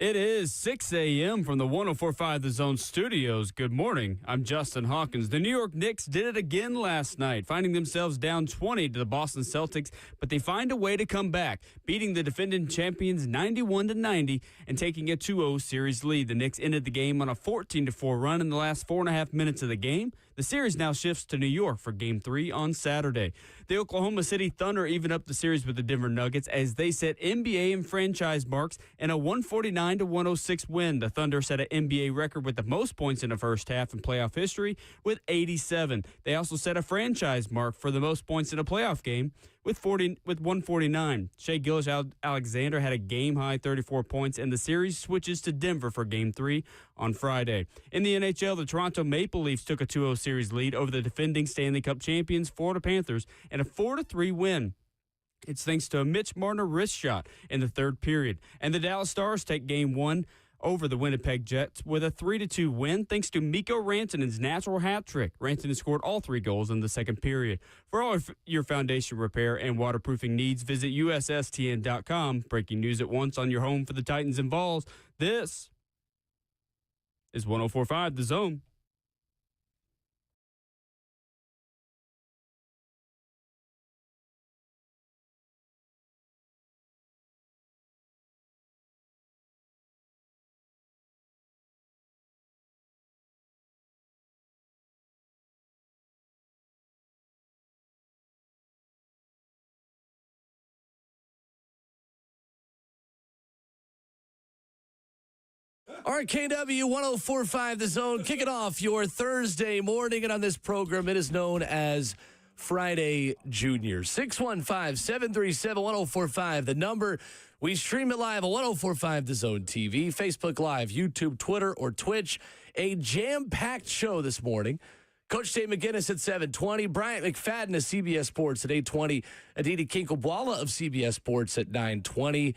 It is 6 a.m. from the 104.5 The Zone studios. Good morning. I'm Justin Hawkins. The New York Knicks did it again last night, finding themselves down 20 to the Boston Celtics, but they find a way to come back, beating the defending champions 91-90 and taking a 2-0 series lead. The Knicks ended the game on a 14-4 run in the last 4.5 minutes of the game. The series now shifts to New York for Game 3 on Saturday. The Oklahoma City Thunder even up the series with the Denver Nuggets as they set NBA and franchise marks in a 149-106 win. The Thunder set an NBA record with the most points in the first half in playoff history with 87. They also set a franchise mark for the most points in a playoff game with 149. Shai Gilgeous-Alexander had a game-high 34 points, and the series switches to Denver for Game 3 on Friday. In the NHL, the Toronto Maple Leafs took a 2-0 series lead over the defending Stanley Cup champions Florida Panthers in a 4-3 win. It's thanks to a Mitch Marner wrist shot in the third period. And the Dallas Stars take Game 1 over the Winnipeg Jets with a 3-2 win thanks to Mikko Rantanen's natural hat trick. Rantanen scored all 3 goals in the second period. For all of your foundation repair and waterproofing needs, visit USSTN.com. Breaking news at once on your home for the Titans and Vols. This is 104.5 The Zone. RKW 104.5 The Zone, kicking off your Thursday morning, and on this program, it is known as Friday Junior. 615-737-1045, the number. We stream it live on 104.5 The Zone TV, Facebook Live, YouTube, Twitter, or Twitch. A jam-packed show this morning. Coach Dave McGinnis at 7:20, Bryant McFadden of CBS Sports at 8:20, Aditi Kinkhabwala of CBS Sports at 9:20.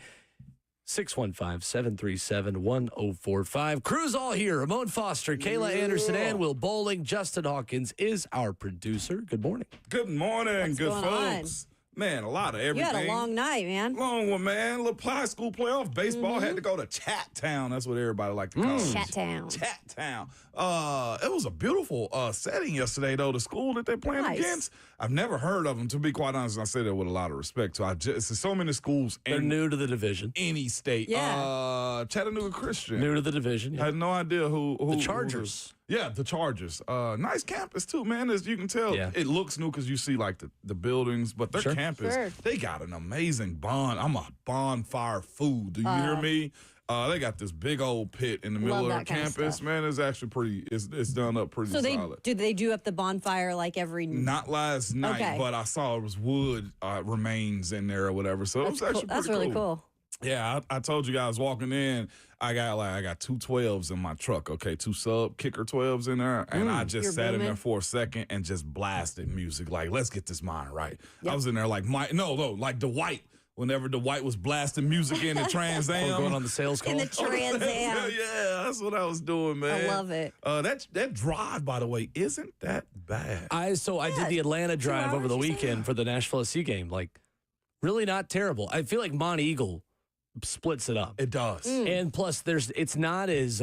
615-737-1045. Crew's all here. Ramon Foster, Kayla Anderson, and Will Bowling. Justin Hawkins is our producer. Good morning. Good morning, What's good going folks. Man, a lot of everything. You had a long night, man. Long one, man. Little high school playoff baseball had to go to Chat Town. That's what everybody like to call it. Chat Town. Chat Town. It was a beautiful setting yesterday, though. The school that they're playing against, I've never heard of them, to be quite honest. And I say that with a lot of respect. So there's so many schools. They're new to the division. Any state. Yeah. Chattanooga Christian. New to the division. Yeah. I had no idea who the Chargers. Yeah, the Chargers. Nice campus, too, man. As you can tell, it looks new because you see, like, the buildings. But their campus, they got an amazing bond. I'm a bonfire food. Do you hear me? They got this big old pit in the middle of their campus. Man, it's actually pretty, it's done up pretty solid. Do they do up the bonfire like every... Not last night, but I saw it was wood remains in there or whatever. So it was actually pretty cool. That's really cool. Yeah, I told you guys walking in, I got two 12s in my truck, okay, 2 sub kicker 12s in there, and I just sat in there for a second and just blasted music, like, let's get this mind right. Yep. I was in there like like Dwight. Whenever Dwight was blasting music in the Trans Am. Going on the sales call. In the Trans Am. Yeah, that's what I was doing, man. I love it. That drive, by the way, isn't that bad. I did the Atlanta drive over the weekend for the Nashville SC game. Like, really not terrible. I feel like Mont Eagle splits it up. It does. And plus it's not as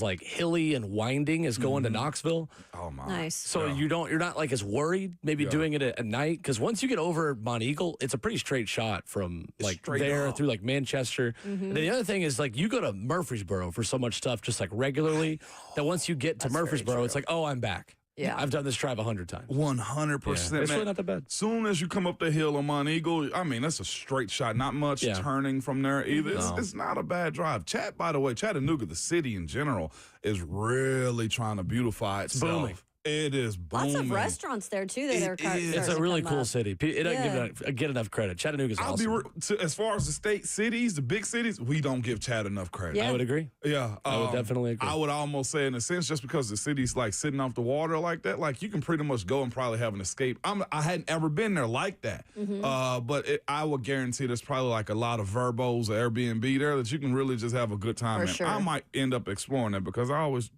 like hilly and winding as going to Knoxville. Oh my. Nice. So you're not like as worried maybe doing it at night, because once you get over Mont Eagle, it's a pretty straight shot from like there through like Manchester. And the other thing is, like, you go to Murfreesboro for so much stuff just like regularly that once you get to Murfreesboro, it's like, oh, I'm back. Yeah. I've done this drive 100 times. 100%. It's really not that bad. Soon as you come up the hill on Mont Eagle, I mean, that's a straight shot. Not much turning from there either. It's not a bad drive. By the way, Chattanooga, the city in general, is really trying to beautify itself. Booming. It is booming. Lots of restaurants there, too. It's a really cool city. It doesn't get enough credit. Chattanooga's awesome. As far as the state cities, the big cities, we don't give Chat enough credit. Yeah. I would agree. Yeah. I would definitely agree. I would almost say, in a sense, just because the city's like sitting off the water like that, like, you can pretty much go and probably have an escape. I hadn't ever been there like that. But I would guarantee there's probably like a lot of Verbos or Airbnb there that you can really just have a good time in. Sure. I might end up exploring that because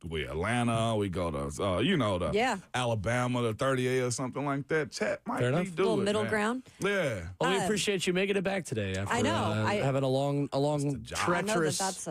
we Atlanta, we go to Alabama, the 30A or something like that. Chat might be doing it. Little middle ground. Yeah. Well, we appreciate you making it back today after I know. having a long treacherous. I know that's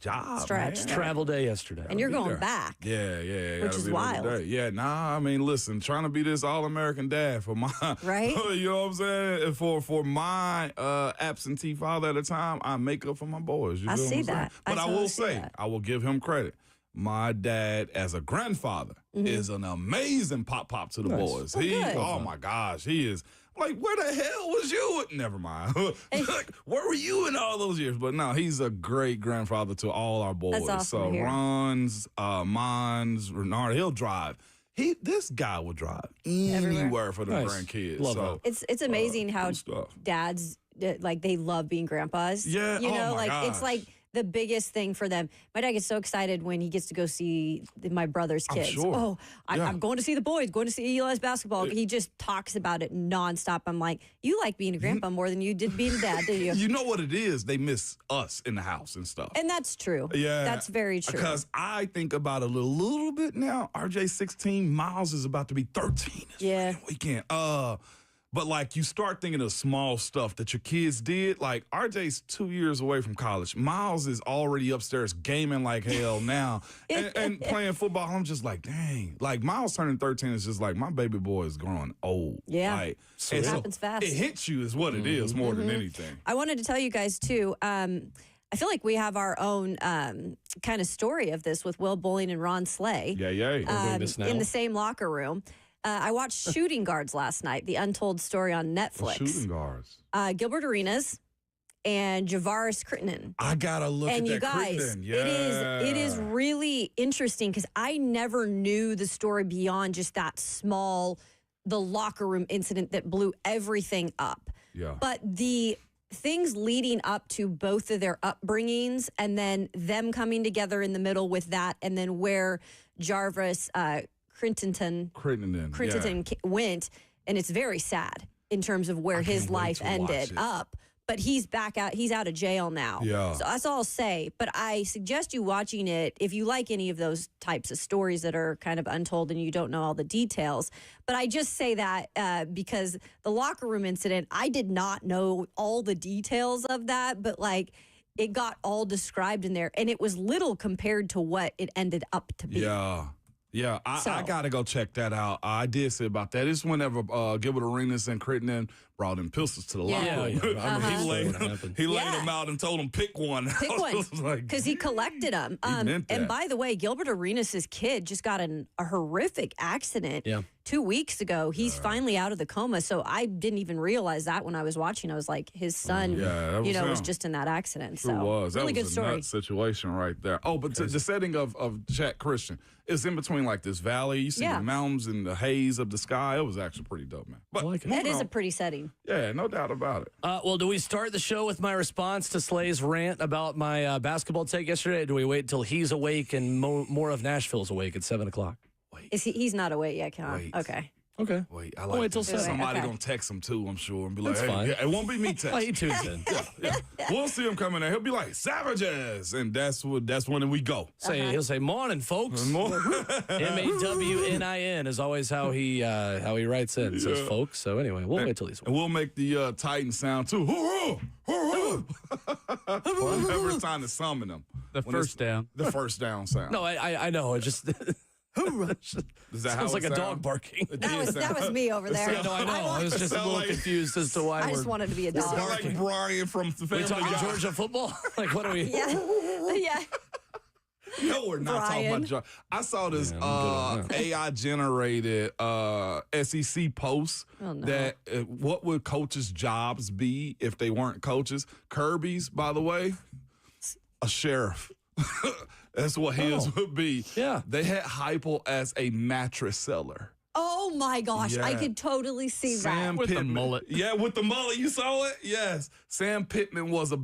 job, Stretch. man. Travel day yesterday. And you're going there. back. Yeah. Which is wild. Yeah, I mean, listen, trying to be this all-American dad for my, right? You know what I'm saying? For my absentee father at the time, I make up for my boys. You I feel what see I'm saying? that. But I totally will see say, that. I will give him credit. My dad, as a grandfather, is an amazing pop to the boys. Good. Oh my gosh, he is. Like, where the hell was you? Never mind. Like, where were you in all those years? But no, he's a great grandfather to all our boys. That's awesome So to hear. Ron's, Mons, Renard, he'll drive. This guy will drive anywhere for the grandkids. Love so It's amazing how good stuff. dads like they love being grandpas. Yeah, you know, oh my like it's gosh. like the biggest thing for them. My dad gets so excited when he gets to go see my brother's kids. sure. Oh, Yeah. I'm going to see the boys, going to see ELS basketball. He just talks about it nonstop. I'm like, you like being a grandpa more than you did being a dad, do you? You know what it is? They miss us in the house and stuff. And that's true. Yeah. That's very true. Because I think about it a little bit now. RJ 16, Miles is about to be 13 this weekend. But like you start thinking of small stuff that your kids did. Like RJ's 2 years away from college. Miles is already upstairs gaming like hell now and playing football. I'm just like, dang. Like Miles turning 13 is just like my baby boy is growing old. Yeah. Like, It happens fast. It hits you is what it is more than anything. I wanted to tell you guys too. I feel like we have our own kind of story of this with Will Bowling and Ron Slay. Yeah. In the same locker room. I watched Shooting Guards last night, the untold story on Netflix. Shooting guards. Gilbert Arenas and Javaris Crittenden. I gotta look And at you that guys, Crittenden. Yeah. it is really interesting because I never knew the story beyond just that small, the locker room incident that blew everything up. Yeah. But the things leading up to both of their upbringings and then them coming together in the middle with that, and then where Jarvis Crittenden went, and it's very sad in terms of where his life ended up. But he's back out. He's out of jail now. Yeah. So that's all I'll say. But I suggest you watching it if you like any of those types of stories that are kind of untold and you don't know all the details. But I just say that because the locker room incident, I did not know all the details of that, but like it got all described in there, and it was little compared to what it ended up to be. Yeah, I got to go check that out. I did say about that. It's whenever Gilbert Arenas and Crittenden brought in pistols to the locker room. I mean, he laid them out and told them, pick one. Pick one, because he collected them. And by the way, Gilbert Arenas' kid just got in a horrific accident 2 weeks ago. He's finally out of the coma, so I didn't even realize that when I was watching. I was like, his son, was just in that accident. True was. That really was good a story. nut situation right there. Oh, but the setting of Jack Christian, it's in between like this valley. You see the mountains and the haze of the sky. It was actually pretty dope, man. But that is a pretty setting. Yeah, no doubt about it. Well, do we start the show with my response to Slay's rant about my basketball take yesterday? Or do we wait until he's awake and more of Nashville's awake at 7 o'clock? Is he's not awake yet, Con? Okay. Wait, I like wait till this. 7. Somebody gonna text him too, I'm sure, and be like, That's fine. it won't be me texting. He tunes in. We'll see him coming in. He'll be like, savages, and that's when we go. He'll say, morning, folks. MAWNIN is always how he writes in. It says folks. So anyway, we'll wait till he's and we'll make the Titan sound too. Whenever it's time to summon them. The first down sound. No, I know. It just sounds like a dog barking. That was me over there. Yeah, no, I know. I was just a little confused as to why I just wanted to be a dog. Sound like Brian from the Family we talking Guy. Georgia football? Like, what are we? Yeah. No, we're not talking about Georgia. I saw this AI-generated SEC post that what would coaches' jobs be if they weren't coaches? Kirby's, by the way, a sheriff. That's what his would be. Yeah. They had Heupel as a mattress seller. Oh my gosh, I Yeah. could totally see Sam that. With the Pittman. mullet. Yeah, with the mullet. You saw it? Yes. Sam Pittman was a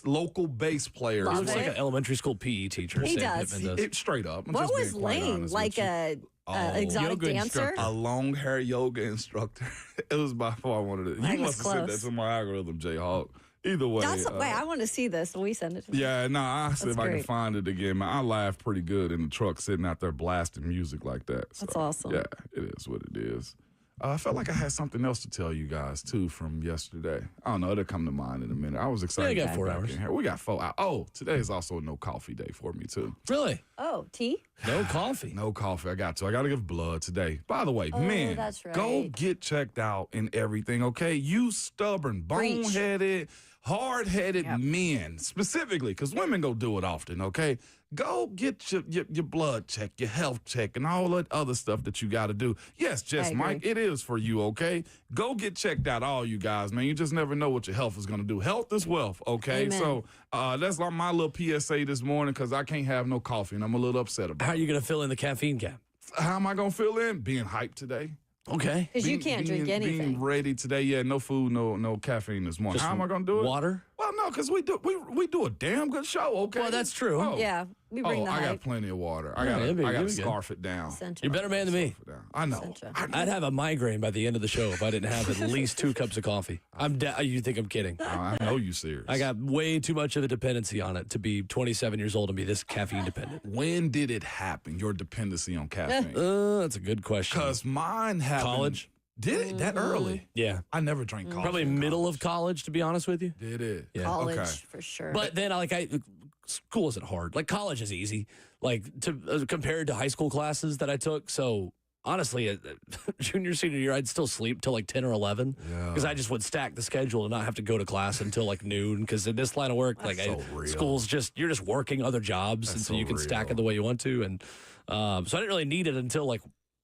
local bass player. Love Looks it. like an elementary school PE teacher. He Sam does. Pittman It straight up. I'm What just was being quite Lane? honest Like with you. a exotic yoga dancer? instructor. A long hair yoga instructor. It was by far one of the. Mine You was must have said that close. to my algorithm, Jayhawk. Either way. Wait, I want to see this when we send it to me. Yeah, no, I'll see if I can great. find it again. Man, I laughed pretty good in the truck sitting out there blasting music like that. That's So, awesome. Yeah, it is what it is. I felt like I had something else to tell you guys, too, from yesterday. I don't know. It'll come to mind in a minute. I was excited. Yeah, you got 4 hours. We got 4 hours. Oh, today is also a no coffee day for me, too. Really? Oh, tea? No coffee. No coffee. I got to give blood today. By the way, men, that's right. go get checked out and everything, okay? You stubborn, bone-headed, hard-headed men, specifically, because women go do it often, okay? Go get your blood check, your health check, and all that other stuff that you got to do. Yes, Jess, Mike, it is for you, okay? Go get checked out, all you guys, man. You just never know what your health is going to do. Health is wealth, okay? Amen. So that's like my little PSA this morning because I can't have no coffee, and I'm a little upset about it. How are you going to fill in the caffeine gap? How am I going to fill in? Being hyped today. Okay. Because you can't drink anything. Being ready today. Yeah, no food, no caffeine this morning. Just how am I going to do it? Water? Well, no, because we do a damn good show, okay? Well, that's true. Oh. Yeah, we bring the I got hype. plenty of water. I Yeah, got to good. scarf it down. Essential. You're a better man than me. I know. Essential. I'd have a migraine by the end of the show if I didn't have at least 2 cups of coffee. You think I'm kidding? I know you serious. I got way too much of a dependency on it to be 27 years old and be this caffeine dependent. When did it happen, your dependency on caffeine? That's a good question. Because mine happened. College? Did it that early? Yeah. I never drank coffee. Probably in middle college. of college, to be honest with you. Did it? Yeah. College, Okay. for sure. But then, school isn't hard. Like, college is easy, compared to high school classes that I took. So, honestly, junior, senior year, I'd still sleep till like 10 or 11 because I just would stack the schedule and not have to go to class until like noon. Because in this line of work, school's you're just working other jobs, and so you can stack it the way you want to. And so I didn't really need it until like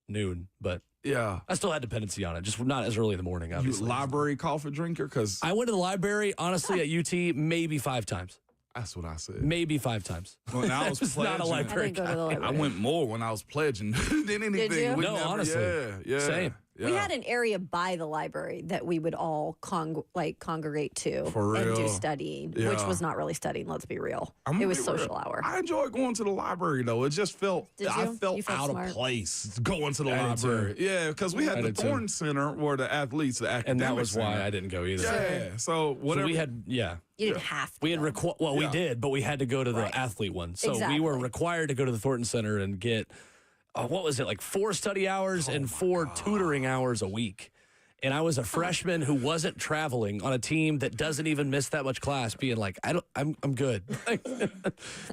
noon, but. Yeah. I still had dependency on it, just not as early in the morning, obviously. You library coffee drinker? Because I went to the library, honestly, at UT maybe 5 times. that's what I said. Maybe 5 times. When I was It's not a pledging, library. I didn't go to the library. I went more when I was pledging than anything. Did you? We No, honestly. Yeah. Same. Yeah. We had an area by the library that we would all congregate to For and do real? studying, Yeah. which was not really studying, let's be real. I'm gonna It was be social real. hour. I enjoyed going to the library though. It just felt Did I you? felt You felt out smart? of place going to the I did too. library. Yeah, because we I had the did too. Thornton Center where the athletes, the academic And that was why center. I didn't go either. Yeah. So So whatever we had, You didn't have to. we had go. we Yeah. did, but we had to go to the Right. athlete one. So we Exactly. were required to go to the Thornton Center and get, what was it, like 4 study hours and 4 tutoring hours a week. And I was a freshman who wasn't traveling on a team that doesn't even miss that much class, being like, I'm good.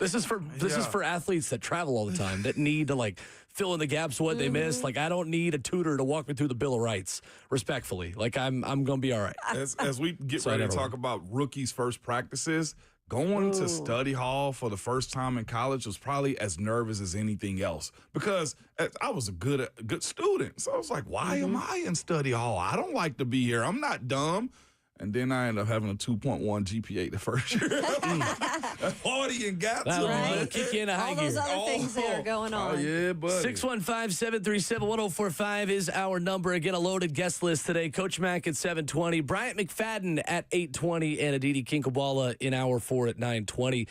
This is for athletes that travel all the time, that need to like fill in the gaps of what they miss. Like, I don't need a tutor to walk me through the Bill of Rights, respectfully. Like, I'm gonna be all right. as we get So I ready to never talk about rookies' first practices, going to study hall for the first time in college was probably as nervous as anything else because I was a good student. So I was like, why am I in study hall? I don't like to be here. I'm not dumb. And then I ended up having a 2.1 GPA the first year. Party and got That to will it. kick you in a high All those gear. other things that are going on. Oh, yeah, buddy. 615-737-1045 is our number. Again, a loaded guest list today. Coach Mack at 7:20, Bryant McFadden at 8:20, and Aditi Kinkhabwala in hour 4 at 9:20.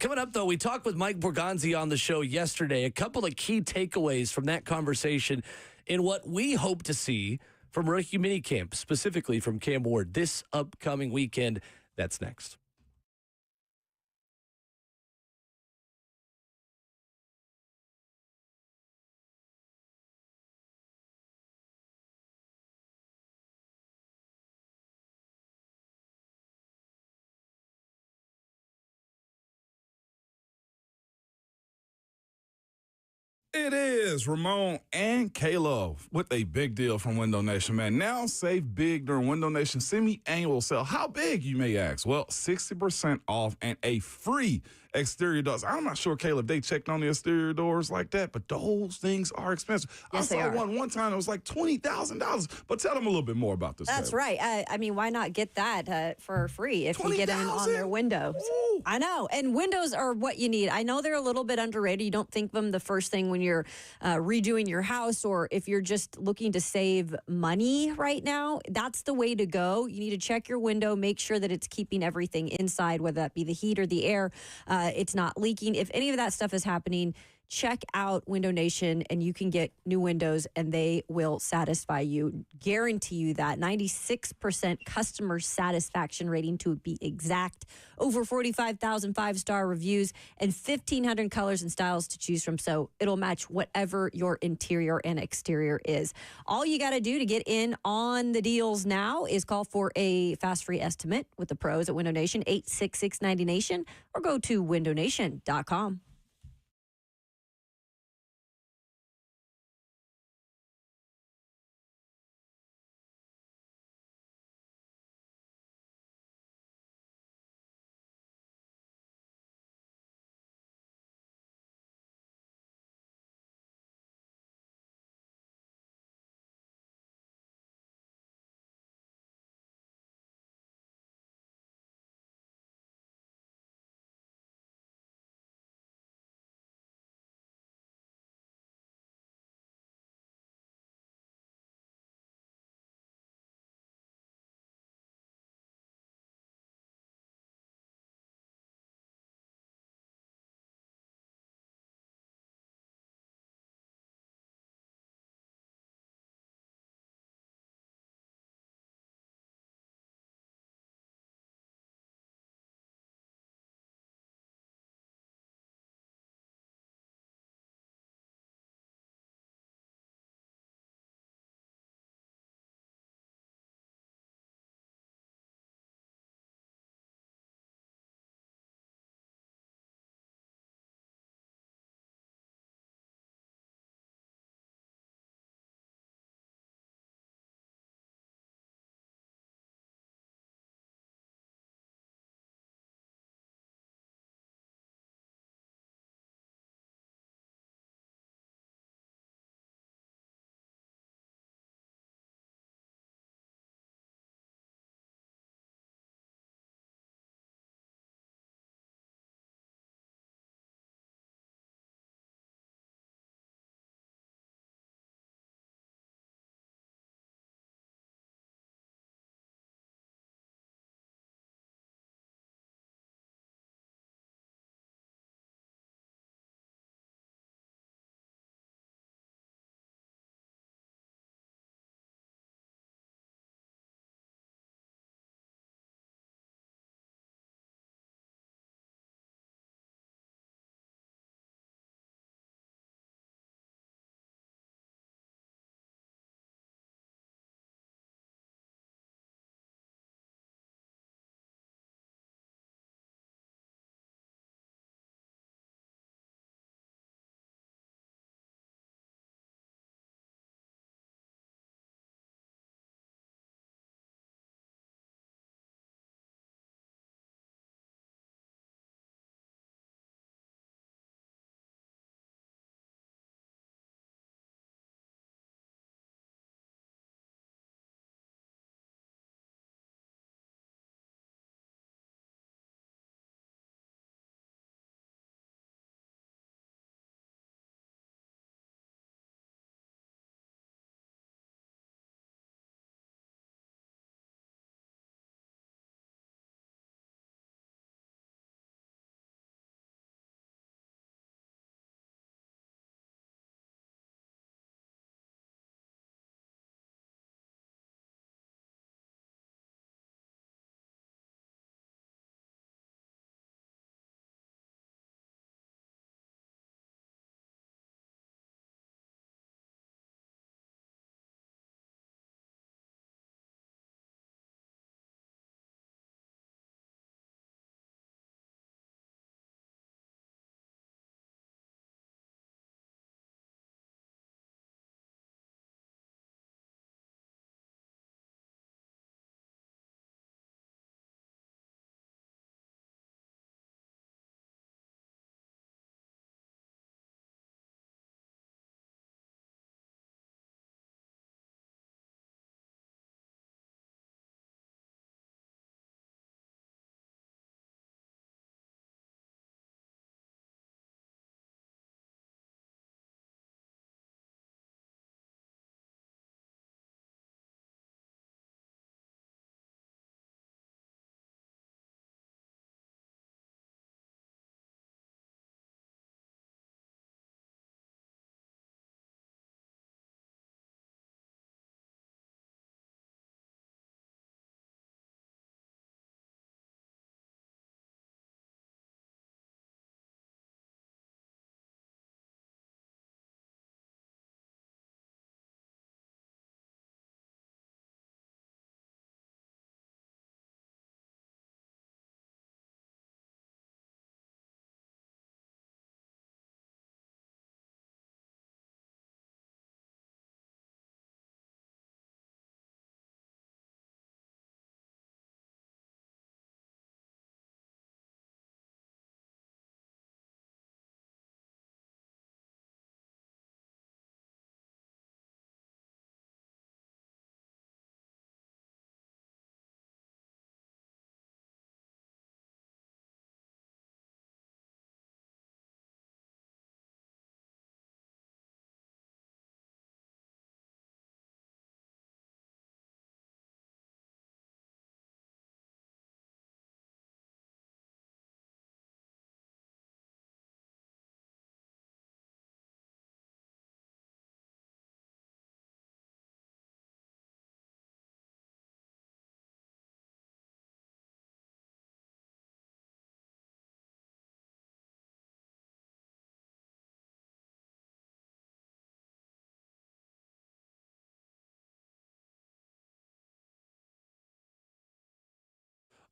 Coming up, though, we talked with Mike Borgonzi on the show yesterday. A couple of key takeaways from that conversation in what we hope to see from rookie minicamp, specifically from Cam Ward this upcoming weekend. That's next. It is Ramon and Caleb with a big deal from Window Nation, man. Now save big during Window Nation semi-annual sale. How big, you may ask? Well, 60% off and a free exterior doors. I'm not sure, Caleb, they checked on the exterior doors like that, but those things are expensive. Yes, I they saw are. one time, it was like $20,000. But tell them a little bit more about this. That's Caleb. right. I mean, why not get that for free if you get in on their 20,000? windows? Ooh. I know. And windows are what you need. I know they're a little bit underrated. You don't think of them the first thing when you're redoing your house or if you're just looking to save money right now. That's the way to go. You need to check your window, make sure that it's keeping everything inside, whether that be the heat or the air. It's not leaking. If any of that stuff is happening, check out Window Nation and you can get new windows and they will satisfy you. Guarantee you that. 96% customer satisfaction rating to be exact. Over 45,000 5-star reviews and 1,500 colors and styles to choose from. So it'll match whatever your interior and exterior is. All you got to do to get in on the deals now is call for a fast free estimate with the pros at Window Nation, 866-90Nation, or go to windownation.com.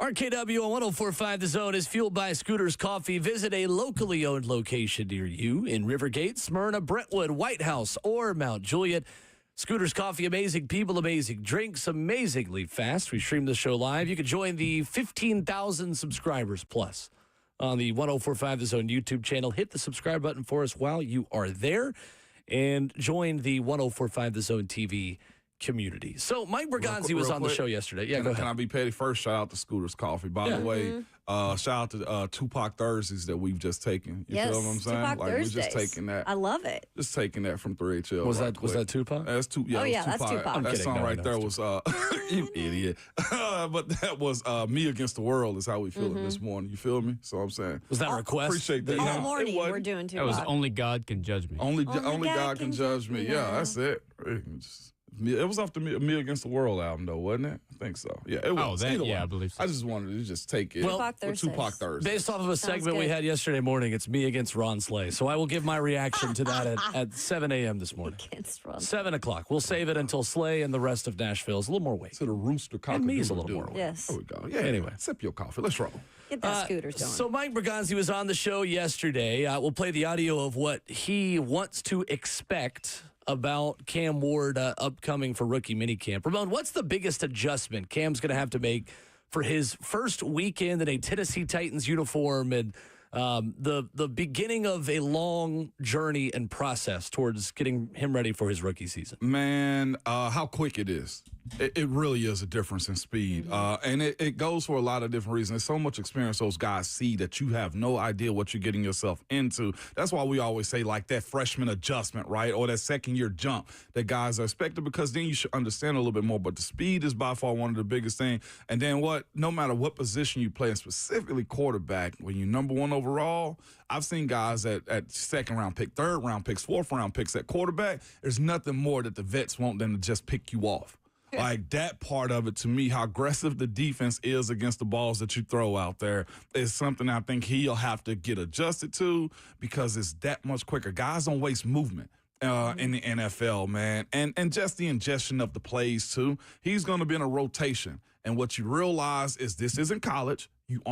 RKW on 104.5 The Zone is fueled by Scooters Coffee. Visit a locally owned location near you in Rivergate, Smyrna, Brentwood, White House, or Mount Juliet. Scooters Coffee, amazing people, amazing drinks, amazingly fast. We stream the show live. You can join the 15,000 subscribers plus on the 104.5 The Zone YouTube channel. Hit the subscribe button for us while you are there and join the 104.5 The Zone TV community. So Mike Borgonzi was on the show yesterday. Yeah, go ahead. Can I be petty first? Shout out to Scooters Coffee. By the way, shout out to Tupac Thursdays that we've just taken. You feel what I'm saying? Tupac Thursdays. We're just taking that. I love it. Just taking that from 3HL. Was that Tupac? That's Tupac. That's Tupac. That song right there was you idiot. But that was Me Against the World is how we feel it this morning. You feel me? So I'm saying. Was that a request? Appreciate that. All morning we're doing Tupac. That was Only God Can Judge Me. Only God can judge me. Yeah, that's it. It was off the Me Against the World album, though, wasn't it? I think so. Yeah, it was. I believe so. I just wanted to just take it. Tupac Thursdays. Based off of a segment we had yesterday morning, it's me against Ron Slay. So I will give my reaction to that at 7 a.m. this morning. Against Ron. 7 o'clock. We'll save it until Slay and the rest of Nashville's a little more weight. To the rooster cock. And me's a little more weight. Yes. There we go. Yeah. Anyway. Sip your coffee. Let's roll. Get that Scooters going. So Mike Borgonzi was on the show yesterday. We'll play the audio of what he wants to expect about Cam Ward upcoming for rookie minicamp. Ramon, what's the biggest adjustment Cam's going to have to make for his first weekend in a Tennessee Titans uniform and the beginning of a long journey and process towards getting him ready for his rookie season? Man, how quick it is. It really is a difference in speed. And it goes for a lot of different reasons. There's so much experience those guys see that you have no idea what you're getting yourself into. That's why we always say, like, that freshman adjustment, right? Or that second-year jump that guys are expected, because then you should understand a little bit more. But the speed is by far one of the biggest things. And then no matter what position you play, and specifically quarterback, when you're number one overall, I've seen guys at second-round pick, third-round picks, fourth-round picks at quarterback. There's nothing more that the vets want than to just pick you off. Like, that part of it, to me, how aggressive the defense is against the balls that you throw out there is something I think he'll have to get adjusted to, because it's that much quicker. Guys don't waste movement in the NFL, man. And just the ingestion of the plays, too. He's going to be in a rotation. And what you realize is this isn't college. You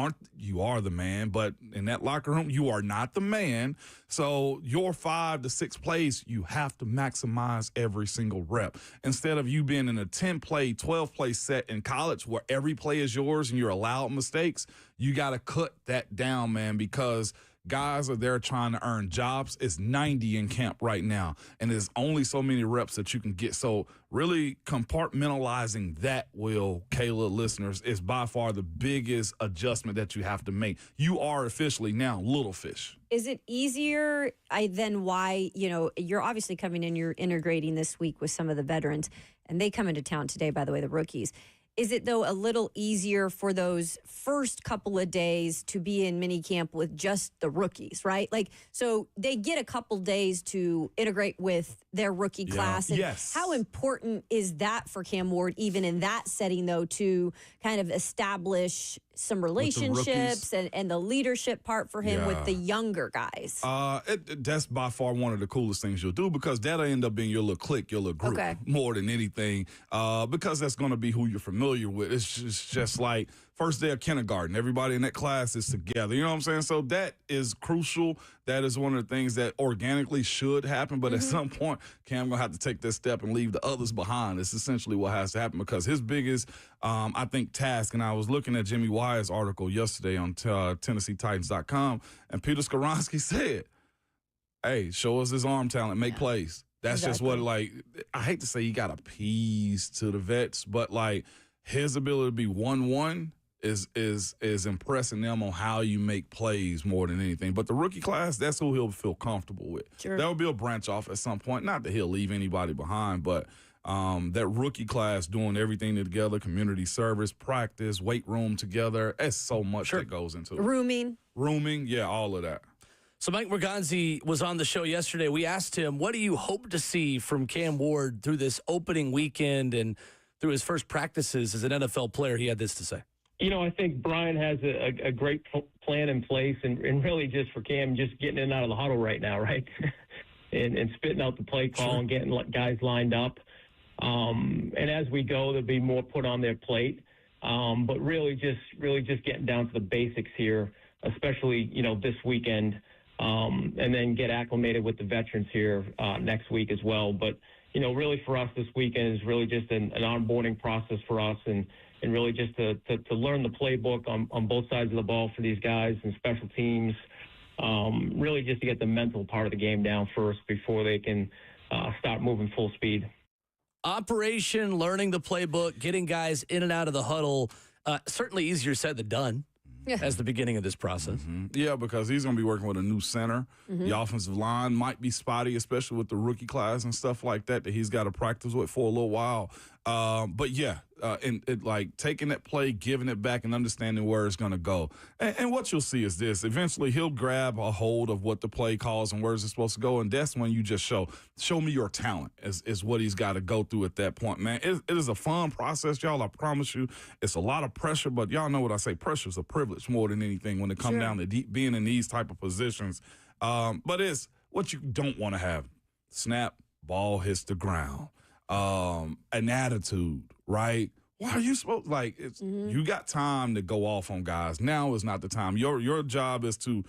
are the man, but in that locker room, you are not the man. So your 5 to 6 plays, you have to maximize every single rep. Instead of you being in a 10-play, 12-play set in college where every play is yours and you're allowed mistakes, you got to cut that down, man, because guys are there trying to earn jobs. It's 90 in camp right now, and there's only so many reps that you can get. So really compartmentalizing that, Kayla, listeners, is by far the biggest adjustment that you have to make. You are officially now little fish. Is it easier than why, you're obviously coming in, you're integrating this week with some of the veterans, and they come into town today, by the way, the rookies. Is it, though, a little easier for those first couple of days to be in minicamp with just the rookies, right? Like, so they get a couple days to integrate with their rookie class. And yes. How important is that for Cam Ward, even in that setting, though, to kind of establish some relationships and the leadership part for him with the younger guys? That's by far one of the coolest things you'll do, because that'll end up being your little clique, your little group, more than anything, because that's going to be who you're familiar with. It's just like first day of kindergarten. Everybody in that class is together. You know what I'm saying? So that is crucial. That is one of the things that organically should happen. But at some point, Cam going to have to take that step and leave the others behind. It's essentially what has to happen, because his biggest, I think, task, and I was looking at Jimmy Wyatt's article yesterday on TennesseeTitans.com, and Peter Skoronski said, hey, show us his arm talent, make plays. That's just what, I hate to say he got appeased to the vets, but, his ability to be 1-1 is impressing them on how you make plays more than anything. But the rookie class, that's who he'll feel comfortable with. Sure. That will be a branch off at some point. Not that he'll leave anybody behind, but that rookie class doing everything together, community service, practice, weight room together, that's so much that goes into it. Rooming, yeah, all of that. So Mike Borgonzi was on the show yesterday. We asked him, what do you hope to see from Cam Ward through this opening weekend and through his first practices as an NFL player? He had this to say. I think Brian has a great plan in place, and really just for Cam, just getting in and out of the huddle right now, right? and spitting out the play call and getting guys lined up. And as we go, there'll be more put on their plate. But really just getting down to the basics here, especially, this weekend, and then get acclimated with the veterans here next week as well. But, really for us this weekend is really just an onboarding process for us and really just to learn the playbook on both sides of the ball for these guys and special teams, really just to get the mental part of the game down first before they can start moving full speed. Operation, learning the playbook, getting guys in and out of the huddle, certainly easier said than done as the beginning of this process. Yeah, because he's going to be working with a new center. The offensive line might be spotty, especially with the rookie class and stuff like that he's got to practice with for a little while. But yeah, and like taking that play, giving it back, and understanding where it's going to go. And what you'll see is this: eventually he'll grab a hold of what the play calls and where it's supposed to go, and that's when you just show me your talent is what he's got to go through at that point, man. It is a fun process, y'all. I promise you, it's a lot of pressure, but y'all know what I say: pressure is a privilege more than anything when it comes down to being in these type of positions. But it's what you don't want to have: snap, ball hits the ground. An attitude, right? Why are you supposed you got time to go off on guys. Now is not the time. Your job is to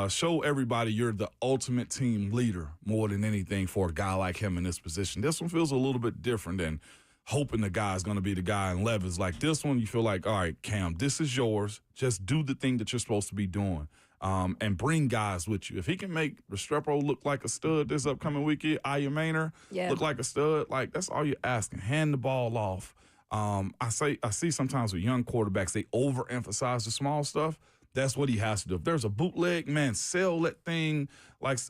show everybody you're the ultimate team leader more than anything for a guy like him in this position. This one feels a little bit different than hoping the guy's going to be the guy in Levis. Like this one, you feel like, all right, Cam, this is yours. Just do the thing that you're supposed to be doing. And bring guys with you. If he can make Restrepo look like a stud this upcoming weekend, Ayamainer look like a stud, like that's all you're asking. Hand the ball off. I see sometimes with young quarterbacks, they overemphasize the small stuff. That's what he has to do. If there's a bootleg, man, sell that thing like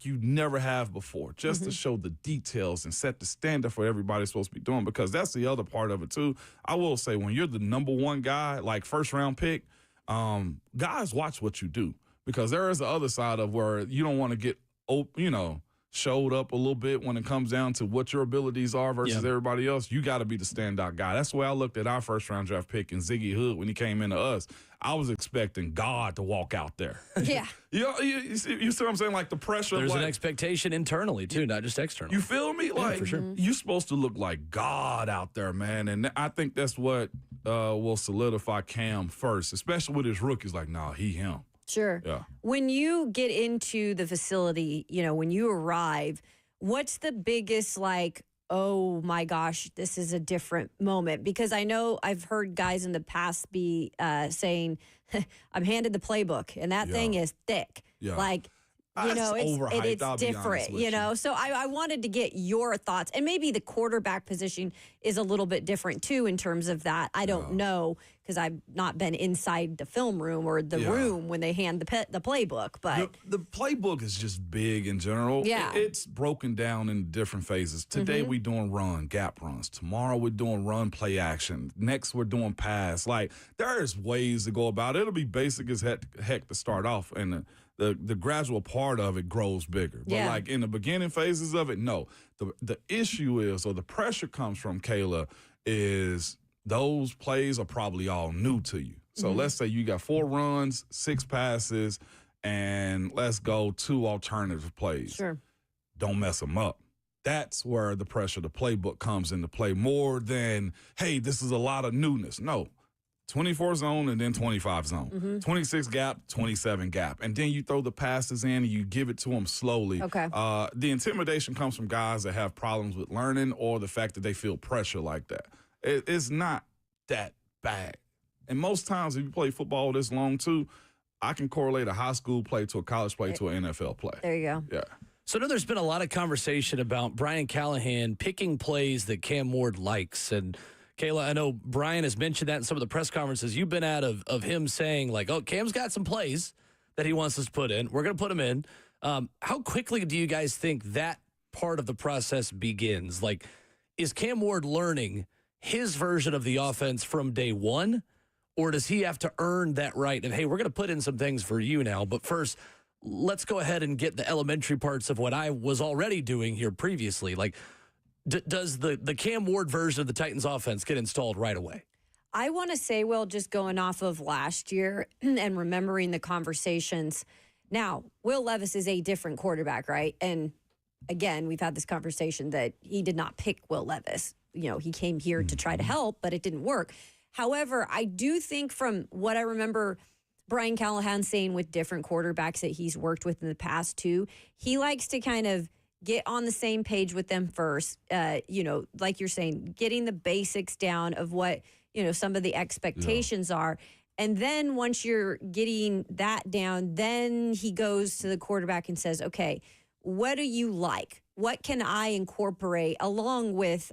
you never have before, just to show the details and set the standard for everybody's supposed to be doing, because that's the other part of it too. I will say, when you're the number one guy, like first round pick, guys watch what you do, because there is the other side of where you don't want to get, showed up a little bit when it comes down to what your abilities are versus everybody else. You got to be the standout guy. That's the way I looked at our first round draft pick in Ziggy Hood when he came into us. I was expecting God to walk out there. Yeah. You see what I'm saying? Like the pressure. There's an expectation internally too, not just externally. You feel me? Like for sure. You're supposed to look like God out there, man. And I think that's what will solidify Cam first, especially with his rookies. Like, nah, him. Sure. Yeah. When you get into the facility, when you arrive, what's the biggest oh my gosh, this is a different moment? Because I know I've heard guys in the past be saying, I'm handed the playbook and that thing is thick. Yeah. It's different, So I wanted to get your thoughts, and maybe the quarterback position is a little bit different too in terms of that. I don't know, because I've not been inside the film room or the room when they hand the playbook. But the playbook is just big in general. Yeah. It's broken down in different phases. Today we're doing gap runs. Tomorrow we're doing run, play action. Next we're doing pass. Like, there's ways to go about it. It'll be basic as heck to start off, and the gradual part of it grows bigger. But like in the beginning phases of it, no. The issue is, or the pressure comes from, Kayla, is those plays are probably all new to you. So let's say you got 4 runs, 6 passes, and let's go 2 alternative plays. Sure. Don't mess them up. That's where the pressure of the playbook comes into play, more than, hey, this is a lot of newness. No. 24 zone and then 25 zone, 26 gap, 27 gap. And then you throw the passes in and you give it to them slowly. Okay. The intimidation comes from guys that have problems with learning, or the fact that they feel pressure like that. It's not that bad. And most times if you play football this long too, I can correlate a high school play to a college play to an NFL play. There you go. Yeah. So I know there's been a lot of conversation about Brian Callahan picking plays that Cam Ward likes. And Kayla, I know Brian has mentioned that in some of the press conferences you've been at of him saying, like, oh, Cam's got some plays that he wants us to put in. We're going to put them in. How quickly do you guys think that part of the process begins? Like, is Cam Ward learning his version of the offense from day one, or does he have to earn that right of, hey, we're going to put in some things for you now, but first, let's go ahead and get the elementary parts of what I was already doing here previously? Like, does the Cam Ward version of the Titans offense get installed right away? I want to say, Will, just going off of last year and remembering the conversations. Now, Will Levis is a different quarterback, right? And again, we've had this conversation that he did not pick Will Levis. he came here to try to help, but it didn't work. However, I do think from what I remember Brian Callahan saying with different quarterbacks that he's worked with in the past too, he likes to kind of get on the same page with them first. Like you're saying, getting the basics down of what, some of the expectations are. And then once you're getting that down, then he goes to the quarterback and says, okay, what do you like? What can I incorporate along with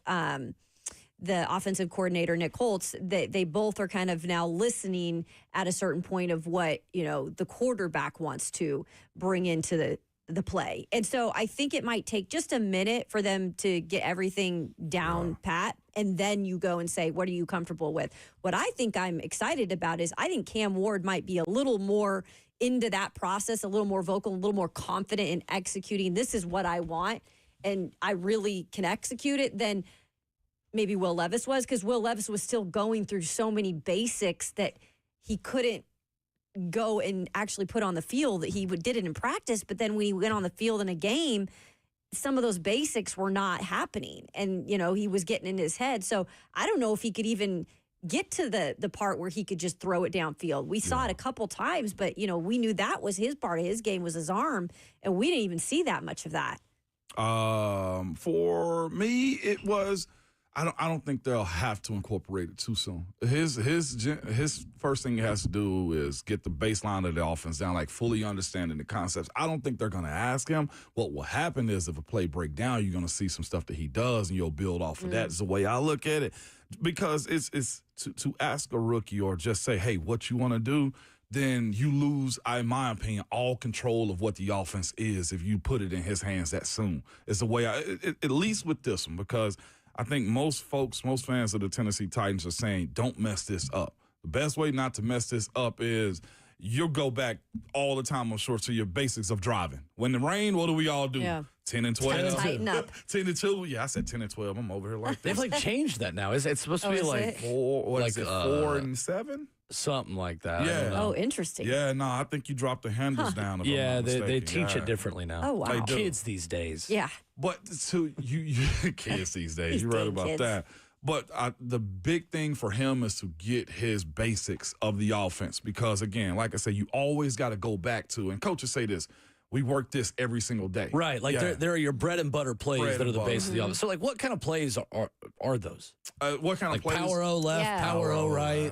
the offensive coordinator, Nick Holtz? They both are kind of now listening at a certain point of what, the quarterback wants to bring into the play. And so I think it might take just a minute for them to get everything down pat, and then you go and say, what are you comfortable with? What I think I'm excited about is I think Cam Ward might be a little more into that process, a little more vocal, a little more confident in executing. This is what I want, and I really can execute it than maybe Will Levis was, because Will Levis was still going through so many basics that he couldn't go and actually put on the field. That he did it in practice, but then when he went on the field in a game, some of those basics were not happening, and he was getting in his head. So I don't know if he could even get to the part where he could just throw it downfield. We saw it a couple times, but we knew that was his part of his game, was his arm, and we didn't even see that much of that. For me, it was. I don't think they'll have to incorporate it too soon. His first thing he has to do is get the baseline of the offense down, like fully understanding the concepts. I don't think they're going to ask him. What will happen is if a play break down, you're going to see some stuff that he does, and you'll build off of that. Is the way I look at it, because it's to ask a rookie or just say, hey, what you want to do, then you lose, in my opinion, all control of what the offense is if you put it in his hands that soon. It's the way at least with this one, because I think most fans of the Tennessee Titans are saying, don't mess this up. The best way not to mess this up is you'll go back all the time, I'm sure, to your basics of driving. When the rain, what do we all do? Yeah. 10 and 12. Tighten up. 10 and 2. Yeah, I said 10 and 12. I'm over here like this. They've changed that now. It's supposed to be like 4 and 7? Something like that. Yeah. Oh, interesting. Yeah, no, I think you drop the handles down. Yeah, they teach it differently now. Oh, wow. Kids these days. Yeah. But to you kids these days, you're right about kids. that. But the big thing for him is to get his basics of the offense, because, again, like I said, you always got to go back to, and coaches say this, we work this every single day. Right. Like there are your bread and butter plays that are the base of the offense. So like what kind of plays are those? What kind of plays? Power O left, power O right.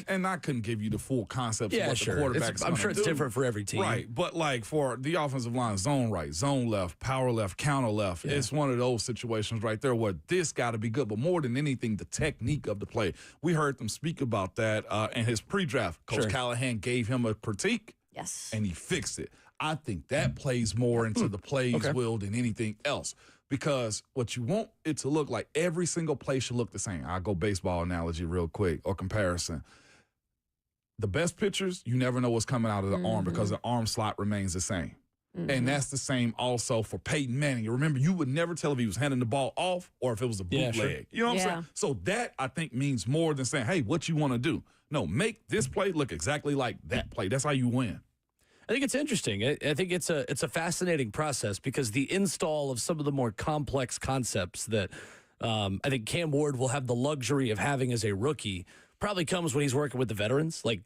And I couldn't give you the full concept of what the quarterback's I'm sure it's different for every team. Right. But like for the offensive line, zone right, zone left, power left, counter left. Yeah. It's one of those situations right there where this got to be good. But more than anything, the technique of the play. We heard them speak about that in his pre-draft. Coach Callahan gave him a critique. Yes. And he fixed it. I think that plays more into the plays will than anything else, because what you want it to look like, every single play should look the same. I'll go baseball analogy real quick or comparison. The best pitchers, you never know what's coming out of the arm because the arm slot remains the same. And that's the same also for Peyton Manning. You remember, you would never tell if he was handing the ball off or if it was a bootleg. You know what I'm saying? So that, I think, means more than saying, hey, what you want to do. No, make this play look exactly like that play. That's how you win. I think it's interesting. I think it's a fascinating process, because the install of some of the more complex concepts that I think Cam Ward will have the luxury of having as a rookie probably comes when he's working with the veterans. Like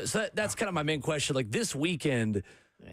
so that's kind of my main question. Like this weekend,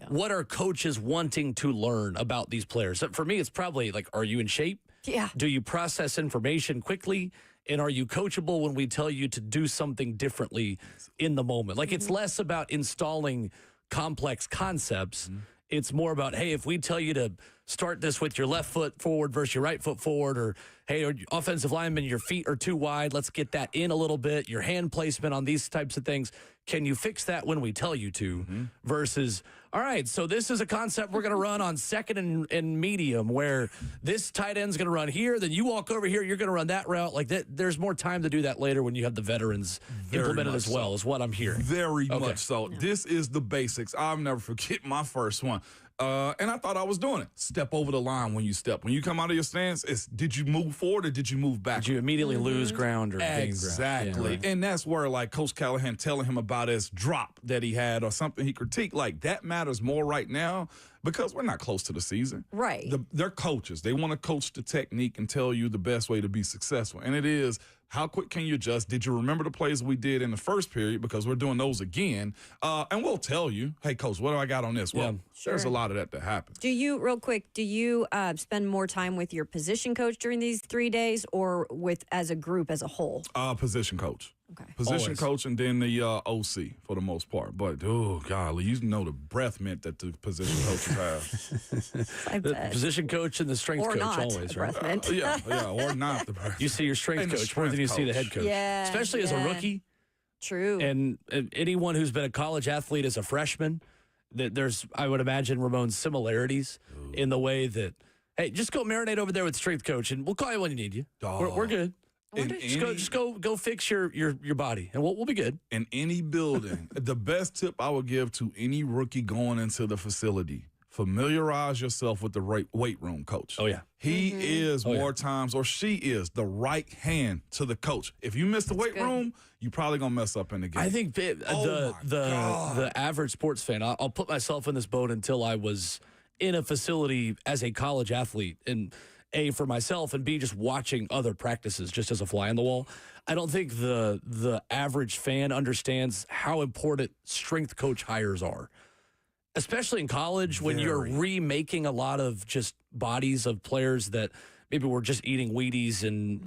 what are coaches wanting to learn about these players? For me, it's probably like, are you in shape? Yeah. Do you process information quickly? And are you coachable when we tell you to do something differently in the moment? Like it's less about installing complex concepts. It's more about, hey, if we tell you to start this with your left foot forward versus your right foot forward, or hey, offensive lineman, your feet are too wide, let's get that in a little bit, your hand placement on these types of things, can you fix that when we tell you to? Versus, all right, so this is a concept we're going to run on second and medium, where this tight end's going to run here, then you walk over here, you're going to run that route. Like that, there's more time to do that later when you have the veterans implemented as well, is what I'm hearing. Very much so. This is the basics. I'll never forget my first one. And I thought I was doing it. Step over the line when you step. When you come out of your stance, it's did you move forward or did you move back? Did you immediately lose ground or gain ground? Exactly. Yeah, and that's where, like, Coach Callahan telling him about his drop that he had or something he critiqued, like, that matters more right now. because we're not close to the season. Right. They're coaches. They want to coach the technique and tell you the best way to be successful. And it is, how quick can you adjust? Did you remember the plays we did in the first period? Because we're doing those again. And we'll tell you, hey, coach, what do I got on this? Well, there's a lot of that happens. Do you, real quick, spend more time with your position coach during these 3 days or as a group as a whole? Position coach. Okay. Position coach and then the OC for the most part. But, oh, golly, you know the breath mint that the position coaches have. The position coach and the strength coach always, right? Or not the breath. You see your strength coach more than you see the head coach. Yeah, especially as a rookie. True. And anyone who's been a college athlete as a freshman, there's, I would imagine, Ramon, similarities in the way that, hey, just go marinate over there with strength coach, and we'll call you when you need you. We're good. Just go fix your body, and we'll be good. In any building, the best tip I would give to any rookie going into the facility, familiarize yourself with the weight room coach. Oh, yeah. He is more times, or she is, the right hand to the coach. If you miss the weight room, you're probably going to mess up in the game. I think the average sports fan, I'll put myself in this boat until I was in a facility as a college athlete, and A, for myself, and B, just watching other practices just as a fly on the wall. I don't think the average fan understands how important strength coach hires are, especially in college when you're remaking a lot of just bodies of players that maybe were just eating Wheaties and,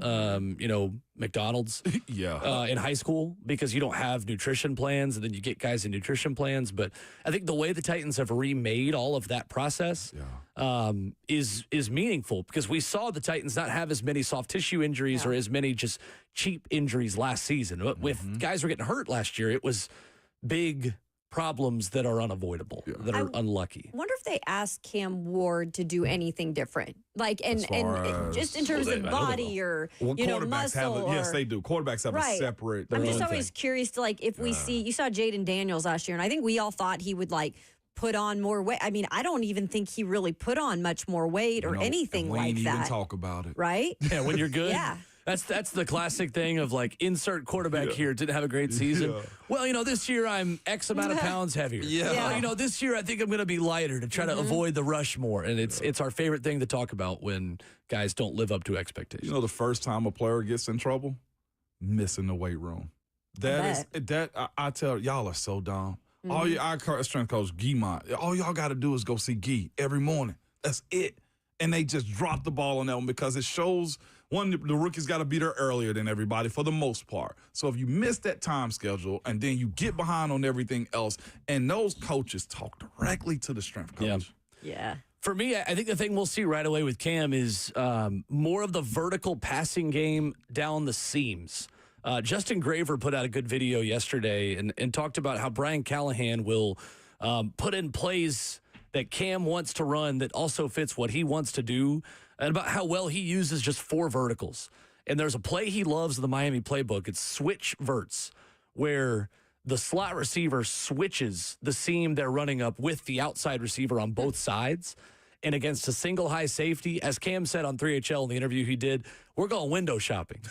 McDonald's in high school because you don't have nutrition plans, and then you get guys in nutrition plans. But I think the way the Titans have remade all of that process is meaningful, because we saw the Titans not have as many soft tissue injuries or as many just cheap injuries last season. If guys were getting hurt last year, it was big problems that are unavoidable, that are unlucky. I wonder if they asked Cam Ward to do anything different, like and just in terms of body or muscle. Yes, they do. Quarterbacks have a separate. I'm just always curious to if we see. You saw Jaden Daniels last year, and I think we all thought he would put on more weight. I mean, I don't even think he really put on much more weight or anything like that. We ain't even talk about it, right? Yeah, when you're good. Yeah. That's the classic thing of insert quarterback here, didn't have a great season. Yeah. Well, this year I'm X amount of pounds heavier. Well, this year I think I'm going to be lighter to try to avoid the rush more. And it's our favorite thing to talk about when guys don't live up to expectations. The first time a player gets in trouble, missing the weight room. I tell y'all are so dumb. All our strength coach, Guimont, all y'all got to do is go see Guy every morning. That's it. And they just drop the ball on that one because it shows, one, the rookies got to be there earlier than everybody for the most part. So if you miss that time schedule and then you get behind on everything else, and those coaches talk directly to the strength coach. Yeah. For me, I think the thing we'll see right away with Cam is more of the vertical passing game down the seams. Justin Graver put out a good video yesterday and talked about how Brian Callahan will put in plays that Cam wants to run that also fits what he wants to do, and about how well he uses just 4 verticals. And there's a play he loves in the Miami playbook. It's switch verts, where the slot receiver switches the seam they're running up with the outside receiver on both sides. And against a single high safety, as Cam said on 3HL in the interview he did, we're going window shopping.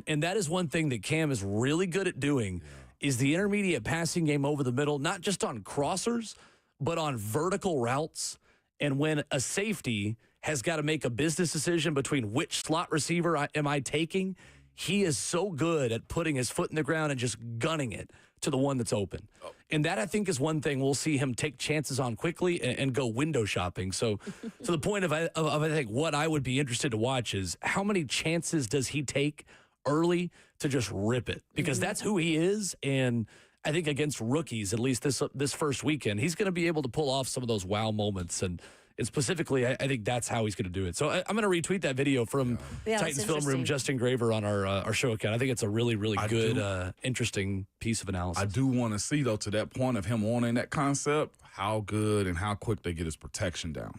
and that is one thing that Cam is really good at doing, is the intermediate passing game over the middle, not just on crossers, but on vertical routes. And when a safety has got to make a business decision between which slot receiver am I taking, he is so good at putting his foot in the ground and just gunning it to the one that's open. And that, I think, is one thing we'll see him take chances on quickly and go window shopping. So to the point of I think what I would be interested to watch is how many chances does he take early to just rip it? Because that's who he is. And I think against rookies, at least this first weekend, he's going to be able to pull off some of those wow moments. And specifically, I think that's how he's going to do it. So I'm going to retweet that video from Titans Film Room, Justin Graver, on our show account. I think it's a really, really good, interesting piece of analysis. I do want to see, though, to that point of him owning that concept, how good and how quick they get his protection down.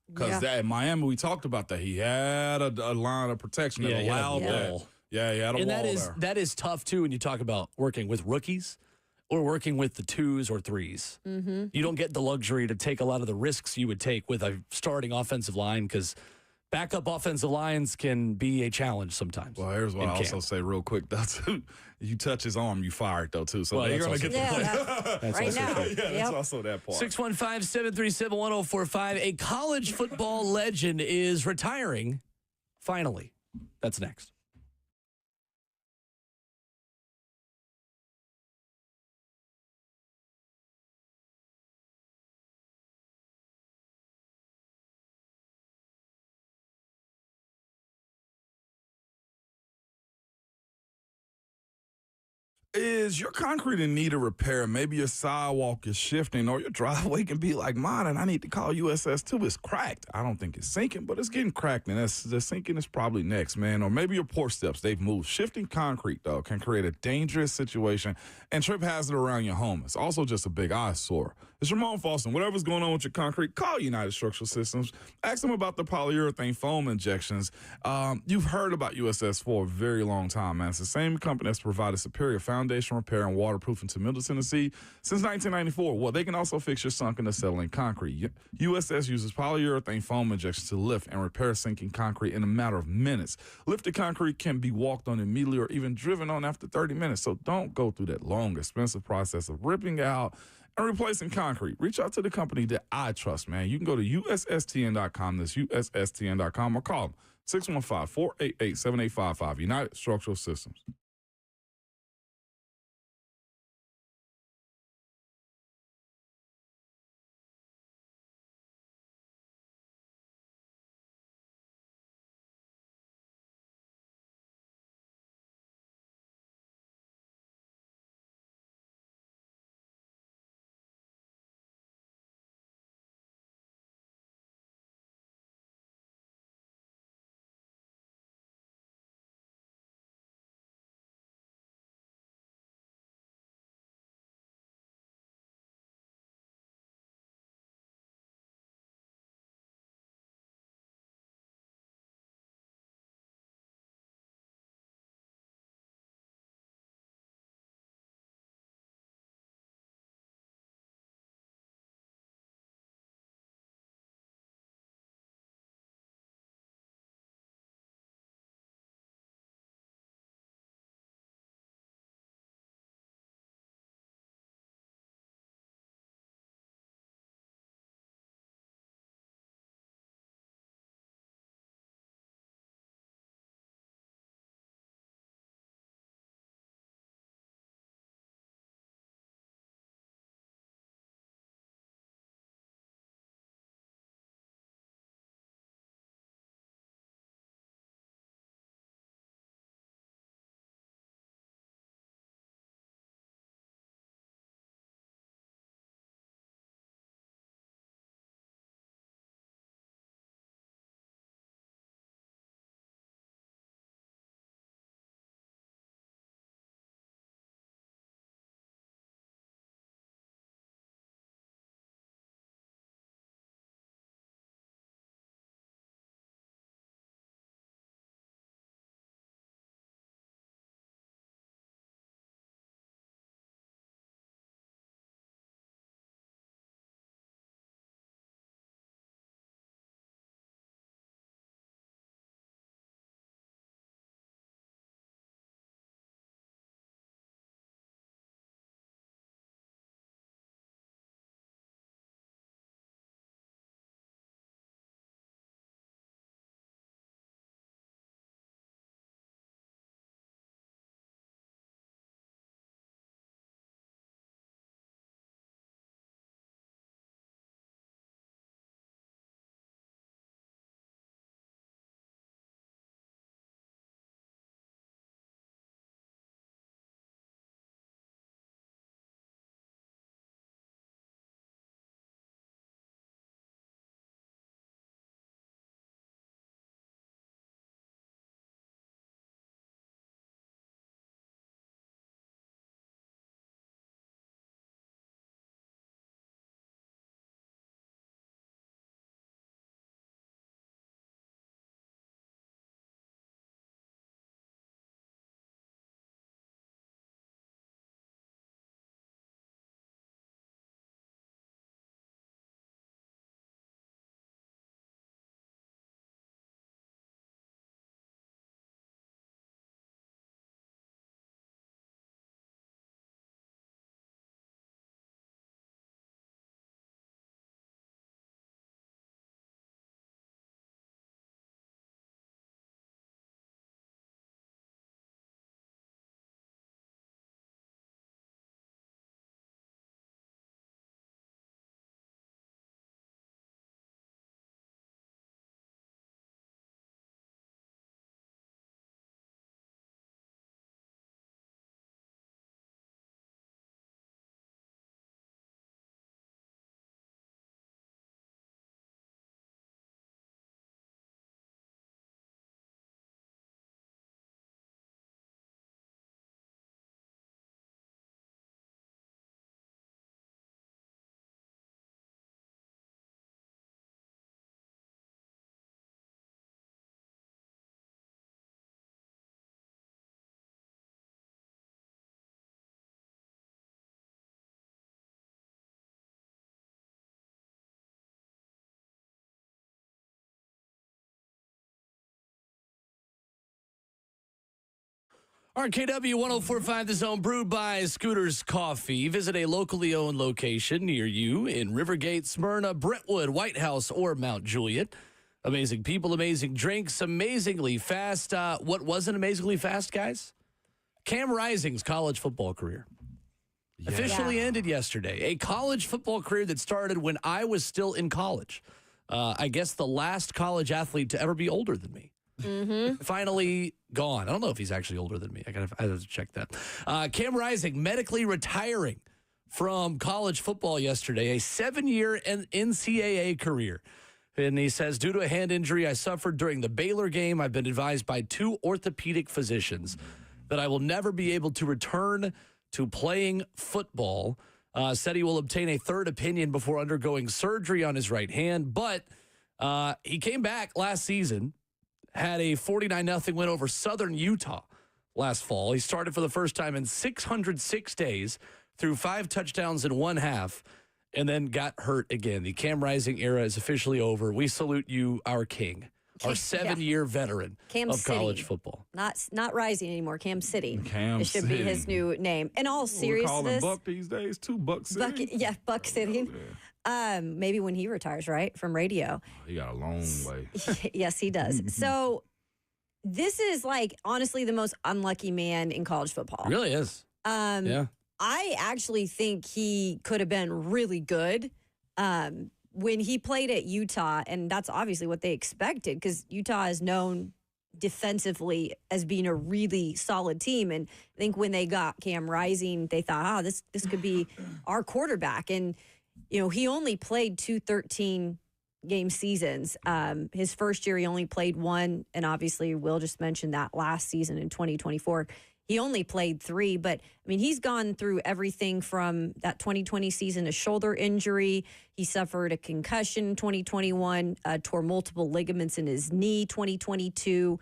Because in Miami, we talked about that. He had a line of protection that allowed that. Yeah, he had a wall that is tough, too, when you talk about working with rookies or working with the 2s or 3s. You don't get the luxury to take a lot of the risks you would take with a starting offensive line, because backup offensive lines can be a challenge sometimes. Well, here's what I also say real quick, though, too. You touch his arm, you fire it, though, too. So they're going to get the play. That's right now. Yeah, that's also that part. 615-737-1045. A college football legend is retiring, finally. That's next. Is your concrete in need of repair? Maybe your sidewalk is shifting or your driveway can be like mine and I need to call USS2. It's cracked. I don't think it's sinking, but it's getting cracked and the sinking is probably next, man. Or maybe your porch steps, they've moved. Shifting concrete, though, can create a dangerous situation and trip hazard around your home. It's also just a big eyesore. It's Ramon Foston. Whatever's going on with your concrete, call United Structural Systems. Ask them about the polyurethane foam injections. You've heard about USS for a very long time, man. It's the same company that's provided superior foundation repair and waterproofing to Middle Tennessee since 1994. Well, they can also fix your sunken or settling concrete. USS uses polyurethane foam injections to lift and repair sinking concrete in a matter of minutes. Lifted concrete can be walked on immediately or even driven on after 30 minutes. So don't go through that long, expensive process of ripping out and replacing concrete. Reach out to the company that I trust, man. You can go to USSTN.com. That's USSTN.com or call them 615-488-7855. United Structural Systems. RKW 104.5 The Zone, brewed by Scooters Coffee. Visit a locally owned location near you in Rivergate, Smyrna, Brentwood, White House, or Mount Juliet. Amazing people, amazing drinks, amazingly fast. What wasn't amazingly fast, guys? Cam Rising's college football career. Officially ended yesterday. A college football career that started when I was still in college. I guess the last college athlete to ever be older than me. Finally gone. I don't know if he's actually older than me. I have to check that. Cam Rising medically retiring from college football yesterday, a 7-year NCAA career. And he says, due to a hand injury I suffered during the Baylor game, I've been advised by 2 orthopedic physicians that I will never be able to return to playing football. Said he will obtain a third opinion before undergoing surgery on his right hand. But he came back last season, had a 49-0 win over Southern Utah last fall. He started for the first time in 606 days, threw 5 touchdowns in 1 half, and then got hurt again. The Cam Rising era is officially over. We salute you, our king, our 7-year veteran of college football. Not Rising anymore, Cam City. It should be his new name. In all seriousness. We call him Buck these days, too. Buck City. Buck City. Yeah. Maybe when he retires, right, from radio. He got a long way. Yes, he does. So this is honestly the most unlucky man in college football. It really is. Yeah. I actually think he could have been really good when he played at Utah, and that's obviously what they expected because Utah is known defensively as being a really solid team. And I think when they got Cam Rising, they thought, this could be our quarterback. And, he only played 2 13-game seasons. His first year, he only played 1, and obviously Will just mentioned that last season in 2024. He only played 3, but, he's gone through everything from that 2020 season, a shoulder injury. He suffered a concussion in 2021, tore multiple ligaments in his knee 2022.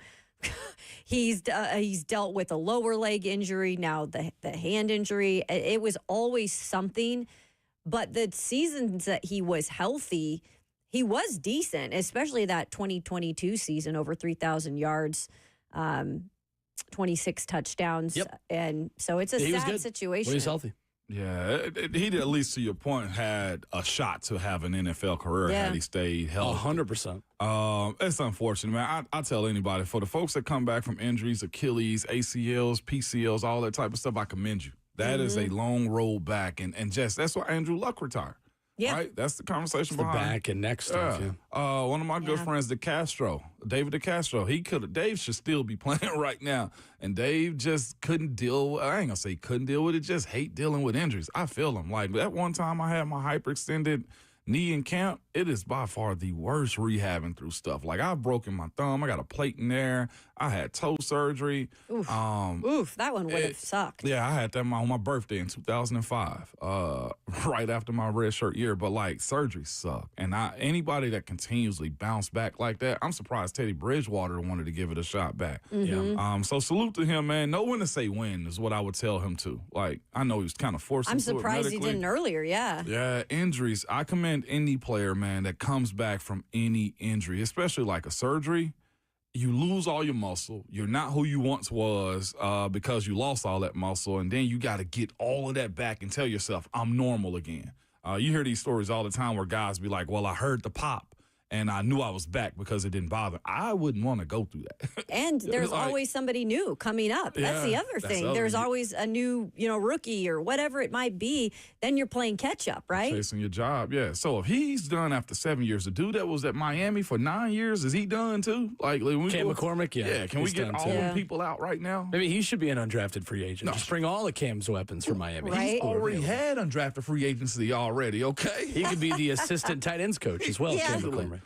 He's dealt with a lower leg injury, now the hand injury. It was always something, but the seasons that he was healthy, he was decent, especially that 2022 season, over 3,000 yards. 26 touchdowns. Yep. And so it's a sad situation. When he's healthy. Yeah, he did, at least to your point, had a shot to have an NFL career had he stayed healthy. 100%. It's unfortunate, man. I tell anybody, for the folks that come back from injuries, Achilles, ACLs, PCLs, all that type of stuff, I commend you. That is a long road back. And just that's why Andrew Luck retired. Yeah. Right? That's the conversation behind the back and neck stuff. Yeah. One of my good friends, David DeCastro, Dave should still be playing right now. And Dave just couldn't deal, I ain't going to say couldn't deal with it, just hate dealing with injuries. I feel him. Like that one time I had my hyperextended knee in camp, it is by far the worst rehabbing through stuff. Like I've broken my thumb. I got a plate in there. I had toe surgery. Oof, that one would have sucked. Yeah, I had that on my birthday in 2005, right after my redshirt year. But surgery suck. And anybody that continuously bounce back like that, I'm surprised Teddy Bridgewater wanted to give it a shot back. Mm-hmm. Yeah. So salute to him, man. Know when to say when is what I would tell him to. I know he was kind of forced. I'm surprised he didn't earlier. Yeah. Yeah, injuries. I commend any player, man, that comes back from any injury, especially like a surgery. You lose all your muscle. You're not who you once was because you lost all that muscle, and then you got to get all of that back and tell yourself, I'm normal again. You hear these stories all the time where guys be like, well, I heard the pop, and I knew I was back because it didn't bother. I wouldn't want to go through that. And there's always somebody new coming up. Yeah, that's the other thing. There's always a new, rookie or whatever it might be. Then you're playing catch up, right? Chasing your job, yeah. So if he's done after 7 years, the dude that was at Miami for 9 years, is he done too? Cam McCormick, yeah. Yeah, can we get all them people out right now? Maybe he should be an undrafted free agent. Just bring all of Cam's weapons from Miami. Right? He's already had undrafted free agency already, okay? He could be the assistant tight ends coach as well, Cam McCormick.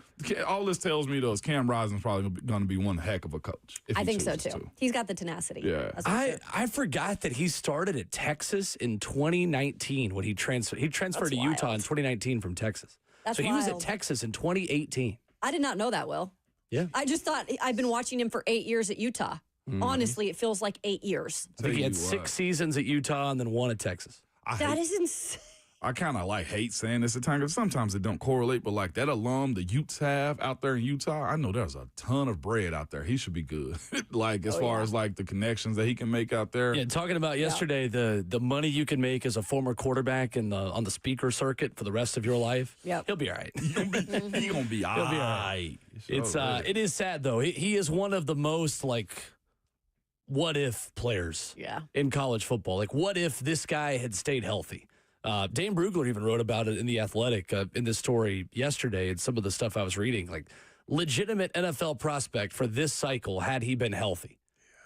All this tells me, though, is Cam Rising's probably going to be one heck of a coach. I think so, too. He's got the tenacity. Yeah. I forgot that he started at Texas in 2019 when he transferred. He transferred to Utah in 2019 from Texas. That's wild. He was at Texas in 2018. I did not know that, Will. Yeah. I just thought I've been watching him for 8 years at Utah. Mm-hmm. Honestly, it feels like 8 years. I think he had 6 seasons at Utah and then 1 at Texas. That is insane. I kind of like hate saying this at times because sometimes it don't correlate, but like that alum the Utes have out there in Utah, I know there's a ton of bread out there. He should be good. Like as far as like the connections that he can make out there. Yeah, talking about yesterday, the money you can make as a former quarterback on the speaker circuit for the rest of your life. Yep. He'll be all right. He gonna be all right. It is sad though. He is one of the most like what if players in college football. Like what if this guy had stayed healthy? Dane Brugler even wrote about it in The Athletic in this story yesterday, and some of the stuff I was reading. Like, legitimate NFL prospect for this cycle had he been healthy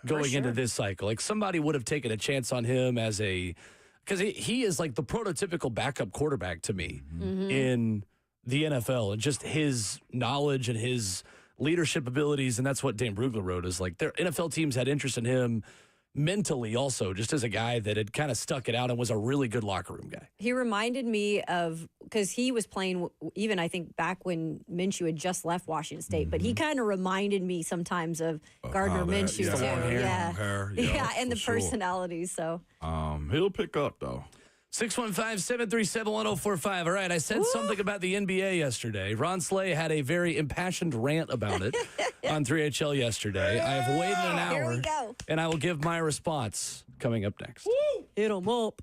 going into this cycle. Like, somebody would have taken a chance on him because he is like the prototypical backup quarterback to me in the NFL, and just his knowledge and his leadership abilities. And that's what Dane Brugler wrote, is like their NFL teams had interest in him mentally also, just as a guy that had kind of stuck it out and was a really good locker room guy. He reminded me of, because he was playing even I think back when Minshew had just left Washington State, but he kind of reminded me sometimes of Gardner Minshew too. Yeah, and the personalities. So he'll pick up though. 615-737-1045. All right, I said something about the NBA yesterday. Ron Slay had a very impassioned rant about it on 3HL yesterday. I have waited an hour, here we go. And I will give my response coming up next. Hit 'em up.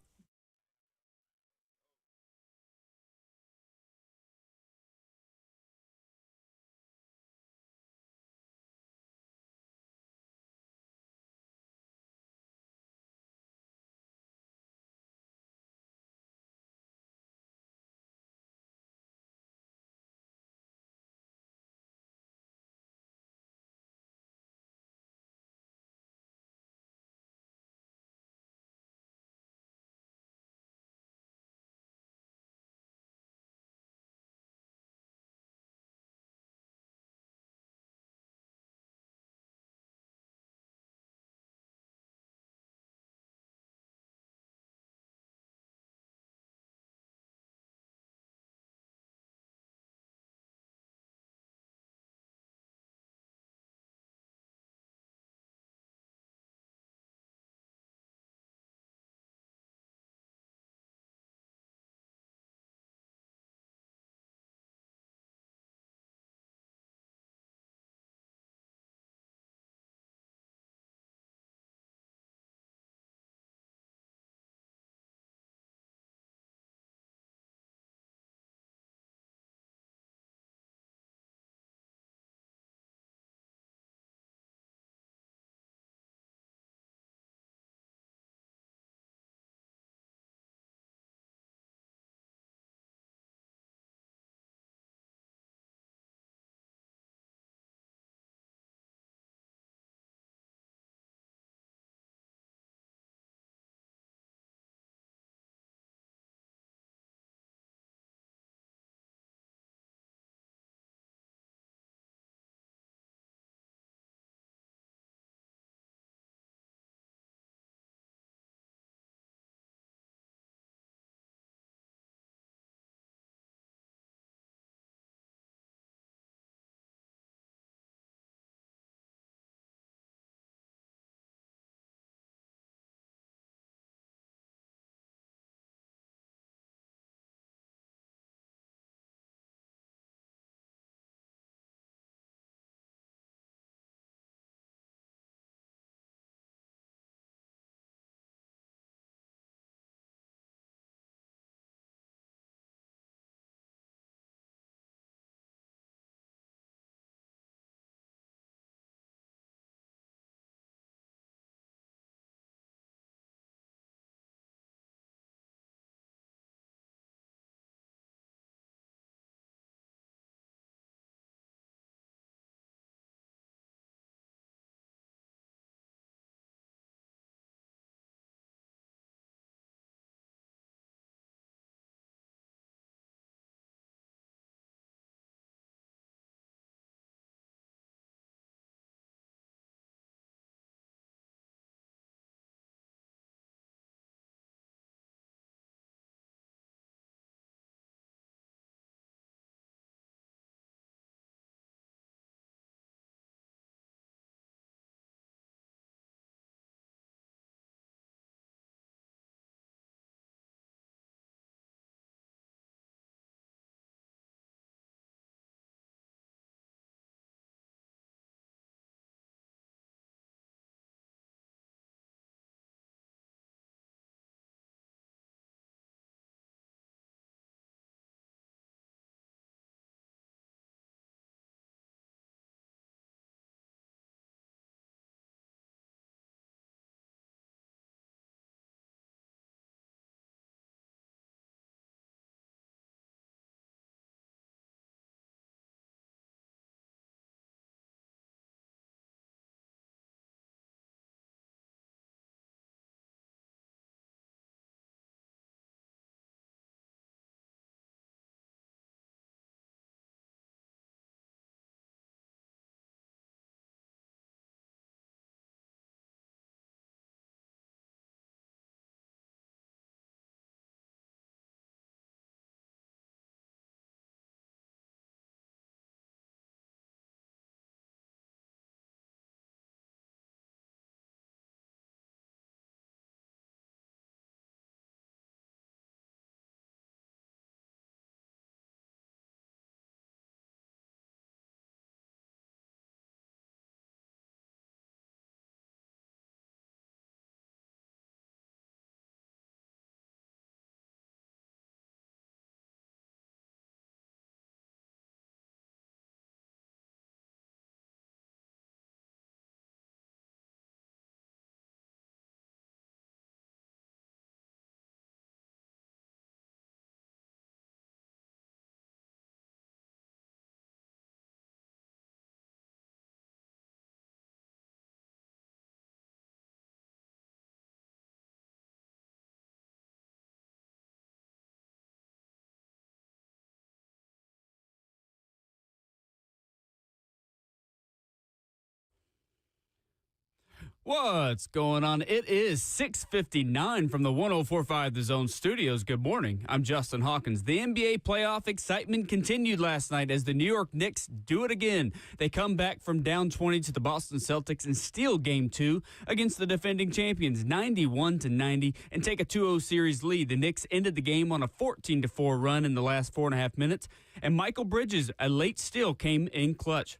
What's going on? It is 6:59 from the 104.5 The Zone Studios. Good morning. I'm Justin Hawkins. The NBA playoff excitement continued last night as the New York Knicks do it again. They come back from down 20 to the Boston Celtics and steal Game 2 against the defending champions 91-90 and take a 2-0 series lead. The Knicks ended the game on a 14-4 run in the last 4.5 minutes, and Michael Bridges, a late steal, came in clutch.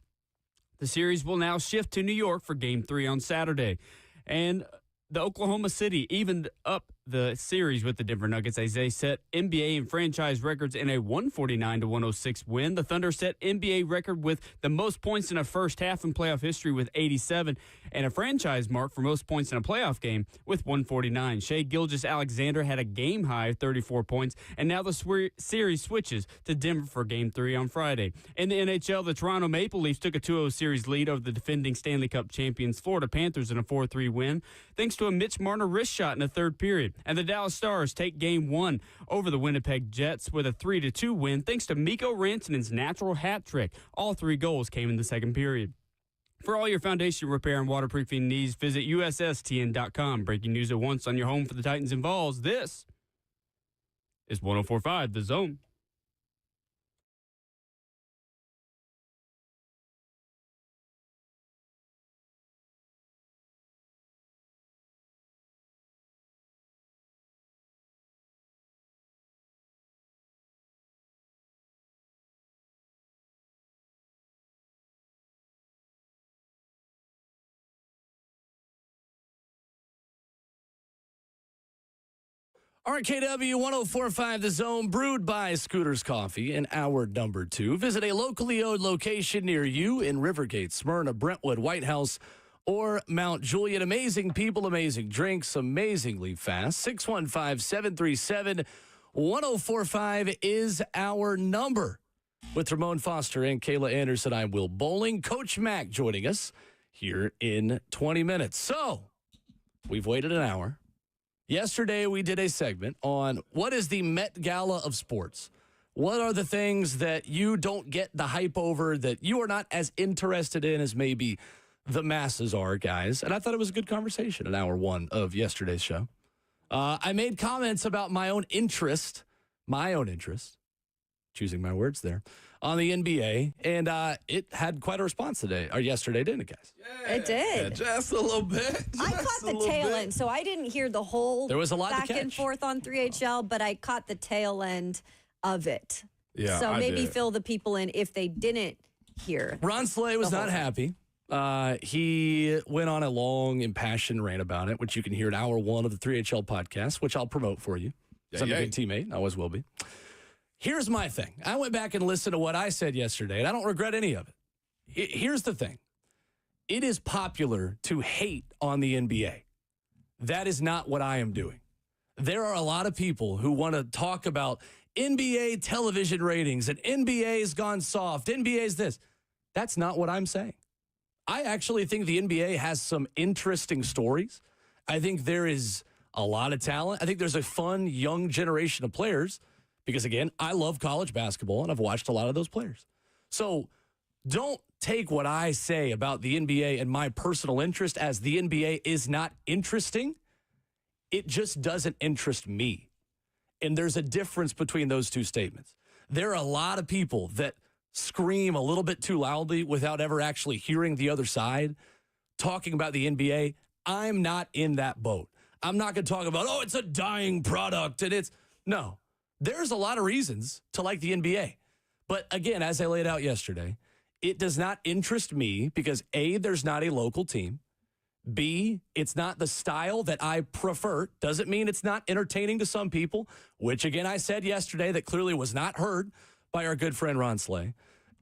The series will now shift to New York for Game 3 on Saturday. And the Oklahoma City evened up the series with the Denver Nuggets as they set NBA and franchise records in a 149-106 win. The Thunder set NBA record with the most points in a first half in playoff history with 87 and a franchise mark for most points in a playoff game with 149. Shai Gilgeous-Alexander had a game-high of 34 points, and now the series switches to Denver for Game 3 on Friday. In the NHL, the Toronto Maple Leafs took a 2-0 series lead over the defending Stanley Cup champions Florida Panthers in a 4-3 win, thanks to a Mitch Marner wrist shot in the third period. And the Dallas Stars take Game 1 over the Winnipeg Jets with a 3-2 win, thanks to Mikko Rantanen's natural hat trick. All 3 goals came in the second period. For all your foundation repair and waterproofing needs, visit USSTN.com. Breaking news at once on your home for the Titans and Vols. This is 104.5 The Zone. RKW 104.5 The Zone, brewed by Scooters Coffee in hour number 2. Visit a locally owned location near you in Rivergate, Smyrna, Brentwood, White House, or Mount Juliet. Amazing people, amazing drinks, amazingly fast. 615-737-1045 is our number. With Ramon Foster and Kayla Anderson, I'm Will Bowling. Coach Mack joining us here in 20 minutes. So, we've waited an hour. Yesterday, we did a segment on what is the Met Gala of sports. What are the things that you don't get the hype over, that you are not as interested in as maybe the masses are, guys? And I thought it was a good conversation in hour 1 of yesterday's show. I made comments about my own interest, choosing my words there, on the NBA, and it had quite a response today, or yesterday, didn't it, guys? Yeah, it did. Yeah, just a little bit. I caught the tail end, so I didn't hear the whole there was a lot back and forth on 3HL, but I caught the tail end of it. Yeah, so maybe fill the people in if they didn't hear. Ron Slay was not happy. He went on a long, impassioned rant about it, which you can hear in hour 1 of the 3HL podcast, which I'll promote for you. I'm a good teammate. I always will be. Here's my thing. I went back and listened to what I said yesterday, and I don't regret any of it. Here's the thing. It is popular to hate on the NBA. That is not what I am doing. There are a lot of people who want to talk about NBA television ratings and NBA's gone soft, NBA's this. That's not what I'm saying. I actually think the NBA has some interesting stories. I think there is a lot of talent. I think there's a fun, young generation of players. Because, again, I love college basketball, and I've watched a lot of those players. So don't take what I say about the NBA and my personal interest as the NBA is not interesting. It just doesn't interest me. And there's a difference between those two statements. There are a lot of people that scream a little bit too loudly without ever actually hearing the other side, talking about the NBA. I'm not in that boat. I'm not going to talk about, oh, it's a dying product, and it's no. There's a lot of reasons to like the NBA. But again, as I laid out yesterday, it does not interest me because A, there's not a local team. B, it's not the style that I prefer. Doesn't mean it's not entertaining to some people, which again, I said yesterday that clearly was not heard by our good friend Ron Slay.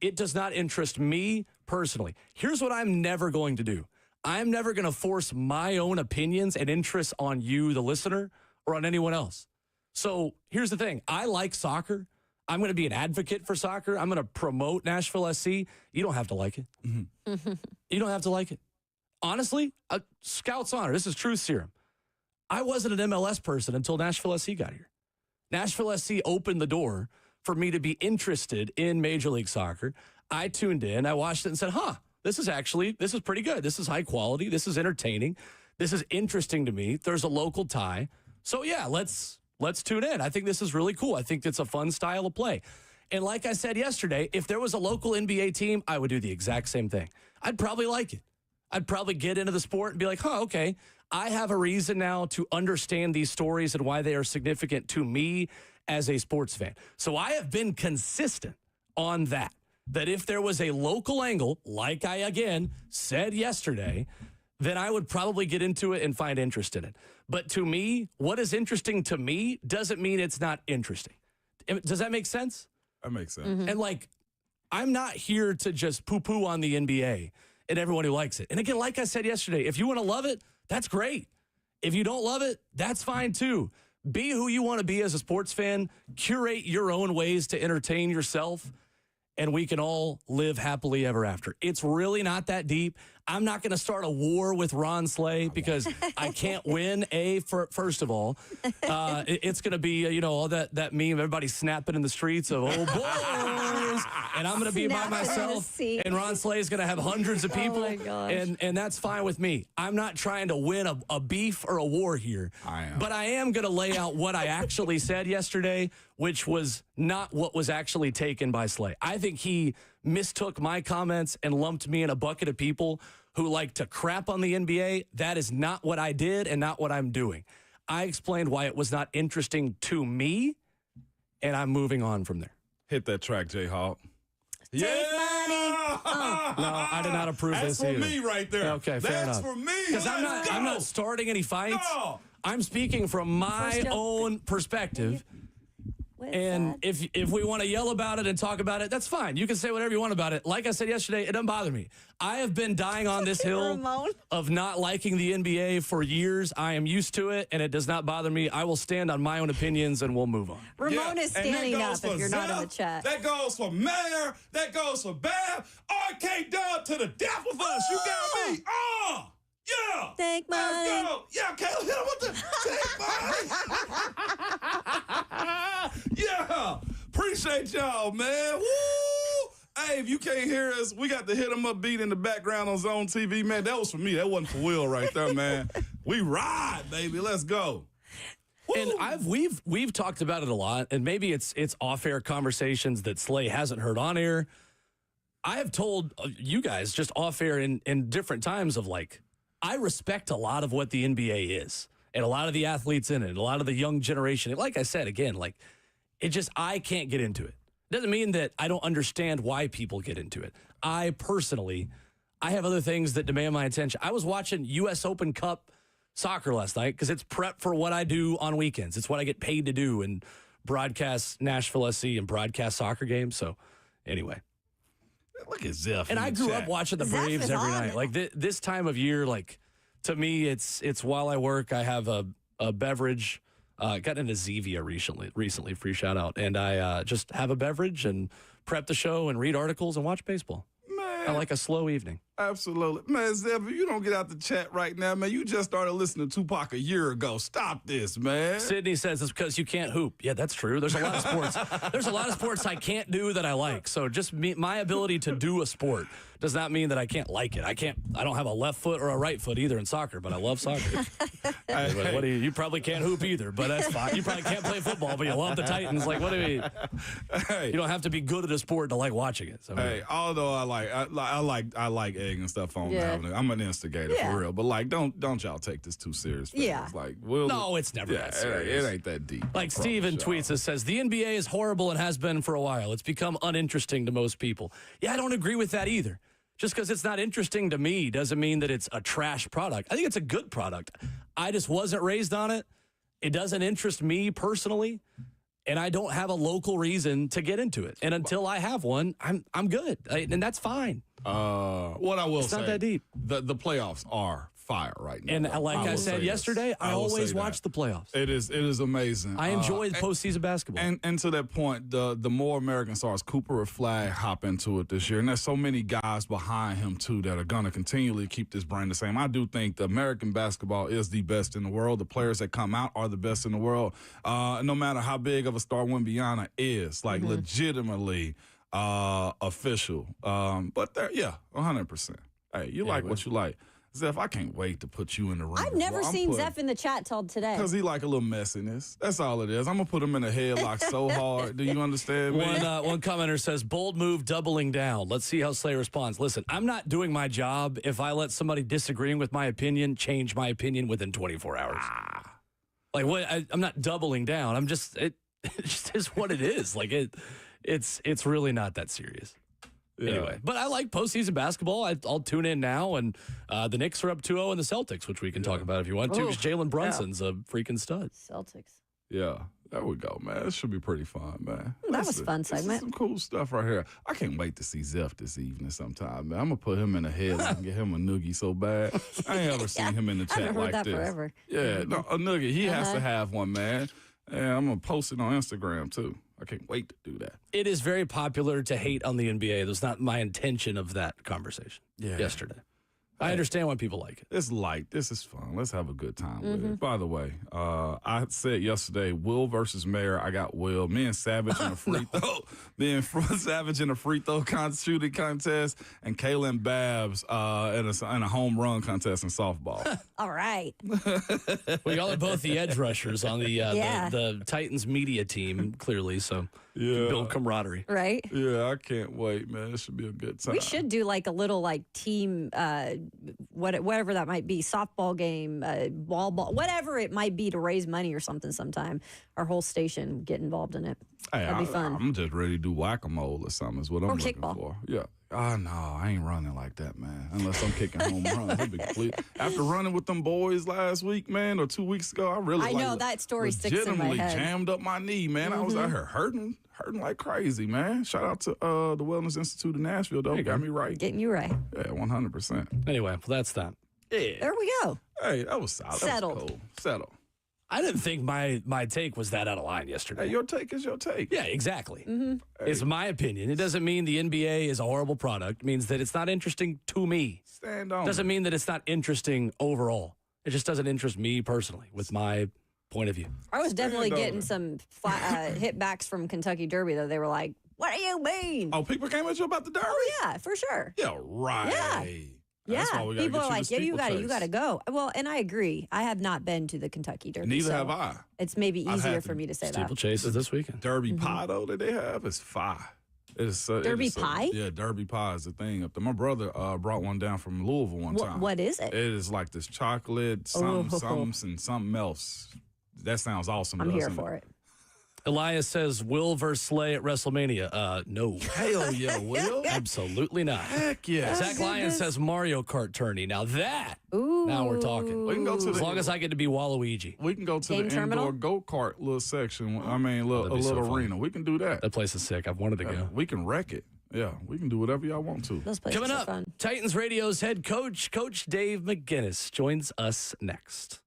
It does not interest me personally. Here's what I'm never going to do. I'm never going to force my own opinions and interests on you, the listener, or on anyone else. So here's the thing. I like soccer. I'm going to be an advocate for soccer. I'm going to promote Nashville SC. You don't have to like it. Mm-hmm. You don't have to like it. Honestly, Scout's honor. This is truth serum. I wasn't an MLS person until Nashville SC got here. Nashville SC opened the door for me to be interested in Major League Soccer. I tuned in. I watched it and said, this is pretty good. This is high quality. This is entertaining. This is interesting to me. There's a local tie. So, yeah, let's tune in. I think this is really cool. I think it's a fun style of play. And like I said yesterday, if there was a local NBA team, I would do the exact same thing. I'd probably like it. I'd probably get into the sport and be like, okay, I have a reason now to understand these stories and why they are significant to me as a sports fan. So I have been consistent on that if there was a local angle, like I, again, said yesterday, then I would probably get into it and find interest in it. But to me, what is interesting to me doesn't mean it's not interesting. Does that make sense? That makes sense. Mm-hmm. And, like, I'm not here to just poo-poo on the NBA and everyone who likes it. And, again, like I said yesterday, if you want to love it, that's great. If you don't love it, that's fine, too. Be who you want to be as a sports fan. Curate your own ways to entertain yourself, and we can all live happily ever after. It's really not that deep. I'm not going to start a war with Ron Slay because I can't win, first of all. It's going to be, all that meme, everybody snapping in the streets of, oh, boys. And I'm going to be by myself, and Ron Slay is going to have hundreds of people, and that's fine with me. I'm not trying to win a beef or a war here. But I am going to lay out what I actually said yesterday, which was not what was actually taken by Slay. I think he mistook my comments and lumped me in a bucket of people who like to crap on the NBA. That is not what I did and not what I'm doing. I explained why it was not interesting to me, and I'm moving on from there. Hit that track, J-Hawk. Take money. No, I did not approve this either. That's for me right there. Okay, fair enough. That's for me. Because I'm not starting any fights. No. I'm speaking from my own perspective. And if we want to yell about it and talk about it, that's fine. You can say whatever you want about it. Like I said yesterday, it doesn't bother me. I have been dying on this hill of not liking the NBA for years. I am used to it, and it does not bother me. I will stand on my own opinions, and we'll move on. Ramon is standing up if you're not in the chat. That goes for Mayor. That goes for Bab. RKW to the death with us. You got me. Oh! Yeah. Take money. Let's go. Yeah, Kayla, hit him with the take money. Yeah. Appreciate y'all, man. Woo. Hey, if you can't hear us, we got the Hit 'em Up beat in the background on Zone TV, man. That was for me. That wasn't for Will right there, man. We ride, baby. Let's go. Woo. And we've talked about it a lot, and maybe it's off-air conversations that Slay hasn't heard on air. I have told you guys just off-air in different times of, like, I respect a lot of what the NBA is and a lot of the athletes in it, and a lot of the young generation. And like I said, again, like, I can't get into it. Doesn't mean that I don't understand why people get into it. I have other things that demand my attention. I was watching U.S. Open Cup soccer last night because it's prep for what I do on weekends. It's what I get paid to do and broadcast Nashville SC and broadcast soccer games. So anyway. Look at Zeph. And I grew up watching the Braves every night. Like this time of year, like, to me, it's while I work, I have a beverage. Got into Zevia recently, free shout out. And I just have a beverage and prep the show and read articles and watch baseball. Man. I like a slow evening. Absolutely. Man, Zeph, if you don't get out the chat right now, man, you just started listening to Tupac a year ago. Stop this, man. Sydney says it's because you can't hoop. Yeah, that's true. There's a lot of sports. There's a lot of sports I can't do that I like. So just my ability to do a sport does not mean that I can't like it. I don't have a left foot or a right foot either in soccer, but I love soccer. You probably can't hoop either, but that's fine. You probably can't play football, but you love the Titans. Like, what do you? Hey, you don't have to be good at a sport to like watching it. So, hey, although I like egg and stuff on there. I'm an instigator for real, but like, don't y'all take this too serious. Yeah, like, no, it's never that serious. It ain't that deep. Like Steven tweets us, says the NBA is horrible and has been for a while. It's become uninteresting to most people. Yeah, I don't agree with that either. Just because it's not interesting to me doesn't mean that it's a trash product. I think it's a good product. I just wasn't raised on it. It doesn't interest me personally, and I don't have a local reason to get into it. And until I have one, I'm good, and that's fine. What I will say, it's not that deep. The playoffs are fire right now. And like I said yesterday, I always watch the playoffs. It is amazing. I enjoy the postseason basketball. And to that point, the more American stars, Cooper or Flag, hop into it this year. And there's so many guys behind him, too, that are going to continually keep this brand the same. I do think the American basketball is the best in the world. The players that come out are the best in the world. No matter how big of a star Wembyana is, like legitimately, official. But there, yeah, 100%. Hey, you like what you like. Zeph, I can't wait to put you in the ring. I've never seen Zeph in the chat till today. Because he like a little messiness. That's all it is. I'm going to put him in a headlock so hard. Do you understand me? One commenter says, bold move, doubling down. Let's see how Slay responds. Listen, I'm not doing my job if I let somebody disagreeing with my opinion change my opinion within 24 hours. Like, what? I'm not doubling down. I'm just, it just is what it is. Like, it's really not that serious. Yeah. Anyway, but I like postseason basketball. I'll tune in now, and the Knicks are up 2-0 in the Celtics, which we can talk about if you want to, because Jalen Brunson's a freaking stud. Celtics. Yeah, there we go, man. This should be pretty fun, man. That was a fun segment. Some cool stuff right here. I can't wait to see Zeph this evening sometime, man. I'm going to put him in the head and get him a noogie so bad. I ain't ever seen him in the chat like this. Forever. Yeah, no, a noogie. He has to have one, man. And I'm going to post it on Instagram, too. I can't wait to do that. It is very popular to hate on the NBA. That's not my intention of that conversation yesterday. I understand why people like it. It's light. This is fun. Let's have a good time with it. By the way, I said yesterday, Will versus Mayer. I got Will. Me and Savage in a free throw. Me and Savage in a free throw shooting contest, and Kaylin Babs in a home run contest in softball. All right. Well, y'all are both the edge rushers on the Titans media team, clearly, so build camaraderie. Right? Yeah, I can't wait, man. It should be a good time. We should do like a little like team, whatever that might be, softball game, ball, whatever it might be to raise money or something sometime. Our whole station get involved in it. Hey, that'd be fun. I'm just ready to do whack-a-mole or something is what I'm looking kickball. for. Yeah. Oh, no, I ain't running like that, man. Unless I'm kicking home runs. It'd be complete. After running with them boys last week, man, or 2 weeks ago, I know that story sticks in my head. Jammed up my knee, man. I was out here hurting like crazy, man. Shout out to the Wellness Institute in Nashville, though. Got me right. Getting you right. Yeah, 100%. Anyway, well, that's that. Yeah. There we go. Hey, that was solid. Settled. That was cool. Settled. I didn't think my take was that out of line yesterday. Hey, your take is your take. Yeah, exactly. Hey. It's my opinion. It doesn't mean the NBA is a horrible product. It means that it's not interesting to me. Stand on. Doesn't mean that it's not interesting overall. It just doesn't interest me personally with my point of view. I was definitely getting some hitbacks from Kentucky Derby, though. They were like, what do you mean? Oh, people came at you about the Derby? Oh, yeah, for sure. Yeah, right. Yeah. That's why we people are like, you got taste. to go. Well, and I agree. I have not been to the Kentucky Derby. Neither have I. It's maybe easier for me to say that. Steeplechase is this weekend. Derby pie, though, that they have is fire. Derby pie? Yeah, Derby pie is a thing up there. My brother brought one down from Louisville one time. What is it? It is like this chocolate, something else. That sounds awesome. I'm here for it. Elias says, Will versus Slay at WrestleMania. No. Hell yeah, Will. Absolutely not. Heck yeah. Zach Lyon says Mario Kart tourney. Now that, Ooh. now we're talking. We can go to as long as I get to be Waluigi. We can go to Game the terminal? indoor go-kart little section. I mean, a little arena. We can do that. That place is sick. I've wanted to go. We can wreck it. Yeah, we can do whatever y'all want to. Those places Coming are up, fun. Titans Radio's head coach, Coach Dave McGinnis, joins us next.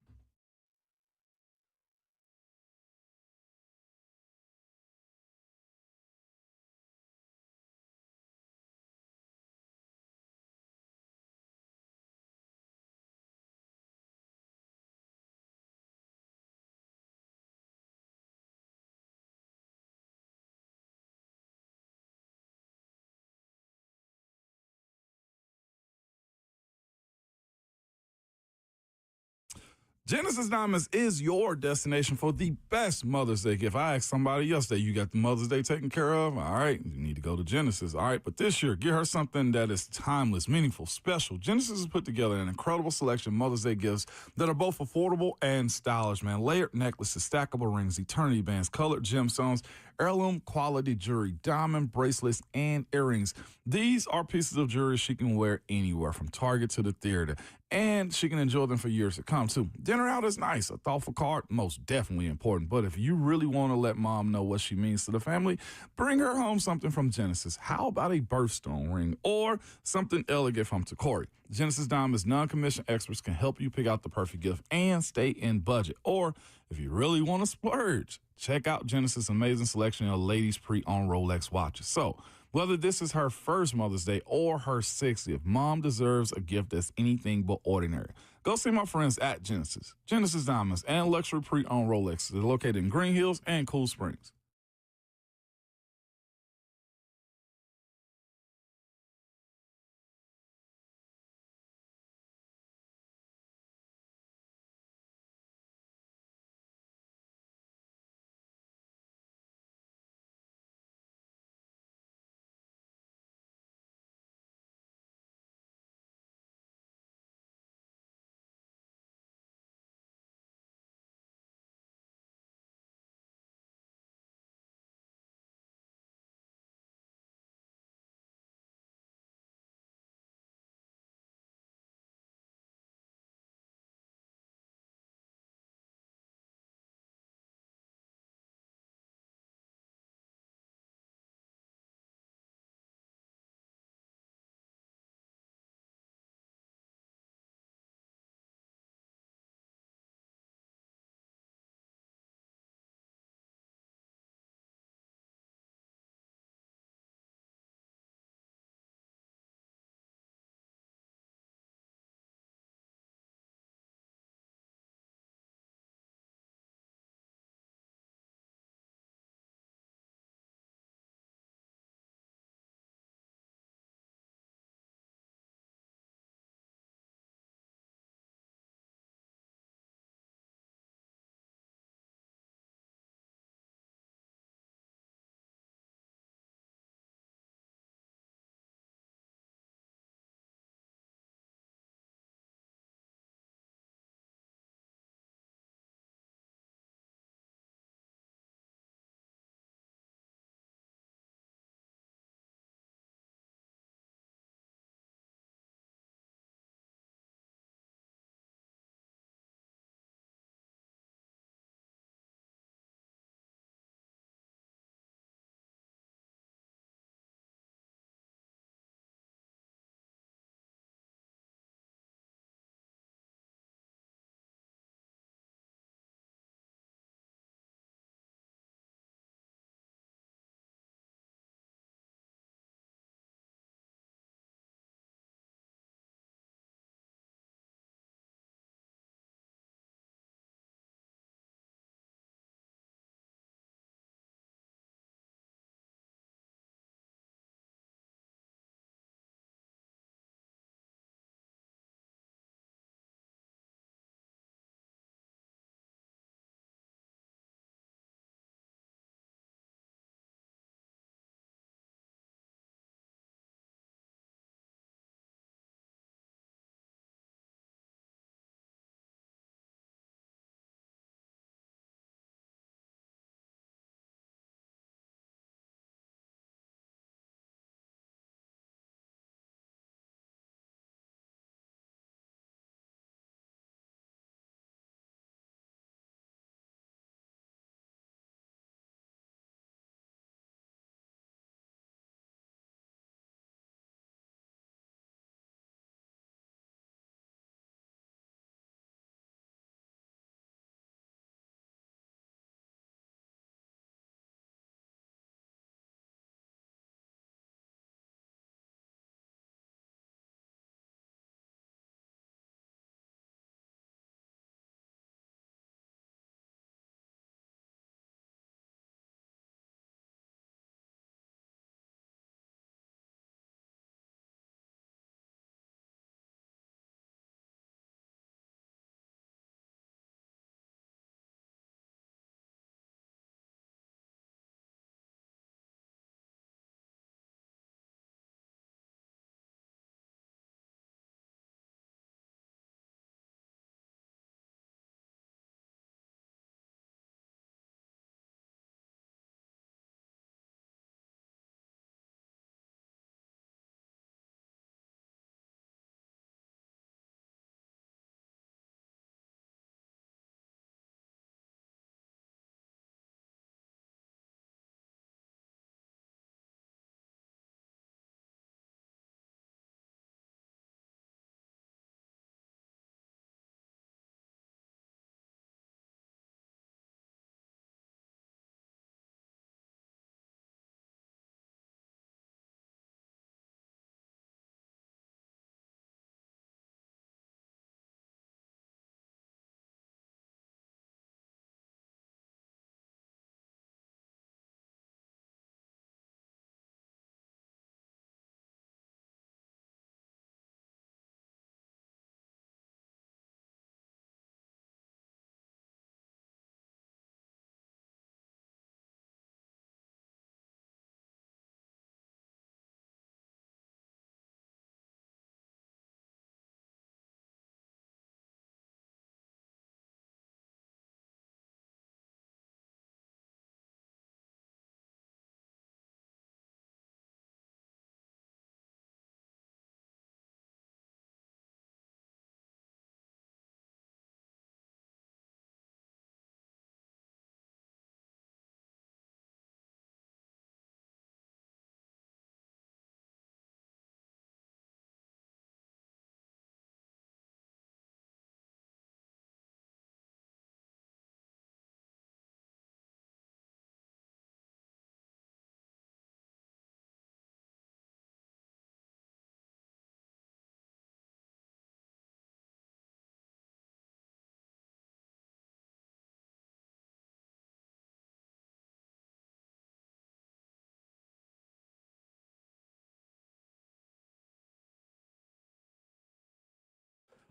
Genesis Diamonds is your destination for the best Mother's Day gift. I asked somebody yesterday, you got the Mother's Day taken care of? All right, you need to go to Genesis. All right, but this year, get her something that is timeless, meaningful, special. Genesis has put together an incredible selection of Mother's Day gifts that are both affordable and stylish, man. Layered necklaces, stackable rings, eternity bands, colored gemstones, heirloom quality jewelry, diamond bracelets, and earrings. These are pieces of jewelry she can wear anywhere, from Target to the theater, and she can enjoy them for years to come, too. Dinner out is nice. A thoughtful card, most definitely important. But if you really want to let mom know what she means to the family, bring her home something from Genesis. How about a birthstone ring or something elegant from Takori? Genesis Diamonds non-commissioned experts can help you pick out the perfect gift and stay in budget. Or if you really want to splurge, check out Genesis' amazing selection of ladies' pre-owned Rolex watches. So, whether this is her first Mother's Day or her 60th, mom deserves a gift that's anything but ordinary. Go see my friends at Genesis. Genesis Diamonds and luxury pre-owned Rolex. They're located in Green Hills and Cool Springs.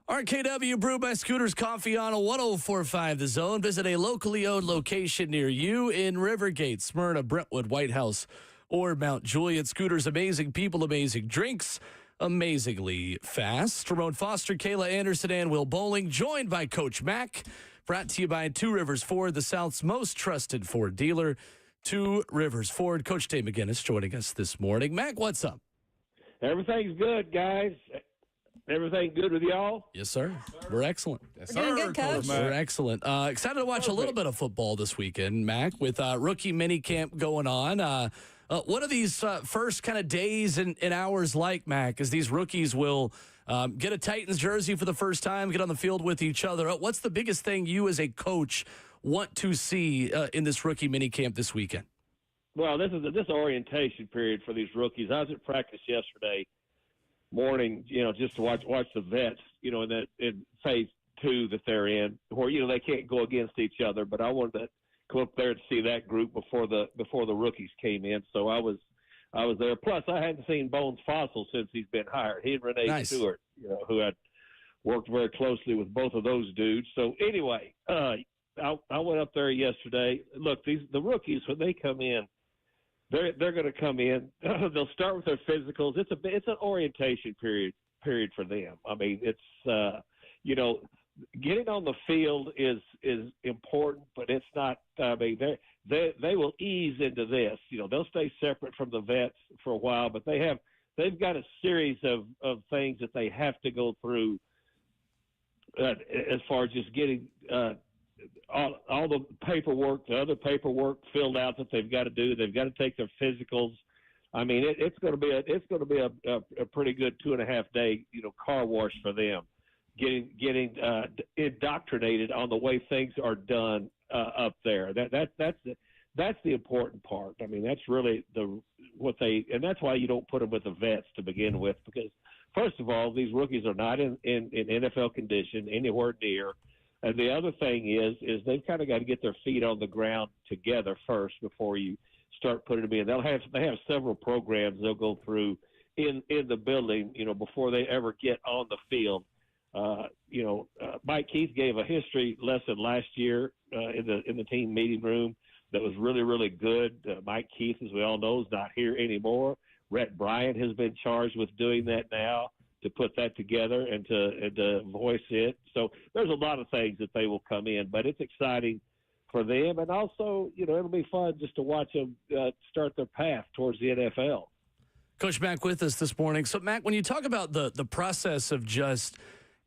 RKW brewed by Scooters Coffee on a 104.5 The Zone. Visit a locally owned location near you in Rivergate, Smyrna, Brentwood, White House, or Mount Juliet. Scooters, amazing people, amazing drinks, amazingly fast. Ramon Foster, Kayla Anderson, and Will Bowling, joined by Coach Mack. Brought to you by Two Rivers Ford, the South's most trusted Ford dealer. Two Rivers Ford. Coach Dave McGinnis joining us this morning. Mack, what's up? Everything's good, guys. Everything good with y'all? Yes, sir. We're excellent. Yes, We're doing good, Coach. We're excellent. Excited to watch a little bit of football this weekend, Mack, with rookie minicamp going on. What are these first kind of days and hours like, Mack, as these rookies will get a Titans jersey for the first time, get on the field with each other? What's the biggest thing you as a coach want to see in this rookie minicamp this weekend? Well, this is this orientation period for these rookies. I was at practice yesterday morning, just to watch the vets, in phase 2 that they're in, where they can't go against each other. But I wanted to come up there to see that group before the rookies came in. So I was there. Plus, I hadn't seen Bones Fossil since he's been hired. He and Renee Stewart, who had worked very closely with both of those dudes. So anyway, I went up there yesterday. Look, the rookies, when they come in, they're going to come in. They'll start with their physicals. It's an orientation period for them. I mean, it's getting on the field is important, but it's not. I mean, they will ease into this. They'll stay separate from the vets for a while, but they've got a series of things that they have to go through as far as just getting. All the paperwork, the other paperwork filled out that they've got to do. They've got to take their physicals. I mean, it's going to be a pretty good 2.5 day car wash for them, getting indoctrinated on the way things are done up there. That's the important part. I mean, that's really and that's why you don't put them with the vets to begin with, because first of all, these rookies are not in NFL condition anywhere near. And the other thing is they've kind of got to get their feet on the ground together first before you start putting them in. They have several programs they'll go through in the building, before they ever get on the field. Mike Keith gave a history lesson last year in the team meeting room that was really, really good. Mike Keith, as we all know, is not here anymore. Rhett Bryant has been charged with doing that now, to put that together and to voice it. So there's a lot of things that they will come in, but it's exciting for them. And also, it'll be fun just to watch them start their path towards the NFL. Coach Mack with us this morning. So, Mack, when you talk about the process of just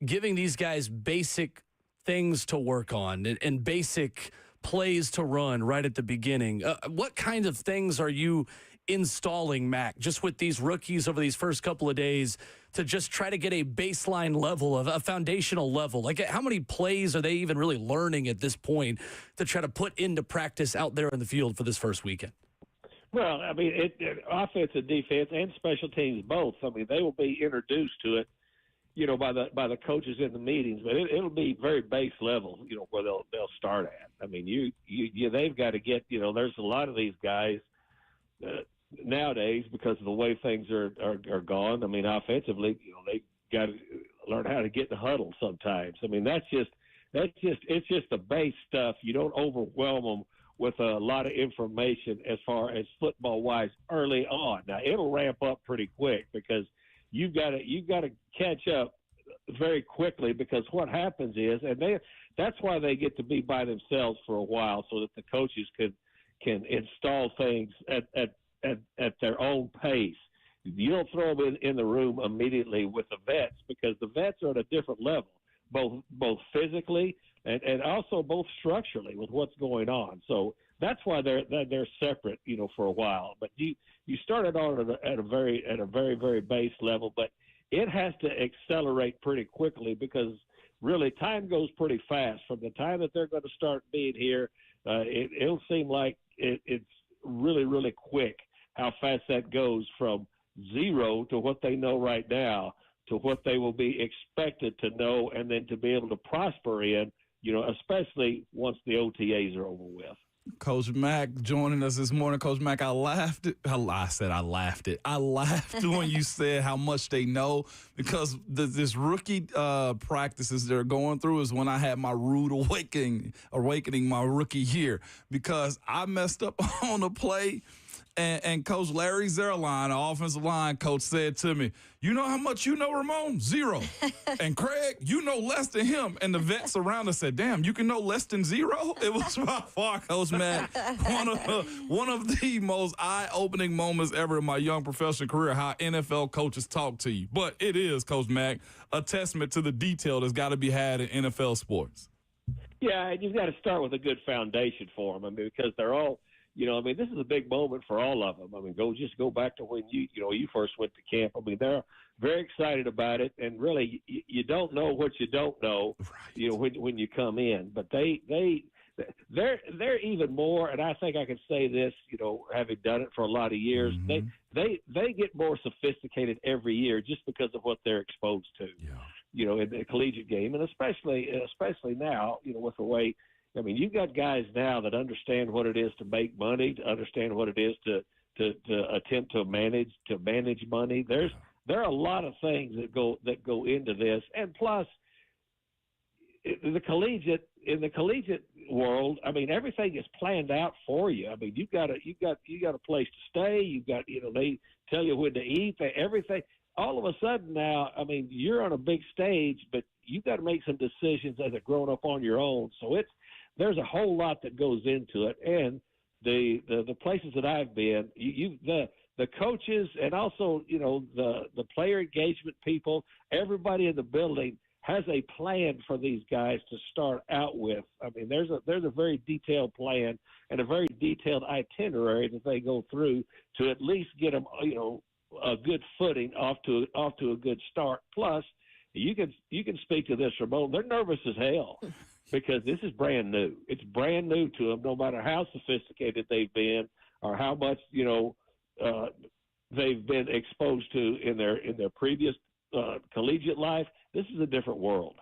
giving these guys basic things to work on and basic plays to run right at the beginning, what kind of things are you installing, Mack, just with these rookies over these first couple of days to just try to get a baseline level, of a foundational level? Like, how many plays are they even really learning at this point to try to put into practice out there in the field for this first weekend? Well, I mean, offense and defense and special teams both. I mean, they will be introduced to it, by the coaches in the meetings, but it'll be very base level, where they'll start at. I mean, they've got to get, there's a lot of these guys nowadays, because of the way things are gone. I mean, offensively, they got to learn how to get in the huddle sometimes. I mean, it's just the base stuff. You don't overwhelm them with a lot of information as far as football wise early on. Now it'll ramp up pretty quick, because you've got to catch up very quickly, because what happens is, that's why they get to be by themselves for a while, so that the coaches can install things at their own pace. You don't throw them in the room immediately with the vets, because the vets are at a different level, both physically and also both structurally with what's going on. So that's why they're separate, for a while. But you started on at a very, very base level, but it has to accelerate pretty quickly, because really time goes pretty fast. From the time that they're going to start being here, it'll seem like it's really, really quick how fast that goes from zero to what they know right now to what they will be expected to know and then to be able to prosper in, especially once the OTAs are over with. Coach Mack joining us this morning. Coach Mack, I laughed when you said how much they know, because this rookie practices they're going through is when I had my rude awakening my rookie year, because I messed up on a play. And Coach Larry Zerline, our offensive line coach, said to me, "You know how much you know, Ramon? 0. And Craig, you know less than him." And the vets around us said, "Damn, you can know less than 0?" It was by far, Coach Mack, one of the most eye-opening moments ever in my young professional career, how NFL coaches talk to you. But it is, Coach Mack, a testament to the detail that's got to be had in NFL sports. Yeah, and you've got to start with a good foundation for them. I mean, because they're all – this is a big moment for all of them. I mean, go back to when you first went to camp. I mean, they're very excited about it, and really, you don't know what you don't know, right, when you come in. But they're even more, and I think I can say this, having done it for a lot of years, mm-hmm. they get more sophisticated every year just because of what they're exposed to, in the collegiate game, and especially now, with the way. I mean, you've got guys now that understand what it is to make money, to understand what it is to attempt to manage money. There are a lot of things that go into this, and plus, in the collegiate world, I mean, everything is planned out for you. I mean, you've got a place to stay. You've got they tell you when to eat. Everything. All of a sudden now, I mean, you're on a big stage, but you've got to make some decisions as a grown up on your own. So there's a whole lot that goes into it, and the places that I've been, the coaches and also the player engagement people, everybody in the building has a plan for these guys to start out with. I mean, there's a very detailed plan and a very detailed itinerary that they go through to at least get them a good footing off to a good start. Plus, you can speak to this, Ramon. They're nervous as hell. Because this is brand new. It's brand new to them, no matter how sophisticated they've been or how much they've been exposed to in their previous collegiate life. This is a different world.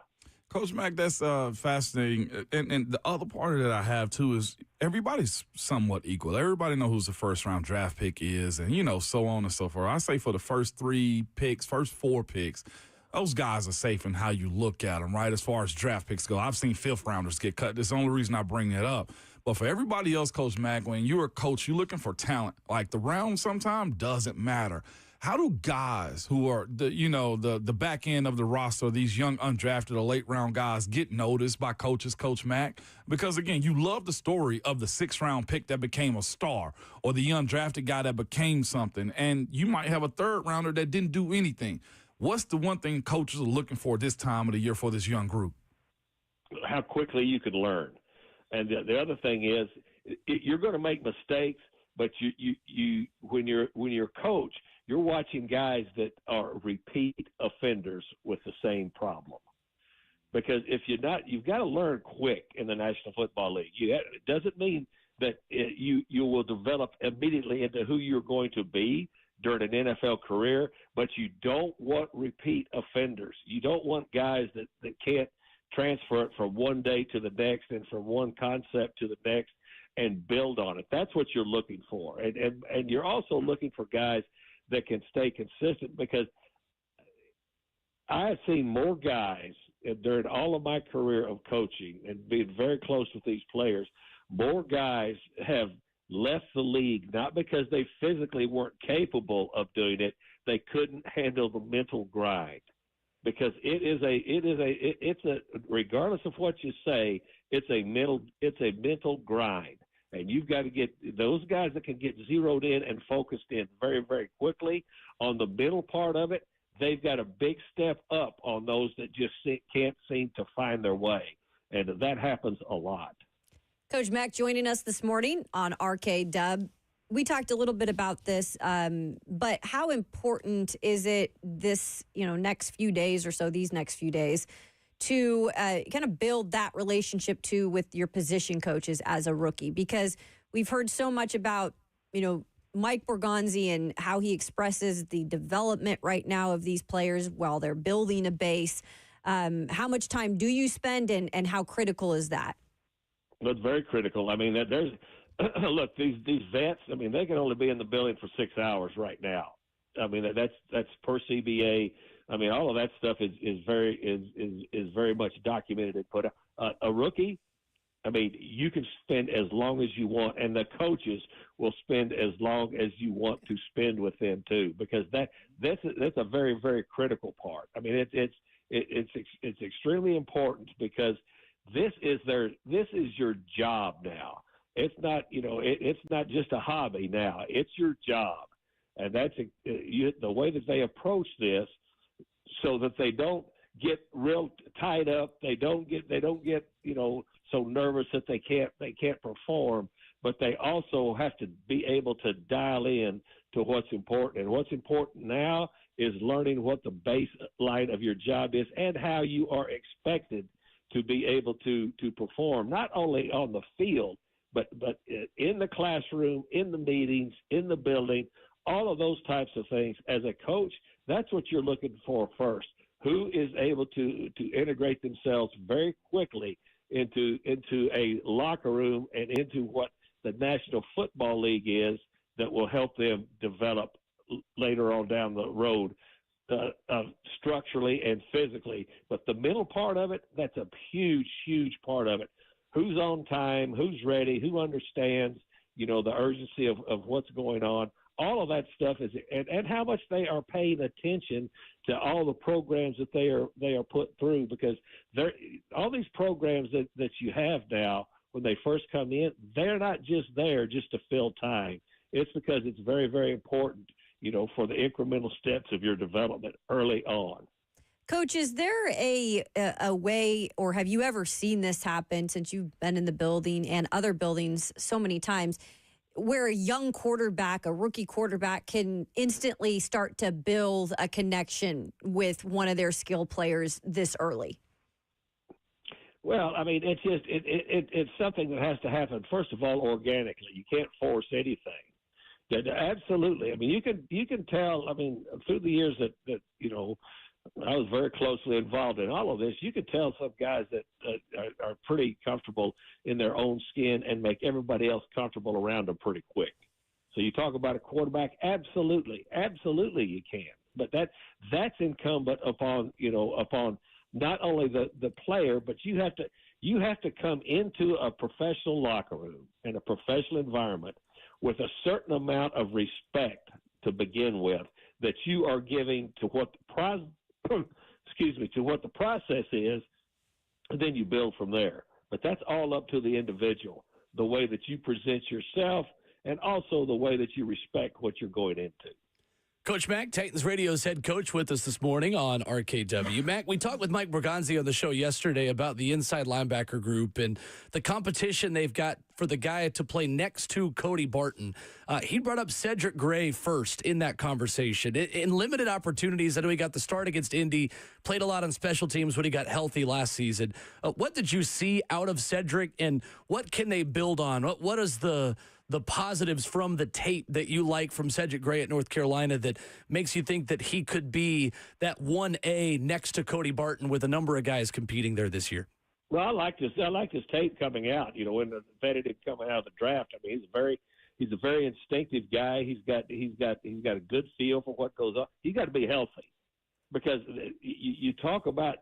Coach Mack, that's fascinating. And the other part of that I have, too, is everybody's somewhat equal. Everybody knows who the first-round draft pick is and, so on and so forth. I say for the first 4 picks, those guys are safe in how you look at them, right, as far as draft picks go. I've seen fifth-rounders get cut. That's the only reason I bring that up. But for everybody else, Coach Mack, when you're a coach, you're looking for talent. Like, the round sometimes doesn't matter. How do guys who are the back end of the roster, these young undrafted or late-round guys, get noticed by coaches, Coach Mack? Because, again, you love the story of the 6th-round pick that became a star or the undrafted guy that became something, and you might have a third-rounder that didn't do anything. What's the one thing coaches are looking for this time of the year for this young group? How quickly you can learn. And the other thing is you're going to make mistakes, but you when you're a coach, you're watching guys that are repeat offenders with the same problem. Because if you're not, you've got to learn quick in the National Football League. It doesn't mean that you will develop immediately into who you're going to be during an NFL career, but you don't want repeat offenders. You don't want guys that can't transfer it from one day to the next and from one concept to the next and build on it. That's what you're looking for. And you're also looking for guys that can stay consistent, because I have seen more guys during all of my career of coaching and being very close with these players, more guys have left the league, not because they physically weren't capable of doing it, they couldn't handle the mental grind. Because it's a regardless of what you say, it's a mental grind. And you've got to get those guys that can get zeroed in and focused in very, very quickly on the mental part of it. They've got a big step up on those that just can't seem to find their way. And that happens a lot. Coach Mack joining us this morning on RKW. We talked a little bit about this, but how important is it this, next few days or so, these next few days, to kind of build that relationship too with your position coaches as a rookie? Because we've heard so much about, Mike Borgonzi and how he expresses the development right now of these players while they're building a base. How much time do you spend and how critical is that? That's very critical. I mean, look, these vets, I mean, they can only be in the building for 6 hours right now. I mean, that's per CBA. I mean, all of that stuff is very much documented and put out. A rookie, I mean, you can spend as long as you want, and the coaches will spend as long as you want to spend with them too, because that's a very, very critical part. I mean, it's extremely important, because this is your job now. It's not, it's not just a hobby now. It's your job, and that's the way that they approach this, so that they don't get real tied up. They don't get so nervous that they can't perform. But they also have to be able to dial in to what's important. And what's important now is learning what the baseline of your job is and how you are expected to be able to perform, not only on the field, but in the classroom, in the meetings, in the building, all of those types of things. As a coach, that's what you're looking for first. Who is able to integrate themselves very quickly into a locker room and into what the National Football League is, that will help them develop later on down the road, structurally and physically. But the mental part of it, that's a huge, huge part of it. Who's on time, who's ready, who understands, the urgency of what's going on. All of that stuff is, and how much they are paying attention to all the programs that they are put through, because all these programs that you have now, when they first come in, they're not just there just to fill time. It's because it's very, very important, for the incremental steps of your development early on. Coach, is there a way, or have you ever seen this happen since you've been in the building and other buildings so many times, where a young quarterback, a rookie quarterback, can instantly start to build a connection with one of their skill players this early? Well, I mean, it's just it's something that has to happen, first of all, organically. You can't force anything. Absolutely. I mean, you can tell. I mean, through the years that I was very closely involved in all of this, you could tell some guys that are pretty comfortable in their own skin and make everybody else comfortable around them pretty quick. So you talk about a quarterback, absolutely you can. But that's incumbent upon not only the player, but you have to come into a professional locker room and a professional environment with a certain amount of respect to begin with, that you are giving to what to what the process is, and then you build from there. But that's all up to the individual, the way that you present yourself, and also the way that you respect what you're going into. Coach Mack, Titans Radio's head coach, with us this morning on RKW. Mack, we talked with Mike Borgonzi on the show yesterday about the inside linebacker group and the competition they've got for the guy to play next to Cody Barton. He brought up Cedric Gray first in that conversation. In limited opportunities, I know he got the start against Indy, played a lot on special teams when he got healthy last season. What did you see out of Cedric, and what can they build on? What is the positives from the tape that you like from Cedric Gray at North Carolina that makes you think that he could be that 1A next to Cody Barton with a number of guys competing there this year? Well, I like his tape coming out. When the vetted him coming out of the draft, I mean, he's a very instinctive guy. He's got a good feel for what goes on. He's got to be healthy, because you talk about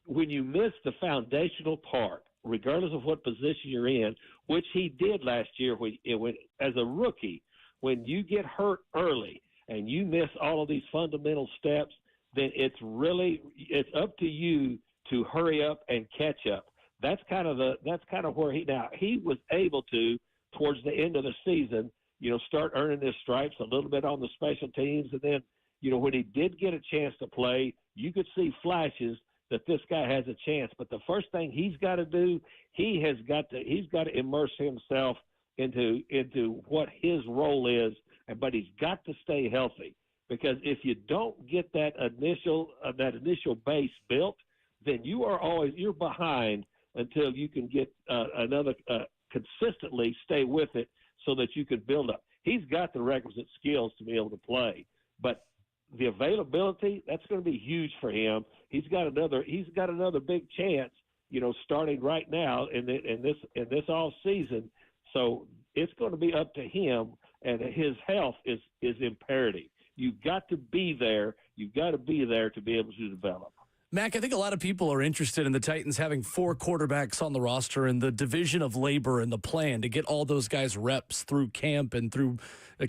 when you miss the foundational part, regardless of what position you're in, which he did last year when as a rookie, when you get hurt early and you miss all of these fundamental steps, then it's up to you to hurry up and catch up. That's kind of where he was able to, towards the end of the season, start earning his stripes a little bit on the special teams. And then, when he did get a chance to play, you could see flashes that this guy has a chance. But the first thing he's got to do, he's got to immerse himself into what his role is, but he's got to stay healthy, because if you don't get that initial base built, then you're behind until you can get another consistently stay with it, so that you can build up. He's got the requisite skills to be able to play, but the availability, that's going to be huge for him. He's got another big chance, starting right now in this off season. So it's going to be up to him, and his health is imperative. You've got to be there. You've got to be there to be able to develop. Mack, I think a lot of people are interested in the Titans having 4 quarterbacks on the roster and the division of labor and the plan to get all those guys reps through camp and through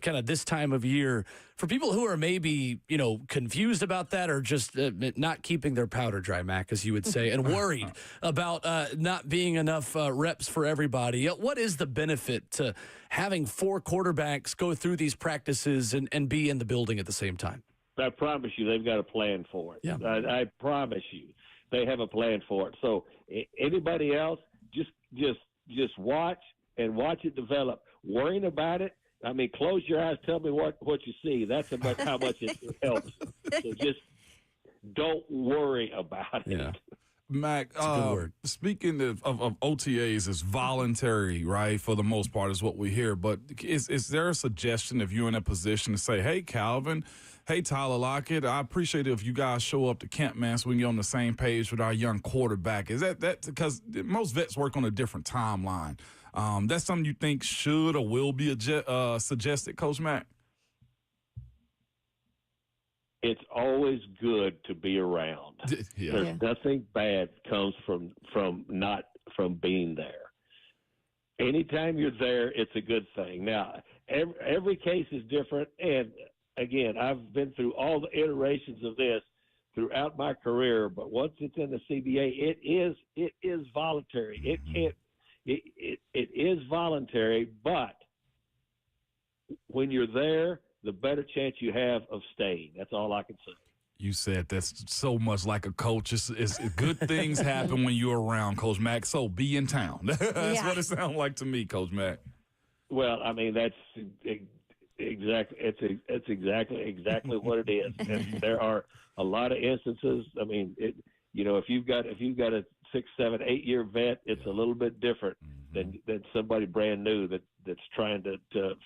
kind of this time of year. For people who are maybe, confused about that or just not keeping their powder dry, Mack, as you would say, and worried about not being enough reps for everybody, what is the benefit to having 4 quarterbacks go through these practices and be in the building at the same time? I promise you they've got a plan for it. Yeah. I promise you they have a plan for it. So anybody else, just watch and watch it develop. Worrying about it, I mean, close your eyes, tell me what you see. That's about how much it helps. So just don't worry about it. Yeah. Mack, speaking of OTAs, it's voluntary, right? For the most part, is what we hear. But is there a suggestion if you're in a position to say, hey, Calvin, hey, Tyler Lockett, I appreciate it if you guys show up to camp, man, so we can get on the same page with our young quarterback. Is that because most vets work on a different timeline? That's something you think should or will be suggested, Coach Mack? It's always good to be around. Yeah. There's nothing bad comes from being there. Anytime you're there, it's a good thing. Now, every case is different, and again, I've been through all the iterations of this throughout my career. But once it's in the CBA, it is voluntary. It is voluntary, but when you're there, the better chance you have of staying. That's all I can say. You said that's so much like a coach. It's good things happen when you're around, Coach Mack. So be in town. That's what it sounds like to me, Coach Mack. Well, I mean, that's exactly. It's exactly what it is. And there are a lot of instances. I mean, if you've got a 6, 7, 8 year vet, it's a little bit different than somebody brand new that's trying to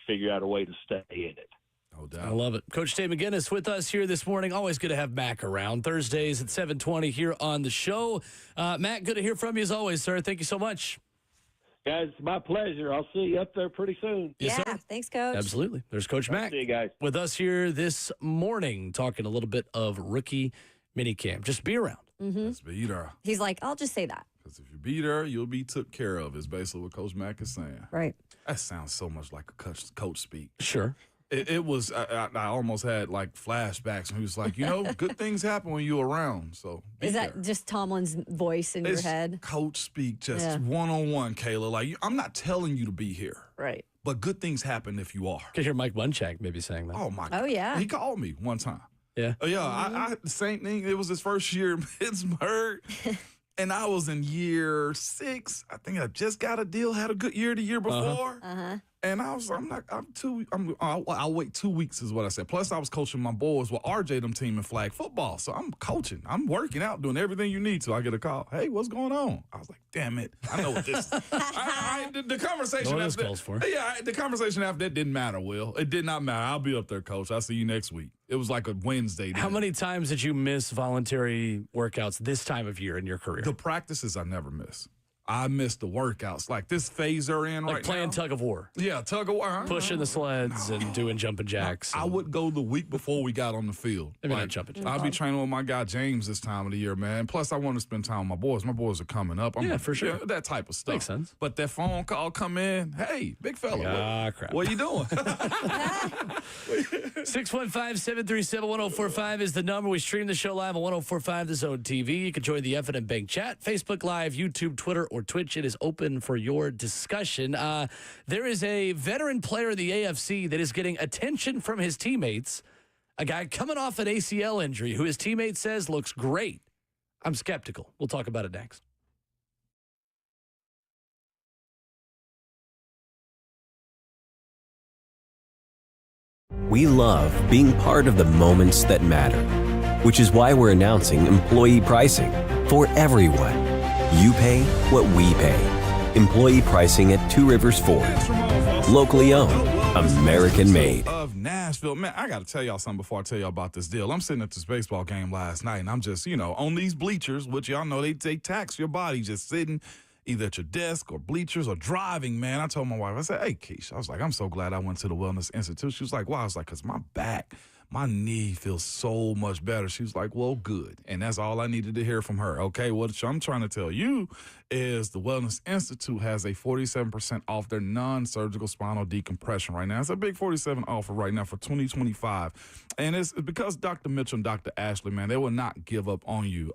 figure out a way to stay in it. No doubt. I love it. Coach Dave McGinnis with us here this morning. Always good to have Mack around. Thursdays at 7:20 here on the show. Mack, good to hear from you as always, sir. Thank you so much. Guys, my pleasure. I'll see you up there pretty soon. Yes, yeah, sir. Thanks, Coach. Absolutely. There's Coach Mack. See you guys. With us here this morning, talking a little bit of rookie minicamp. Just be around. Just be there. He's like, I'll just say that. Because if you be there, you'll be took care of, is basically what Coach Mack is saying. Right. That sounds so much like a coach speak. Sure. It was, I almost had like flashbacks. And he was like, good things happen when you're around. So is that just Tomlin's voice in your head? Coach speak, just one-on-one, Kayla. Like, I'm not telling you to be here. Right. But good things happen if you are. Could hear Mike Munchak maybe saying that. Oh, my God. Oh, yeah. He called me one time. Yeah. Yeah, I had the same thing. It was his first year in Pittsburgh. And I was in year 6. I think I just got a deal, had a good year the year before. And I'll wait 2 weeks is what I said. Plus I was coaching my boys with RJ them team in flag football. So I'm coaching. I'm working out, doing everything you need to. I get a call. Hey, what's going on? I was like, damn it. I know what this is. The conversation after that, the conversation after that didn't matter, Will. It did not matter. I'll be up there, Coach. I'll see you next week. It was like a Wednesday. How many times did you miss voluntary workouts this time of year in your career? The practices I never miss. I missed the workouts. Like this phase they're in right now. Like playing tug of war. Yeah, tug of war. Pushing the sleds and doing jumping jacks. I would go the week before we got on the field. Maybe not jumping jacks. I'll be training with my guy James this time of the year, man. Plus, I want to spend time with my boys. My boys are coming up. For sure. Yeah, that type of stuff. Makes sense. But that phone call come in, hey, big fella. Crap. What you doing? 615-737-1045 is the number. We stream the show live on 1045 The Zone TV. You can join the F&M Bank chat, Facebook Live, YouTube, Twitter, or Twitch. It is open for your discussion. There is a veteran player in the AFC that is getting attention from his teammates. A guy coming off an ACL injury who his teammate says looks great. I'm skeptical. We'll talk about it next. We love being part of the moments that matter, which is why we're announcing employee pricing for everyone. You pay what we pay. Employee pricing at Two Rivers Ford. Locally owned, American made. Of Nashville. Man, I got to tell y'all something before I tell y'all about this deal. I'm sitting at this baseball game last night, and I'm just, on these bleachers, which y'all know they tax your body, just sitting, either at your desk or bleachers or driving, man. I told my wife, I said, hey, Keisha, I was like, I'm so glad I went to the Wellness Institute. She was like, wow. I was like, because my back, my knee feels so much better. She was like, well, good. And that's all I needed to hear from her. Okay, what I'm trying to tell you is the Wellness Institute has a 47% off their non-surgical spinal decompression right now. It's a big 47 offer right now for 2025. And it's because Dr. Mitchell and Dr. Ashley, man, they will not give up on you.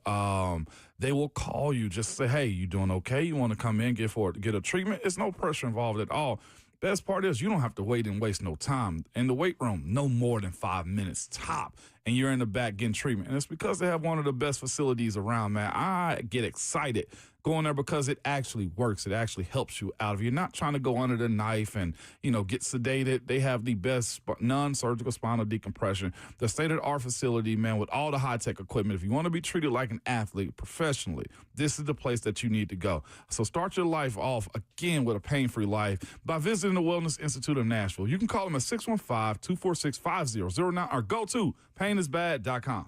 They will call you, just say, hey, you doing okay? You want to come in, get a treatment? It's no pressure involved at all. Best part is you don't have to wait and waste no time. In the weight room, no more than 5 minutes top, and you're in the back getting treatment. And it's because they have one of the best facilities around, man. I get excited going there because it actually works. It actually helps you out. If you're not trying to go under the knife and, get sedated, they have the best non-surgical spinal decompression. The state-of-the-art facility, man, with all the high-tech equipment. If you want to be treated like an athlete professionally, this is the place that you need to go. So start your life off, again, with a pain-free life by visiting the Wellness Institute of Nashville. You can call them at 615-246-5009 or go to painisbad.com.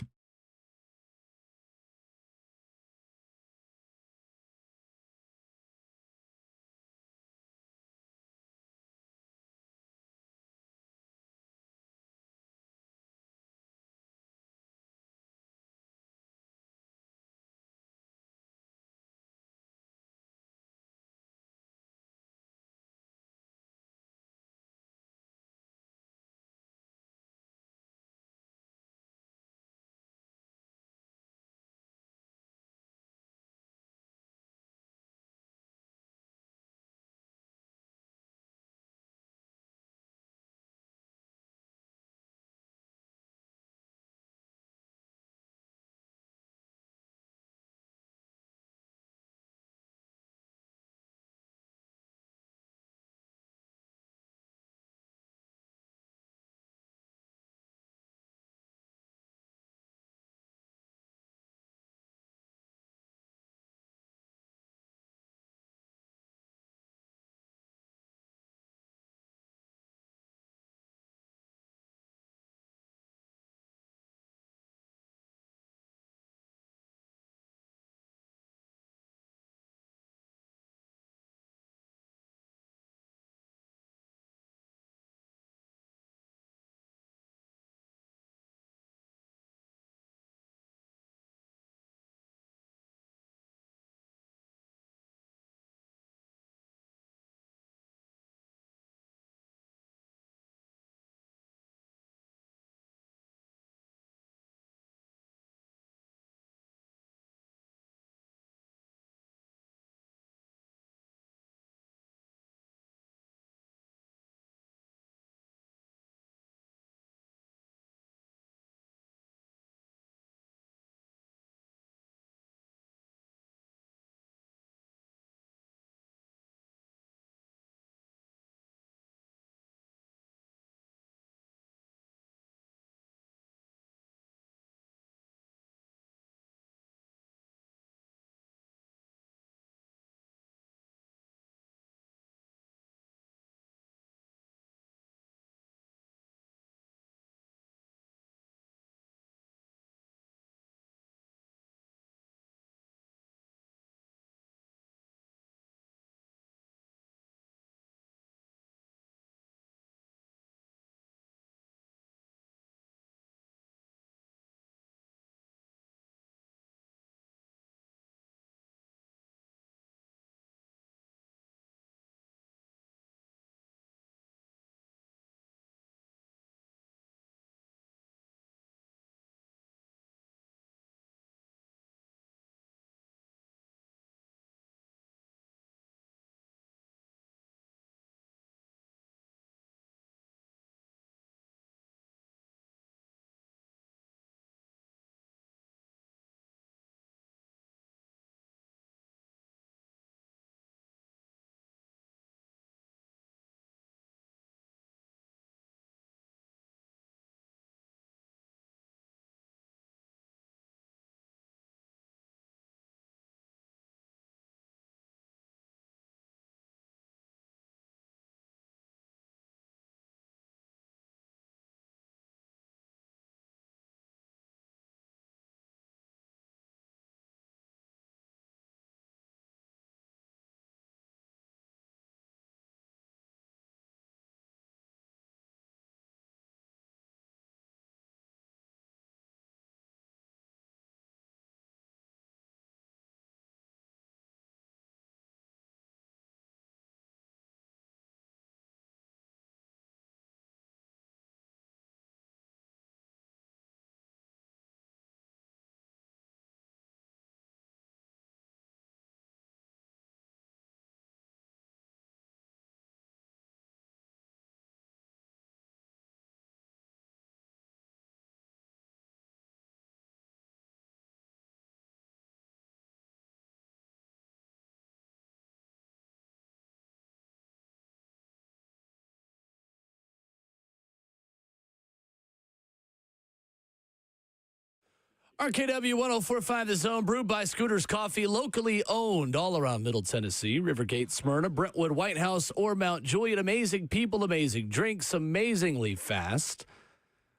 RKW 104.5 The Zone, brewed by Scooters Coffee, locally owned all around Middle Tennessee, Rivergate, Smyrna, Brentwood, White House, or Mount Juliet. Amazing people, amazing drinks, amazingly fast.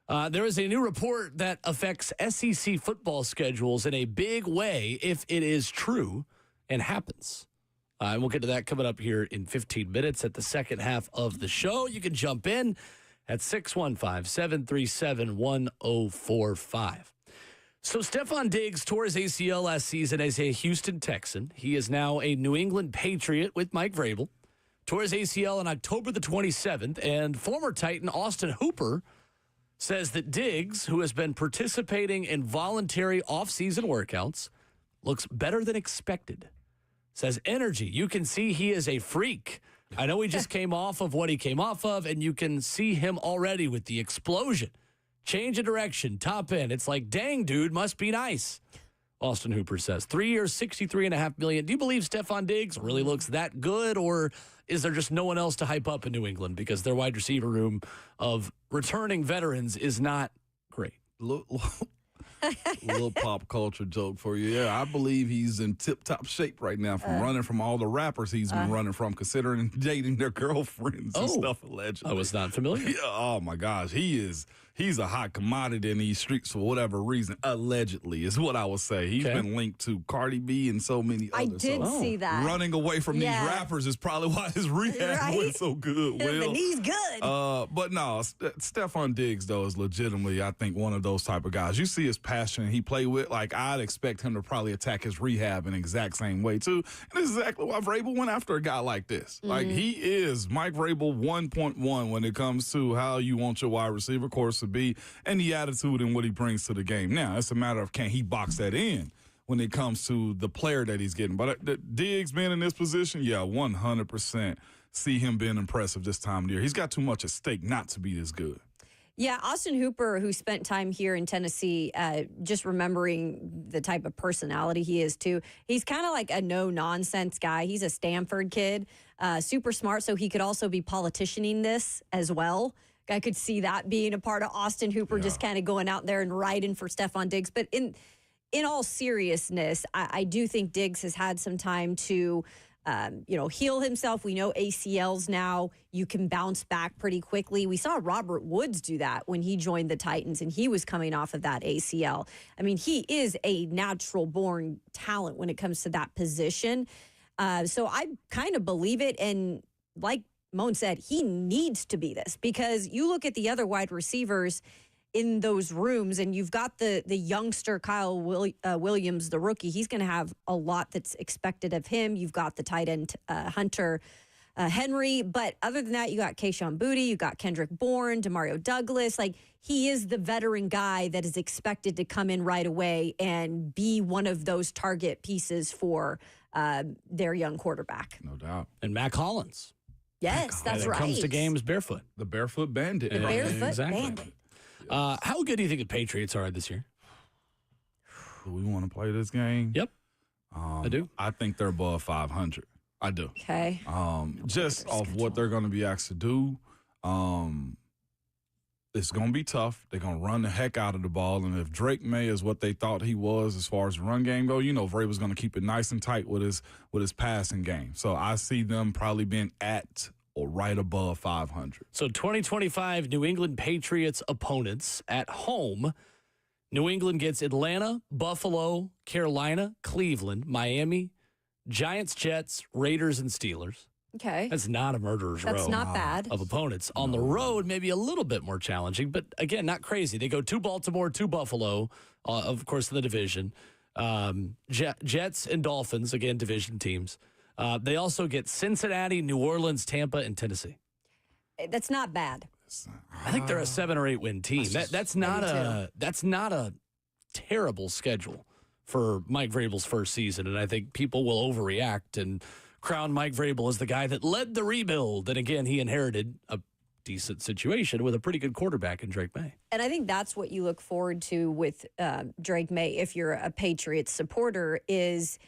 There is a new report that affects SEC football schedules in a big way if it is true and happens. And we'll get to that coming up here in 15 minutes at the second half of the show. You can jump in at 615-737-1045. So Stefon Diggs tore his ACL last season as a Houston Texan. He is now a New England Patriot with Mike Vrabel. Tore his ACL on October the 27th, and former Titan Austin Hooper says that Diggs, who has been participating in voluntary off-season workouts, looks better than expected. Says energy. You can see he is a freak. I know he just came off of what he came off of, and you can see him already with the explosion. Change of direction, top end. It's like, dang, dude, must be nice. Austin Hooper says. 3 years, $63.5 million. Do you believe Stefon Diggs really looks that good, or is there just no one else to hype up in New England because their wide receiver room of returning veterans is not great? Little pop culture joke for you. Yeah, I believe he's in tip-top shape right now from running from all the rappers he's been running from, considering dating their girlfriends and stuff, allegedly. I was not familiar. Yeah, oh, my gosh. He's a hot commodity in these streets for whatever reason, allegedly, is what I would say. He's been linked to Cardi B and so many others. I did see that. Running away from these rappers is probably why his rehab went so good. The knee's good. But no, Stefon Diggs, though, is legitimately, I think, one of those type of guys. You see his passion he play with. Like, I'd expect him to probably attack his rehab in the exact same way, too. And this is exactly why Vrabel went after a guy like this. Mm-hmm. Like, he is Mike Vrabel 1.1 when it comes to how you want your wide receiver course to be and the attitude and what he brings to the game. Now, it's a matter of can he box that in when it comes to the player that he's getting. But Diggs being in this position, 100% see him being impressive this time of the year. He's got too much at stake not to be this good. Yeah, Austin Hooper, who spent time here in Tennessee, just remembering the type of personality he is, too. He's kind of like a no-nonsense guy. He's a Stanford kid, super smart, so he could also be politicianing this as well. I could see that being a part of Austin Hooper, just kind of going out there and riding for Stefon Diggs. But in all seriousness, I do think Diggs has had some time to heal himself. We know ACLs now, you can bounce back pretty quickly. We saw Robert Woods do that when he joined the Titans, and he was coming off of that ACL. I mean, he is a natural-born talent when it comes to that position. So I kind of believe it, and like Moan said, he needs to be this, because you look at the other wide receivers in those rooms, and you've got the youngster Kyle Williams, the rookie. He's going to have a lot that's expected of him. You've got the tight end Hunter Henry, but other than that, you got Kayshon Boutte, you got Kendrick Bourne, Demario Douglas. Like, he is the veteran guy that is expected to come in right away and be one of those target pieces for their young quarterback. No doubt. And Mack Hollins. Yes, that's right. Comes to games barefoot. The barefoot bandit. The barefoot exactly. bandit. How good do you think the Patriots are this year? Do we want to play this game? Yep. I do. I think they're above 500. I do. Okay. Just off what they're going to be asked to do, it's going to be tough. They're going to run the heck out of the ball. And if Drake May is what they thought he was as far as the run game go, Vrabel's going to keep it nice and tight with his passing game. So I see them probably being at or right above 500. So 2025 New England Patriots opponents at home. New England gets Atlanta, Buffalo, Carolina, Cleveland, Miami, Giants, Jets, Raiders, and Steelers. Okay. That's not a murderer's row. That's not bad. Of opponents. On the road, maybe a little bit more challenging, but again, not crazy. They go to Baltimore, to Buffalo, of course, in the division. Jets and Dolphins, again, division teams. They also get Cincinnati, New Orleans, Tampa, and Tennessee. That's not bad. I think they're a 7 or 8 win team. That's not a terrible schedule for Mike Vrabel's first season, and I think people will overreact and crown Mike Vrabel as the guy that led the rebuild. And again, he inherited a decent situation with a pretty good quarterback in Drake May. And I think that's what you look forward to with Drake May, if you're a Patriots supporter, is,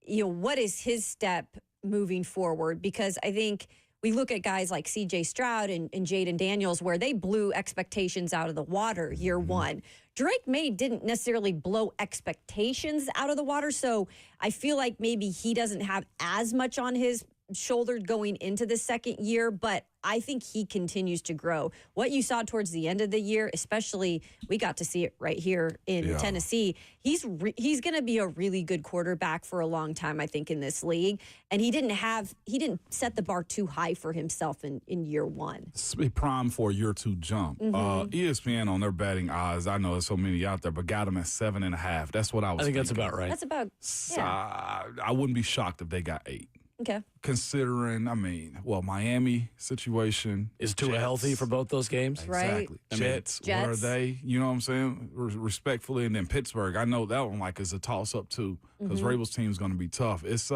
what is his step moving forward? Because I think we look at guys like C.J. Stroud and Jaden Daniels, where they blew expectations out of the water year one. Drake May didn't necessarily blow expectations out of the water. So I feel like maybe he doesn't have as much on his shoulder going into the second year, but I think he continues to grow. What you saw towards the end of the year, especially we got to see it right here in Tennessee. He's going to be a really good quarterback for a long time, I think, in this league. And he didn't set the bar too high for himself in year one. It's prime for a year two jump. ESPN on their betting odds, I know there's so many out there, but got him at 7.5. That's what I was. I think that's about right. That's about. Yeah. I wouldn't be shocked if they got 8. Okay. Considering, Miami situation is too healthy for both those games. Right. Exactly. Jets, what are they? You know what I'm saying? Respectfully. And then Pittsburgh, I know that one is a toss-up too because Rabel's team's going to be tough. It's,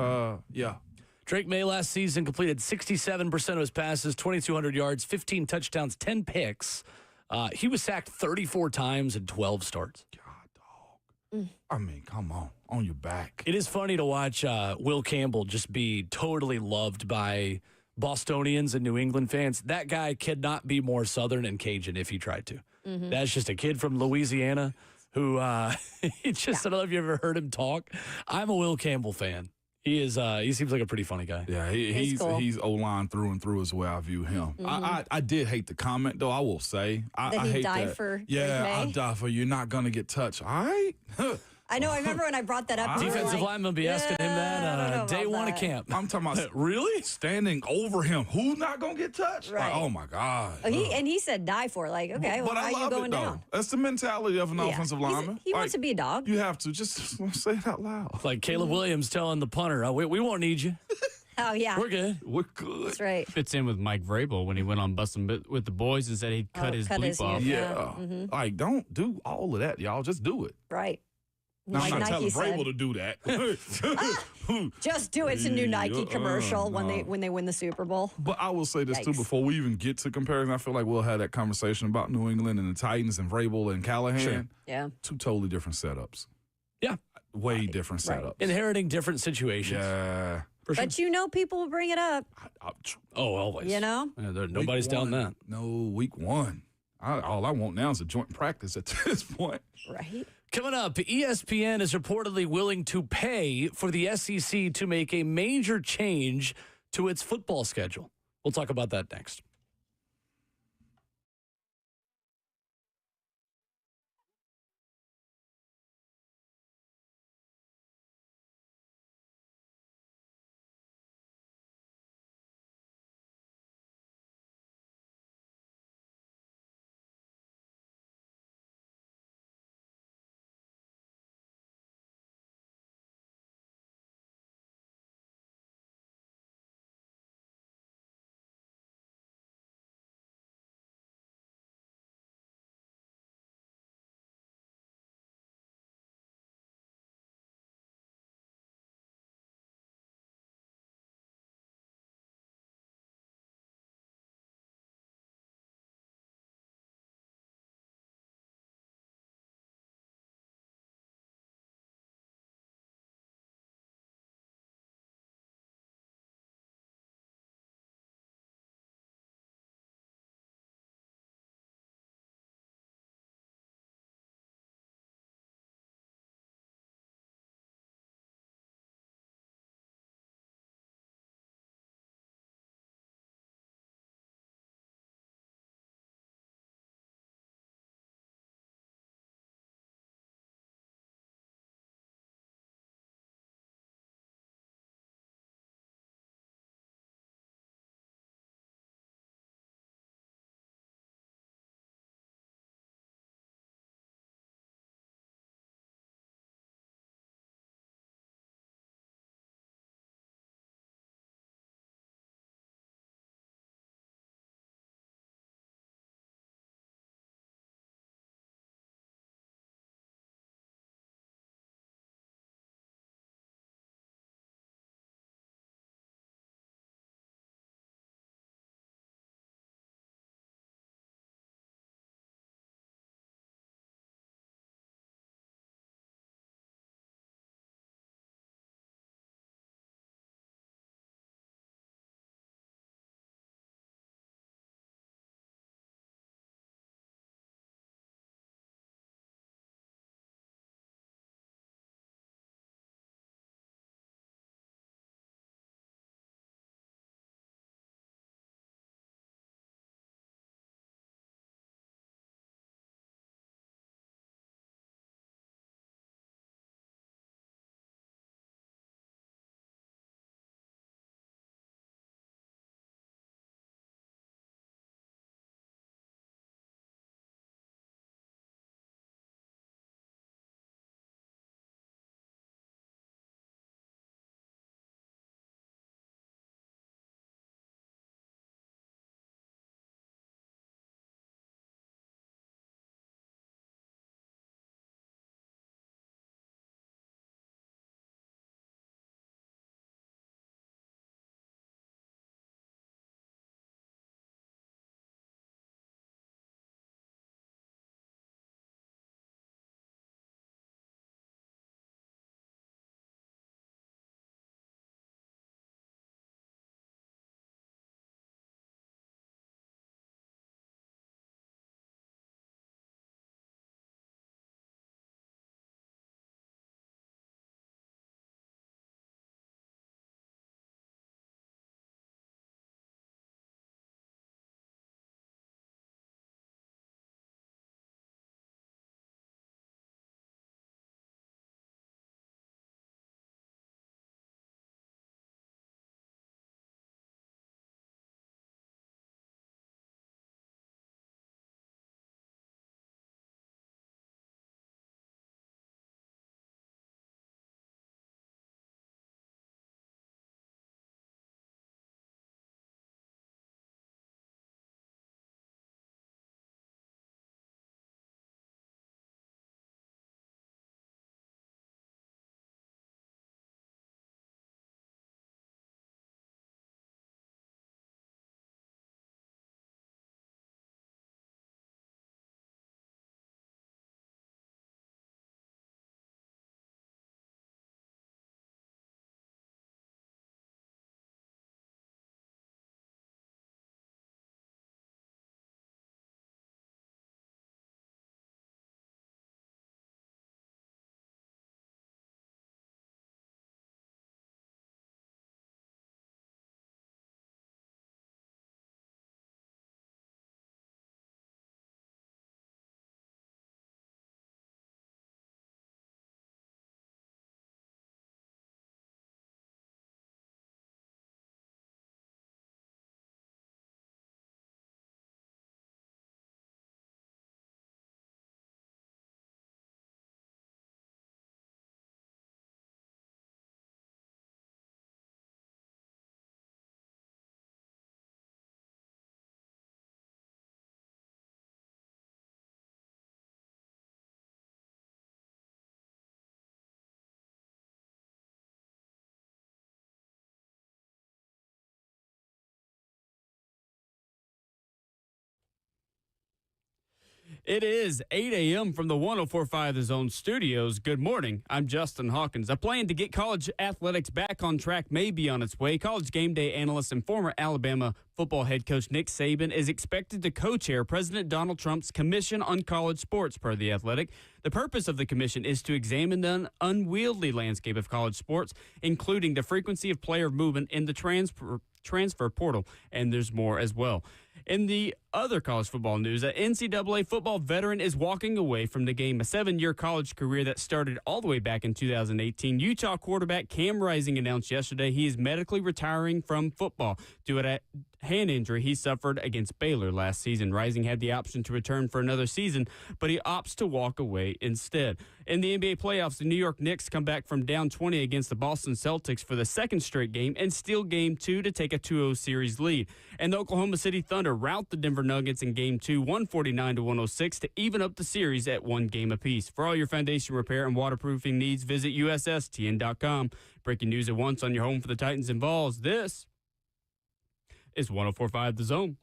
Drake May last season completed 67% of his passes, 2,200 yards, 15 touchdowns, 10 picks. He was sacked 34 times in 12 starts. God, dog. Come on your back. It is funny to watch Will Campbell just be totally loved by Bostonians and New England fans. That guy could not be more Southern and Cajun if he tried to. That's just a kid from Louisiana who I don't know if you ever heard him talk. I'm a Will Campbell fan. He is. He seems like a pretty funny guy. Yeah, he's cool. He's O-line through and through is the way I view him. I did hate the comment though. I will say I hate die that. for I'll die for you. You're not gonna get touched. All right. I know. I remember when I brought that up. Defensive lineman be asking him that day one of camp. I'm talking about really standing over him. Who's not gonna get touched? Right. Oh my God. He said die for. Okay, but how I are you love going it, though. down? That's the mentality of an offensive lineman. He wants to be a dog. You have to just say it out loud. Like Caleb Williams telling the punter, we won't need you. Oh, yeah. We're good. We're good. That's right. Fits in with Mike Vrabel when he went on Bustin' with the Boys and said he'd cut his bleep off. Yeah. Don't do all of that, y'all. Just do it. Right. Now, Like I'm not Nike telling said. Vrabel to do that. Just do it. It's a new Nike commercial when they win the Super Bowl. But I will say this, too, Yikes. before we even get to comparison, I feel like we'll have that conversation about New England and the Titans and Vrabel and Callahan. Sure. Yeah. 2 totally different setups. Yeah. Way different setups. Inheriting different situations. Yeah. For sure. But people will bring it up. Oh, always. You know? Yeah, nobody's down that. No, week 1. All I want now is a joint practice at this point. Right. Coming up, ESPN is reportedly willing to pay for the SEC to make a major change to its football schedule. We'll talk about that next. It is 8 a.m. from the 104.5 The Zone studios. Good morning. I'm Justin Hawkins. A plan to get college athletics back on track may be on its way. College game day analyst and former Alabama football head coach Nick Saban is expected to co-chair President Donald Trump's Commission on College Sports, per The Athletic. The purpose of the commission is to examine the unwieldy landscape of college sports, including the frequency of player movement in the transfer portal, and there's more as well. In the other college football news, an NCAA football veteran is walking away from the game, a 7-year college career that started all the way back in 2018. Utah quarterback Cam Rising announced yesterday he is medically retiring from football due to a hand injury he suffered against Baylor last season. Rising had the option to return for another season, but he opts to walk away instead. In the NBA playoffs, the New York Knicks come back from down 20 against the Boston Celtics for the second straight game and steal Game 2 to take a 2-0 series lead. And the Oklahoma City Thunder rout the Denver Nuggets in Game 2, 149-106 to even up the series at 1 game apiece. For all your foundation repair and waterproofing needs, visit USSTN.com. Breaking news at once on your home for the Titans and Vols. This is 104.5 The Zone.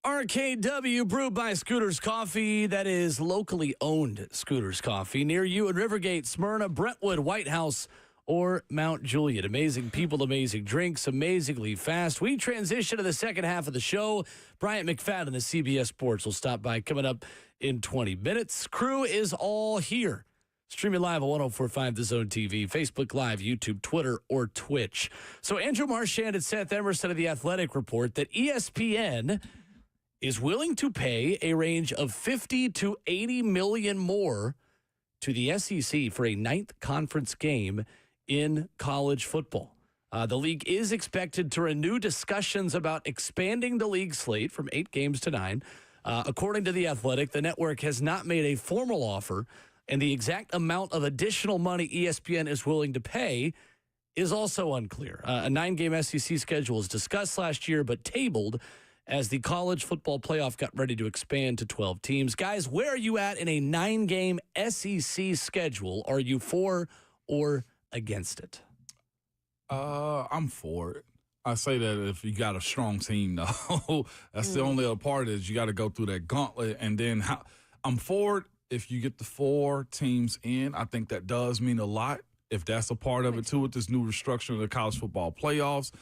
RKW, brewed by Scooters Coffee. That is locally owned Scooters Coffee near you in Rivergate, Smyrna, Brentwood, White House, or Mount Juliet. Amazing people, amazing drinks, amazingly fast. We transition to the second half of the show. Bryant McFadden, the CBS Sports, will stop by coming up in 20 minutes. Crew is all here. Streaming live on 104.5 The Zone TV, Facebook Live, YouTube, Twitter, or Twitch. So Andrew Marchand and Seth Emerson of The Athletic report that ESPN is willing to pay a range of $50 to $80 million more to the SEC for a ninth conference game in college football. The league is expected to renew discussions about expanding the league slate from 8 games to 9. According to The Athletic, the network has not made a formal offer, and the exact amount of additional money ESPN is willing to pay is also unclear. A 9-game SEC schedule was discussed last year, but tabled as the college football playoff got ready to expand to 12 teams. Guys, where are you at in a 9-game SEC schedule? Are you for or against it? I'm for it. I say that if you got a strong team, though. That's the only other part is you got to go through that gauntlet. And then I'm for it if you get the 4 teams in. I think that does mean a lot. If that's a part of it, too, with this new restructuring of the college football playoffs.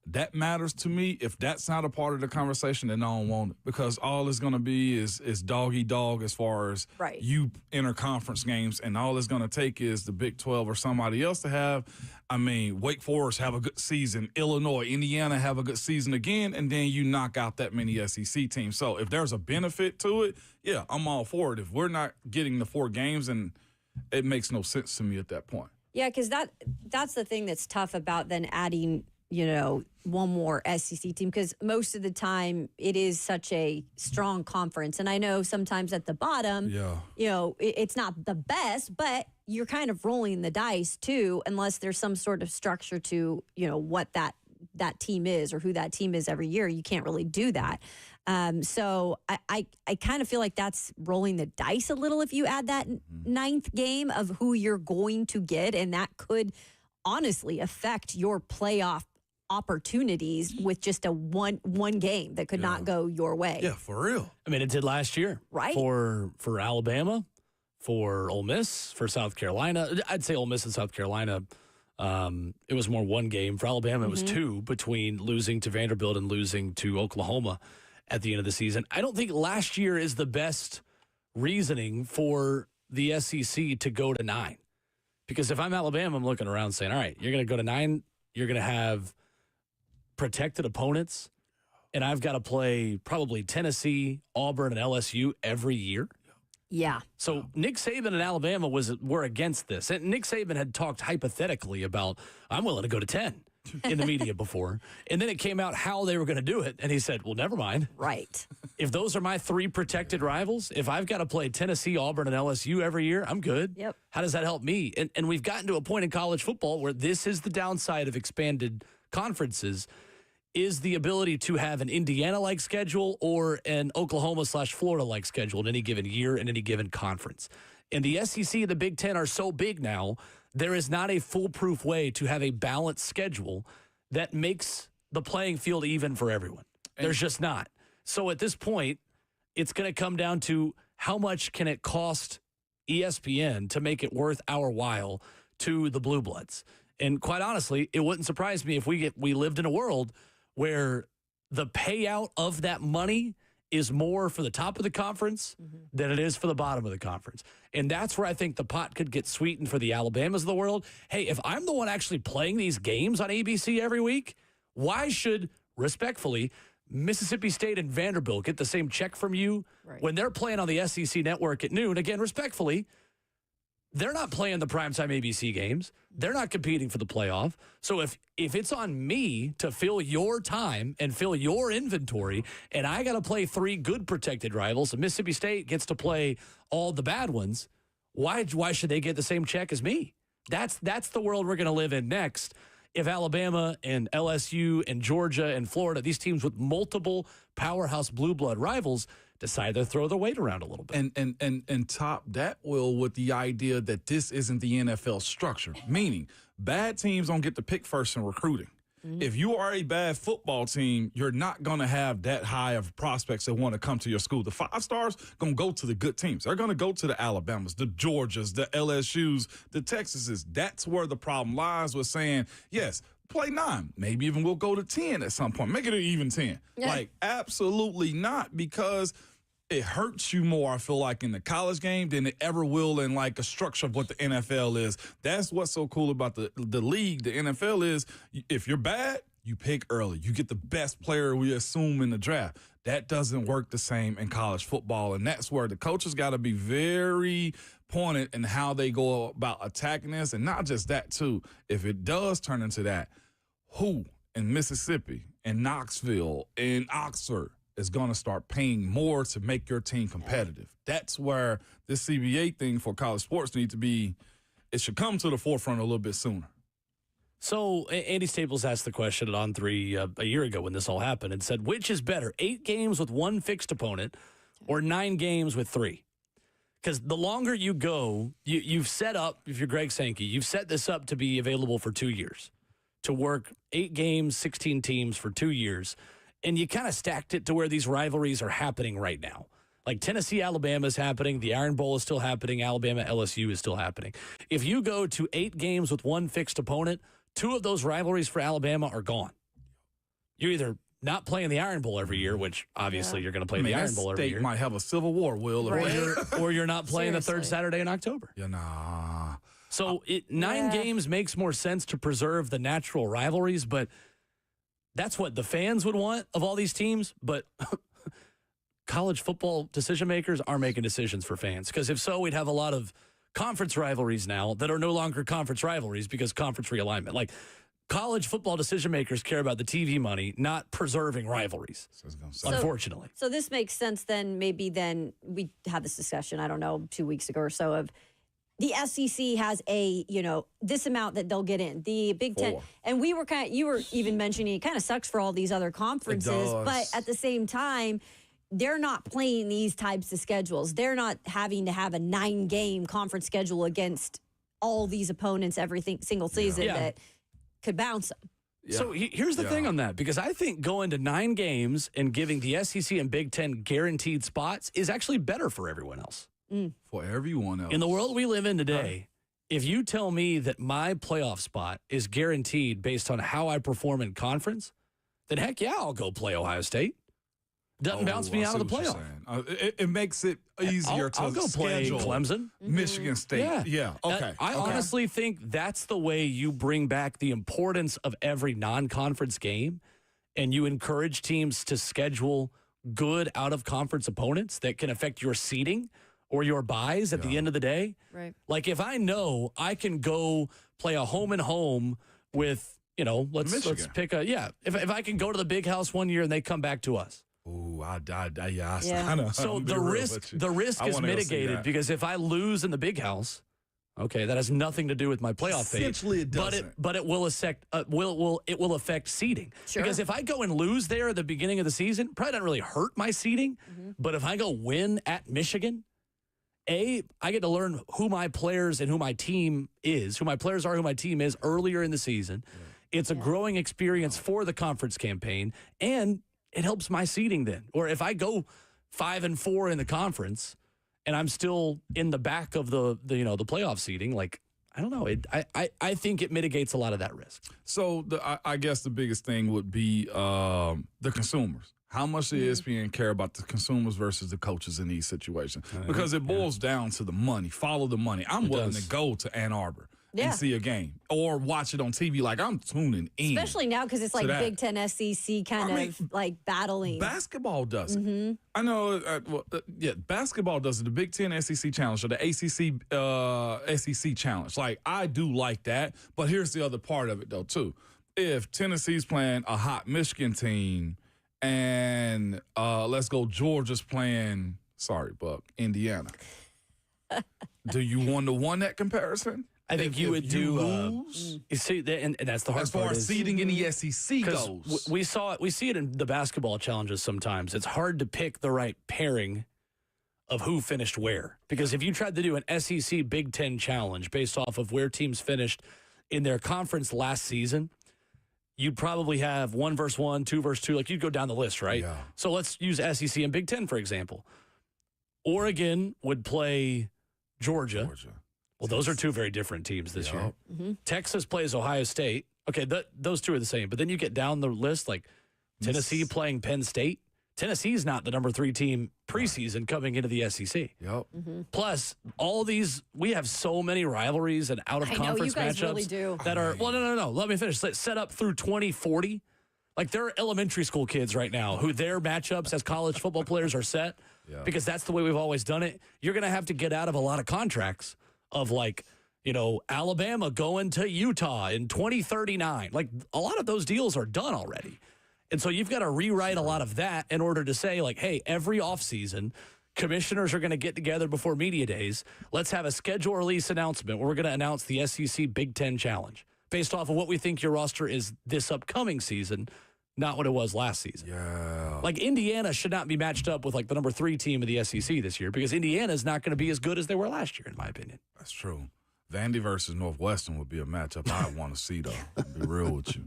That matters to me. If that's not a part of the conversation, then I don't want it, because all it's going to be is dog-eat-dog as far as you interconference games, and all it's going to take is the Big 12 or somebody else to have. I mean, Wake Forest have a good season, Illinois, Indiana have a good season again, and then you knock out that many SEC teams. So if there's a benefit to it, yeah, I'm all for it. If we're not getting the 4 games, and it makes no sense to me at that point. Yeah, because that's the thing that's tough about then adding one more SEC team, because most of the time it is such a strong conference. And I know sometimes at the bottom, it's not the best, but you're kind of rolling the dice too, unless there's some sort of structure to, what that team is or who that team is every year. You can't really do that. So I kind of feel like that's rolling the dice a little if you add that 9th game of who you're going to get, and that could honestly affect your playoff opportunities with just a one game that could not go your way. Yeah, for real. I mean, it did last year, right? For Alabama, for Ole Miss, for South Carolina. I'd say Ole Miss and South Carolina. It was more 1 game. For Alabama, it was 2 between losing to Vanderbilt and losing to Oklahoma at the end of the season. I don't think last year is the best reasoning for the SEC to go to 9. Because if I'm Alabama, I'm looking around saying, all right, you're going to go to 9. You're going to have protected opponents, and I've got to play probably Tennessee, Auburn, and LSU every year. Yeah. So Nick Saban and Alabama were against this. And Nick Saban had talked hypothetically about, I'm willing to go to 10. in the media before. And then it came out how they were going to do it. And he said, well, never mind. Right. If those are my 3 protected rivals, if I've got to play Tennessee, Auburn, and LSU every year, I'm good. Yep. How does that help me? And we've gotten to a point in college football where this is the downside of expanded conferences, is the ability to have an Indiana-like schedule or an Oklahoma/Florida-like schedule in any given year in any given conference. And the SEC and the Big Ten are so big now, there is not a foolproof way to have a balanced schedule that makes the playing field even for everyone. There's just not. So at this point, it's going to come down to how much can it cost ESPN to make it worth our while to the Blue Bloods. And quite honestly, it wouldn't surprise me if we lived in a world where the payout of that money is more for the top of the conference than it is for the bottom of the conference. And that's where I think the pot could get sweetened for the Alabamas of the world. Hey, if I'm the one actually playing these games on ABC every week, why should, respectfully, Mississippi State and Vanderbilt get the same check from you when they're playing on the SEC network at noon? Again, respectfully, they're not playing the primetime ABC games. They're not competing for the playoff. So if it's on me to fill your time and fill your inventory, and I got to play 3 good protected rivals, and Mississippi State gets to play all the bad ones, why should they get the same check as me? That's the world we're going to live in next. If Alabama and LSU and Georgia and Florida, these teams with multiple powerhouse blue blood rivals, decide to throw their weight around a little bit. And top that, Will, with the idea that this isn't the NFL structure, meaning bad teams don't get to pick first in recruiting. If you are a bad football team, you're not going to have that high of prospects that want to come to your school. The 5 stars going to go to the good teams. They're going to go to the Alabamas, the Georgias, the LSUs, the Texases. That's where the problem lies with saying, yes, play 9. Maybe even we'll go to 10 at some point. Make it an even 10. Yeah. Like, absolutely not, because it hurts you more, I feel like, in the college game than it ever will in, like, a structure of what the NFL is. That's what's so cool about the league, the NFL, is if you're bad, you pick early. You get the best player, we assume, in the draft. That doesn't work the same in college football, and that's where the coaches got to be very pointed in how they go about attacking this. And not just that, too. If it does turn into that, who in Mississippi, in Knoxville, in Oxford is going to start paying more to make your team competitive? That's where this CBA thing for college sports needs to be. It should come to the forefront a little bit sooner. So Andy Staples asked the question at On 3 a year ago when this all happened and said, which is better, 8 games with 1 fixed opponent or 9 games with 3? Because the longer you go, you've set up, if you're Greg Sankey, you've set this up to be available for 2 years, to work 8 games, 16 teams for 2 years. And you kind of stacked it to where these rivalries are happening right now. Like Tennessee, Alabama is happening. The Iron Bowl is still happening. Alabama, LSU is still happening. If you go to 8 games with 1 fixed opponent, 2 of those rivalries for Alabama are gone. You're either not playing the Iron Bowl every year, which obviously you're going to play the Iron Bowl every year. State might have a civil war, Will. Or you're not playing the 3rd Saturday in October. Yeah, nah. So 9 games makes more sense to preserve the natural rivalries, but that's what the fans would want of all these teams. But college football decision makers are making decisions for fans. Because if so, we'd have a lot of conference rivalries now that are no longer conference rivalries because conference realignment. Like, college football decision makers care about the TV money, not preserving rivalries, unfortunately. So this makes sense then. Maybe then we had this discussion, I don't know, 2 weeks ago or so, of the SEC has a, this amount that they'll get in. The Big Ten. And you were even mentioning it kind of sucks for all these other conferences. But at the same time, they're not playing these types of schedules. They're not having to have a 9-game conference schedule against all these opponents every single season that could bounce them. Yeah. So here's the thing on that, because I think going to 9 games and giving the SEC and Big Ten guaranteed spots is actually better for everyone else. For everyone else. In the world we live in today, if you tell me that my playoff spot is guaranteed based on how I perform in conference, then heck yeah, I'll go play Ohio State. Doesn't bounce me out of the playoff. It makes it easier I'll go play Clemson. Michigan State. Yeah. Okay. I honestly think that's the way you bring back the importance of every non-conference game, and you encourage teams to schedule good out-of-conference opponents that can affect your seeding or your buys at the end of the day. Right. Like, if I know I can go play a home-and-home with let's pick if I can go to the big house one year and they come back to us. Ooh, I Yeah. So the risk is mitigated because if I lose in the big house, okay, that has nothing to do with my playoff fate. Essentially, it doesn't. But it will affect seeding. Sure. Because if I go and lose there at the beginning of the season, probably doesn't really hurt my seeding. But if I go win at Michigan, I get to learn who my players and who my team is, who my players are, who my team is earlier in the season. It's a growing experience for the conference campaign, and it helps my seeding then. Or if I go 5-4 in the conference and I'm still in the back of the playoff seeding, like, I don't know. I think it mitigates a lot of that risk. So I guess the biggest thing would be the consumers. How much does ESPN care about the consumers versus the coaches in these situations? Because it boils down to the money. Follow the money. I'm willing to go to Ann Arbor and see a game or watch it on TV. Like, I'm tuning in. Especially now because it's like Big Ten, SEC like battling. Basketball does it. I know, basketball does it. The Big Ten SEC Challenge or the ACC SEC Challenge. Like, I do like that. But here's the other part of it, though, too. If Tennessee's playing a hot Michigan team and let's go, Georgia's playing, Indiana. Do you want to win that comparison? I think you would do lose. You see, and that's the hard part. As far as seeding in the SEC goes, we see it in the basketball challenges. Sometimes it's hard to pick the right pairing of who finished where, because if you tried to do an SEC Big Ten challenge based off of where teams finished in their conference last season, you'd probably have 1 versus 1, 2 versus 2. Like, you'd go down the list, right? Yeah. So let's use SEC and Big Ten for example. Oregon would play Georgia. Well, those are two very different teams this year. Texas plays Ohio State. Okay, those two are the same. But then you get down the list, like Tennessee playing Penn State. Tennessee's not the number 3 team preseason coming into the SEC. Plus, all these, we have so many rivalries and out-of-conference matchups really do. that are, well, no. Let me finish. Set up through 2040. Like, there are elementary school kids right now who their matchups as college football players are set because that's the way we've always done it. You're going to have to get out of a lot of contracts of, like, Alabama going to Utah in 2039. Like, a lot of those deals are done already. And so you've got to rewrite a lot of that in order to say, like, hey, every offseason, commissioners are going to get together before media days. Let's have a schedule release announcement where we're going to announce the SEC Big Ten Challenge based off of what we think your roster is this upcoming season, not what it was last season. Yeah. Like, Indiana should not be matched up with, like, the number 3 team of the SEC this year because Indiana is not going to be as good as they were last year, in my opinion. That's true. Vandy versus Northwestern would be a matchup I'd want to see, though. To be real with you.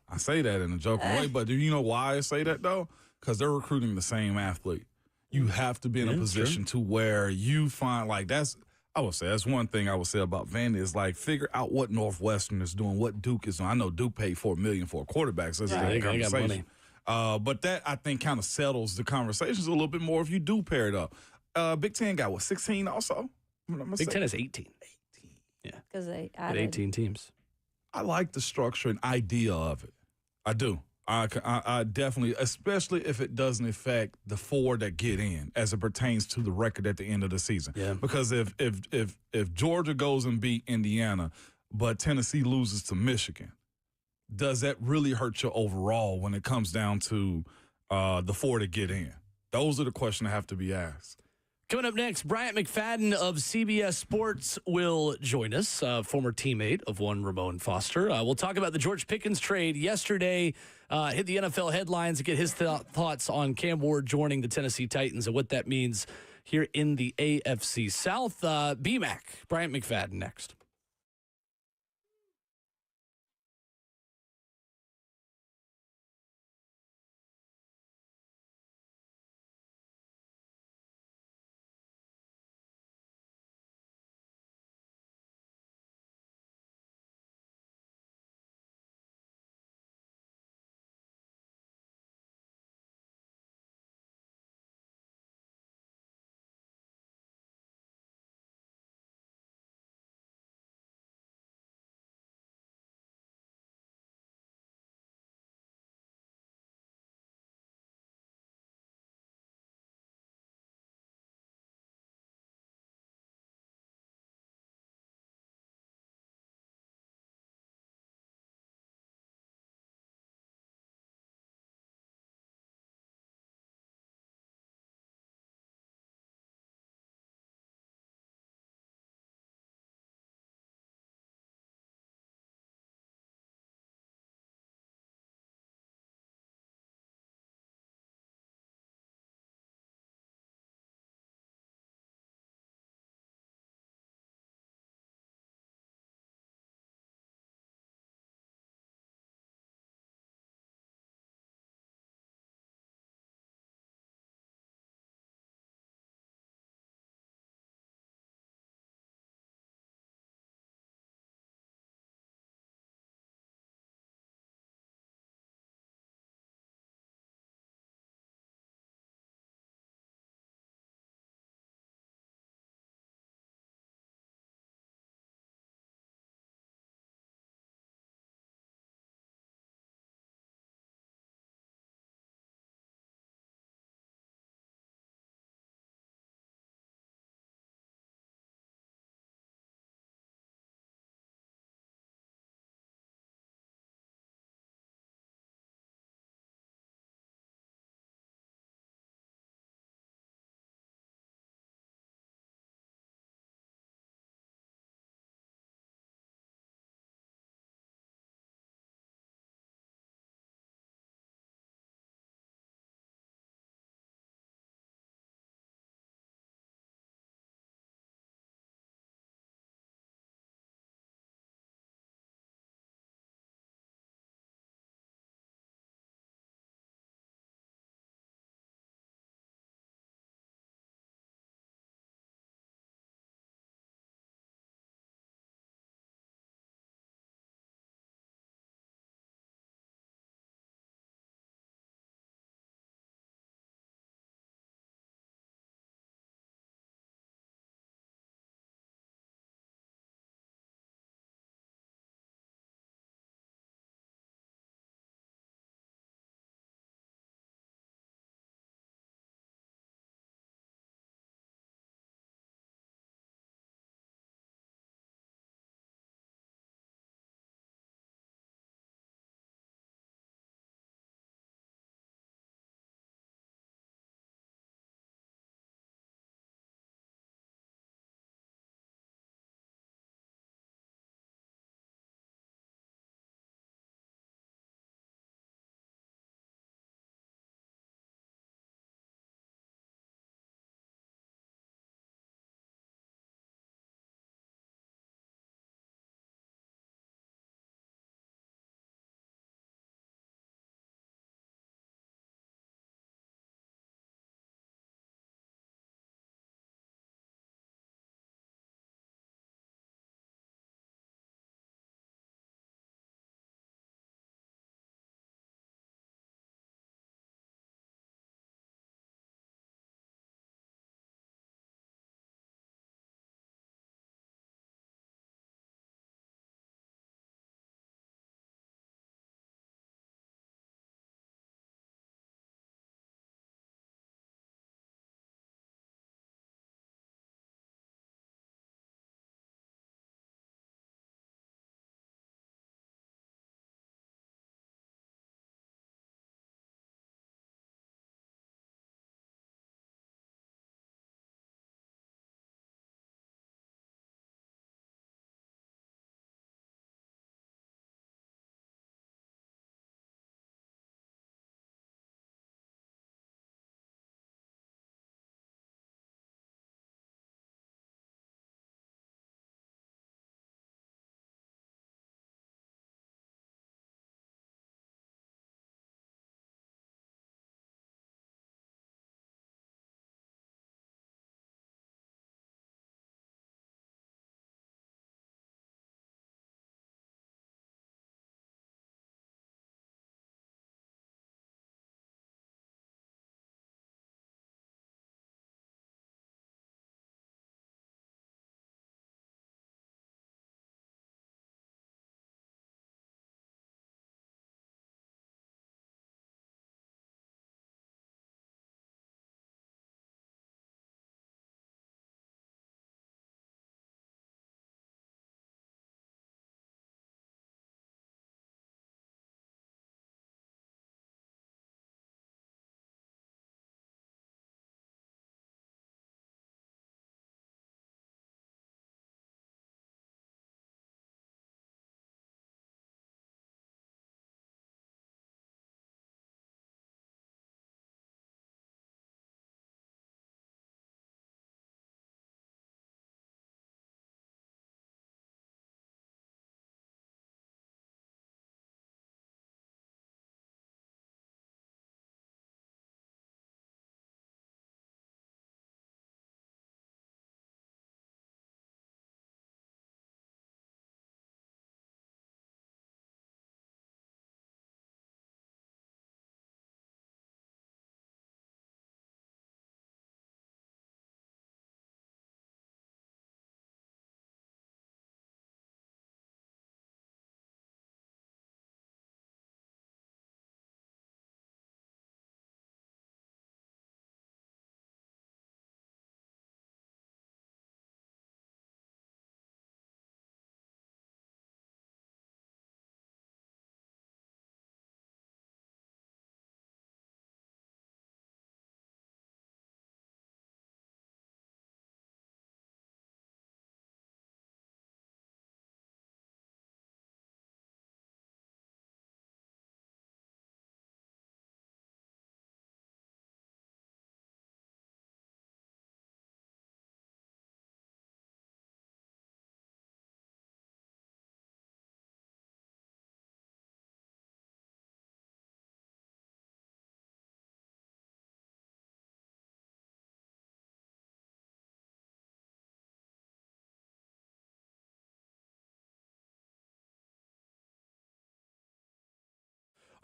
I say that in a joking way, but do you know why I say that, though? Because they're recruiting the same athlete. You have to be in a position to where you find, like, I would say that's one thing I would say about Vandy is, like, figure out what Northwestern is doing, what Duke is doing. I know Duke paid $4 million for a quarterback, so that's a conversation. But that, I think, kind of settles the conversations a little bit more if you do pair it up. Big Ten got, 16 also? Big Ten is 18. Yeah. Because they added 18 teams. I like the structure and idea of it. I do. I definitely, especially if it doesn't affect the 4 that get in as it pertains to the record at the end of the season. Yeah. Because if Georgia goes and beat Indiana, but Tennessee loses to Michigan, does that really hurt you overall when it comes down to the 4 that get in? Those are the questions that have to be asked. Coming up next, Bryant McFadden of CBS Sports will join us, former teammate of one Ramon Foster. We'll talk about the George Pickens trade yesterday, hit the NFL headlines, get his thoughts on Cam Ward joining the Tennessee Titans and what that means here in the AFC South. BMAC, Bryant McFadden next.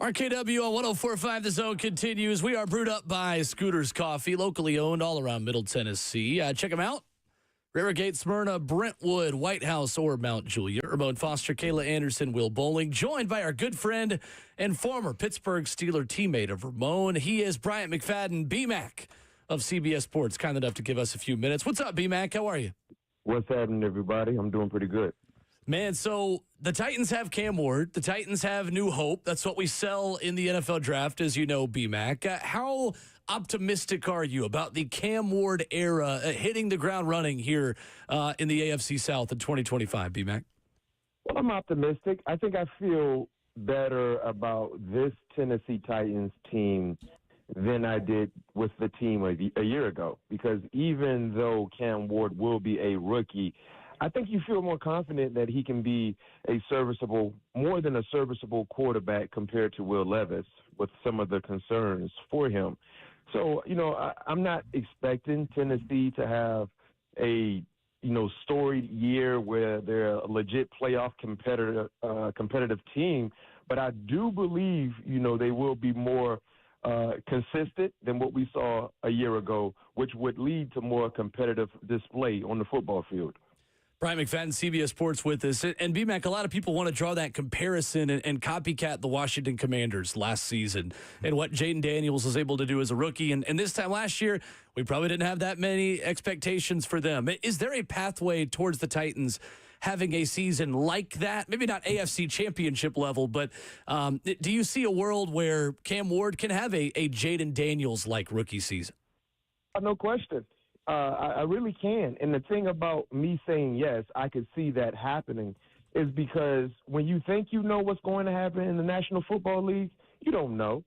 RKW on 104.5 The Zone continues. We are brewed up by Scooters Coffee, locally owned all around Middle Tennessee. Check them out. River Gate, Smyrna, Brentwood, White House, or Mount Juliet. Ramon Foster, Kayla Anderson, Will Bowling, joined by our good friend and former Pittsburgh Steeler teammate of Ramon. He is Bryant McFadden, B-Mac of CBS Sports, kind enough to give us a few minutes. What's up, B-Mac? How are you? What's happening, everybody? I'm doing pretty good. Man, so the Titans have Cam Ward. The Titans have New Hope. That's what we sell in the NFL draft, as you know, B-Mac. How optimistic are you about the Cam Ward era hitting the ground running here in the AFC South in 2025, B-Mac? Well, I'm optimistic. I think I feel better about this Tennessee Titans team than I did with the team a year ago, because even though Cam Ward will be a rookie, I think you feel more confident that he can be more than a serviceable quarterback compared to Will Levis with some of the concerns for him. So, I'm not expecting Tennessee to have a, storied year where they're a legit playoff competitive team, but I do believe, they will be more consistent than what we saw a year ago, which would lead to more competitive display on the football field. Bryant McFadden, CBS Sports with us. And B-Mac, a lot of people want to draw that comparison and copycat the Washington Commanders last season and what Jaden Daniels was able to do as a rookie. And this time last year, we probably didn't have that many expectations for them. Is there a pathway towards the Titans having a season like that? Maybe not AFC championship level, but do you see a world where Cam Ward can have a Jaden Daniels-like rookie season? No question. I really can. And the thing about me saying yes, I could see that happening, is because when you think you know what's going to happen in the National Football League, you don't know.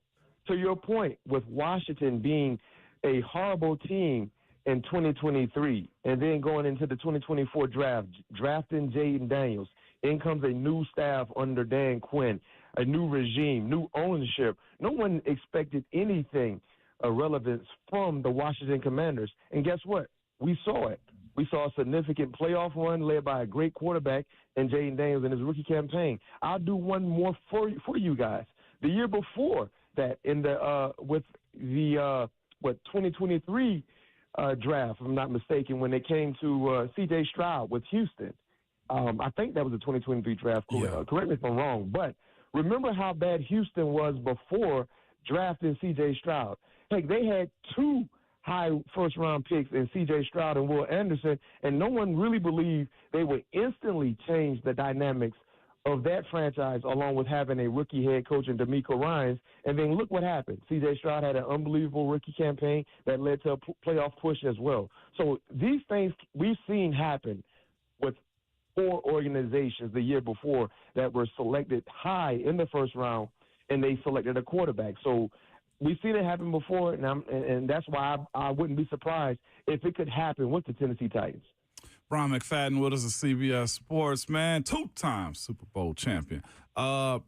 To your point, with Washington being a horrible team in 2023 and then going into the 2024 draft, drafting Jaden Daniels, in comes a new staff under Dan Quinn, a new regime, new ownership. No one expected anything relevance from the Washington Commanders. And guess what? We saw it. We saw a significant playoff run led by a great quarterback in Jaden Daniels in his rookie campaign. I'll do one more for you guys. The year before that, in the with the 2023 draft, if I'm not mistaken, when it came to C.J. Stroud with Houston. I think that was the 2023 draft. Yeah. Correct me if I'm wrong. But remember how bad Houston was before drafting C.J. Stroud. Heck, they had two high first-round picks in C.J. Stroud and Will Anderson, and no one really believed they would instantly change the dynamics of that franchise, along with having a rookie head coach in DeMeco Ryans. And then look what happened. C.J. Stroud had an unbelievable rookie campaign that led to a playoff push as well. So these things we've seen happen with four organizations the year before that were selected high in the first round, and they selected a quarterback. So we've seen it happen before, and that's why I wouldn't be surprised if it could happen with the Tennessee Titans. Bryant McFadden with us at CBS Sports, man, two-time Super Bowl champion.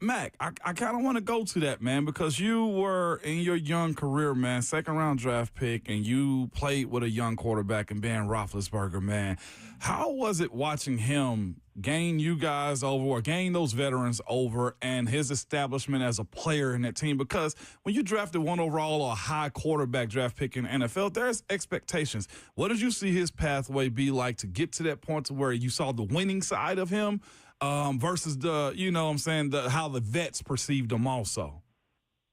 Mack, I kind of want to go to that, man, because you were in your young career, man, second-round draft pick, and you played with a young quarterback in Ben Roethlisberger, man. How was it watching him gain you guys over, or gain those veterans over, and his establishment as a player in that team? Because when you drafted one overall or a high quarterback draft pick in the NFL, there's expectations. What did you see his pathway be like to get to that point to where you saw the winning side of him versus how the vets perceived him also?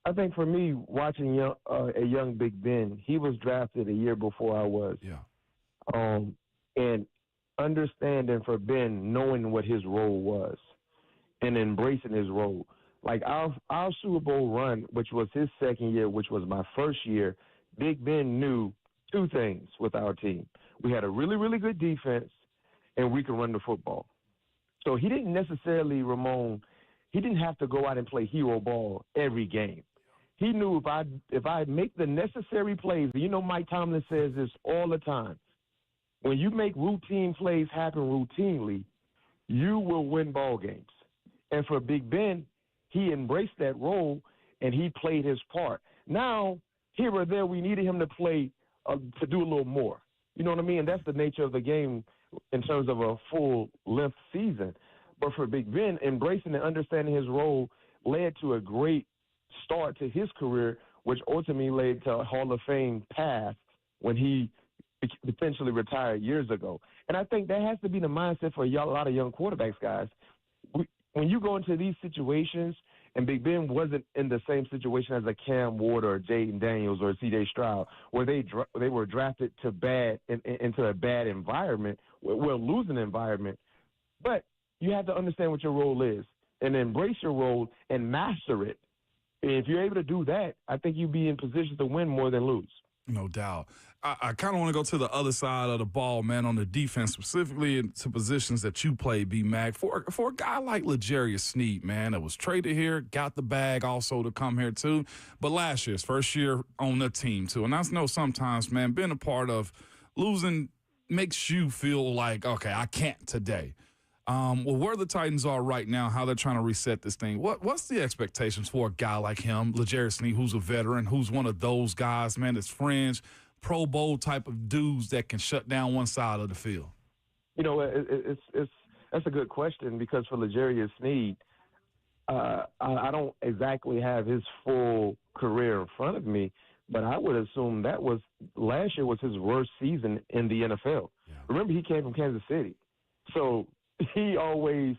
I think for me, watching a young Big Ben, he was drafted a year before I was. Yeah. And understanding for Ben, knowing what his role was and embracing his role. Like our Super Bowl run, which was his second year, which was my first year, Big Ben knew two things with our team. We had a really, really good defense, and we could run the football. So he didn't necessarily, Ramon, he didn't have to go out and play hero ball every game. He knew if I make the necessary plays, Mike Tomlin says this all the time, when you make routine plays happen routinely, you will win ball games. And for Big Ben, he embraced that role, and he played his part. Now, here or there, we needed him to play to do a little more. You know what I mean? And that's the nature of the game in terms of a full-length season. But for Big Ben, embracing and understanding his role led to a great start to his career, which ultimately led to a Hall of Fame path when he potentially retired years ago. And I think that has to be the mindset for a lot of young quarterbacks, guys. When you go into these situations, and Big Ben wasn't in the same situation as a Cam Ward or a Jaden Daniels or a C.J. Stroud, where they were drafted to into a bad environment, well, losing environment. But you have to understand what your role is and embrace your role and master it. And if you're able to do that, I think you'd be in position to win more than lose. No doubt. I kind of want to go to the other side of the ball, man, on the defense, specifically into positions that you play, B-Mac. For a guy like L'Jarius Sneed, man, that was traded here, got the bag also to come here too. But last year's first year on the team too. And I know sometimes, man, being a part of losing makes you feel like, okay, I can't today. Well, where the Titans are right now, how they're trying to reset this thing, what's the expectations for a guy like him, L'Jarius Sneed, who's a veteran, who's one of those guys, man, that's fringe, Pro Bowl type of dudes that can shut down one side of the field? You know, that's a good question because for L'Jarius Sneed, I don't exactly have his full career in front of me, but I would assume that last year was his worst season in the NFL. Yeah. Remember, he came from Kansas City. So he always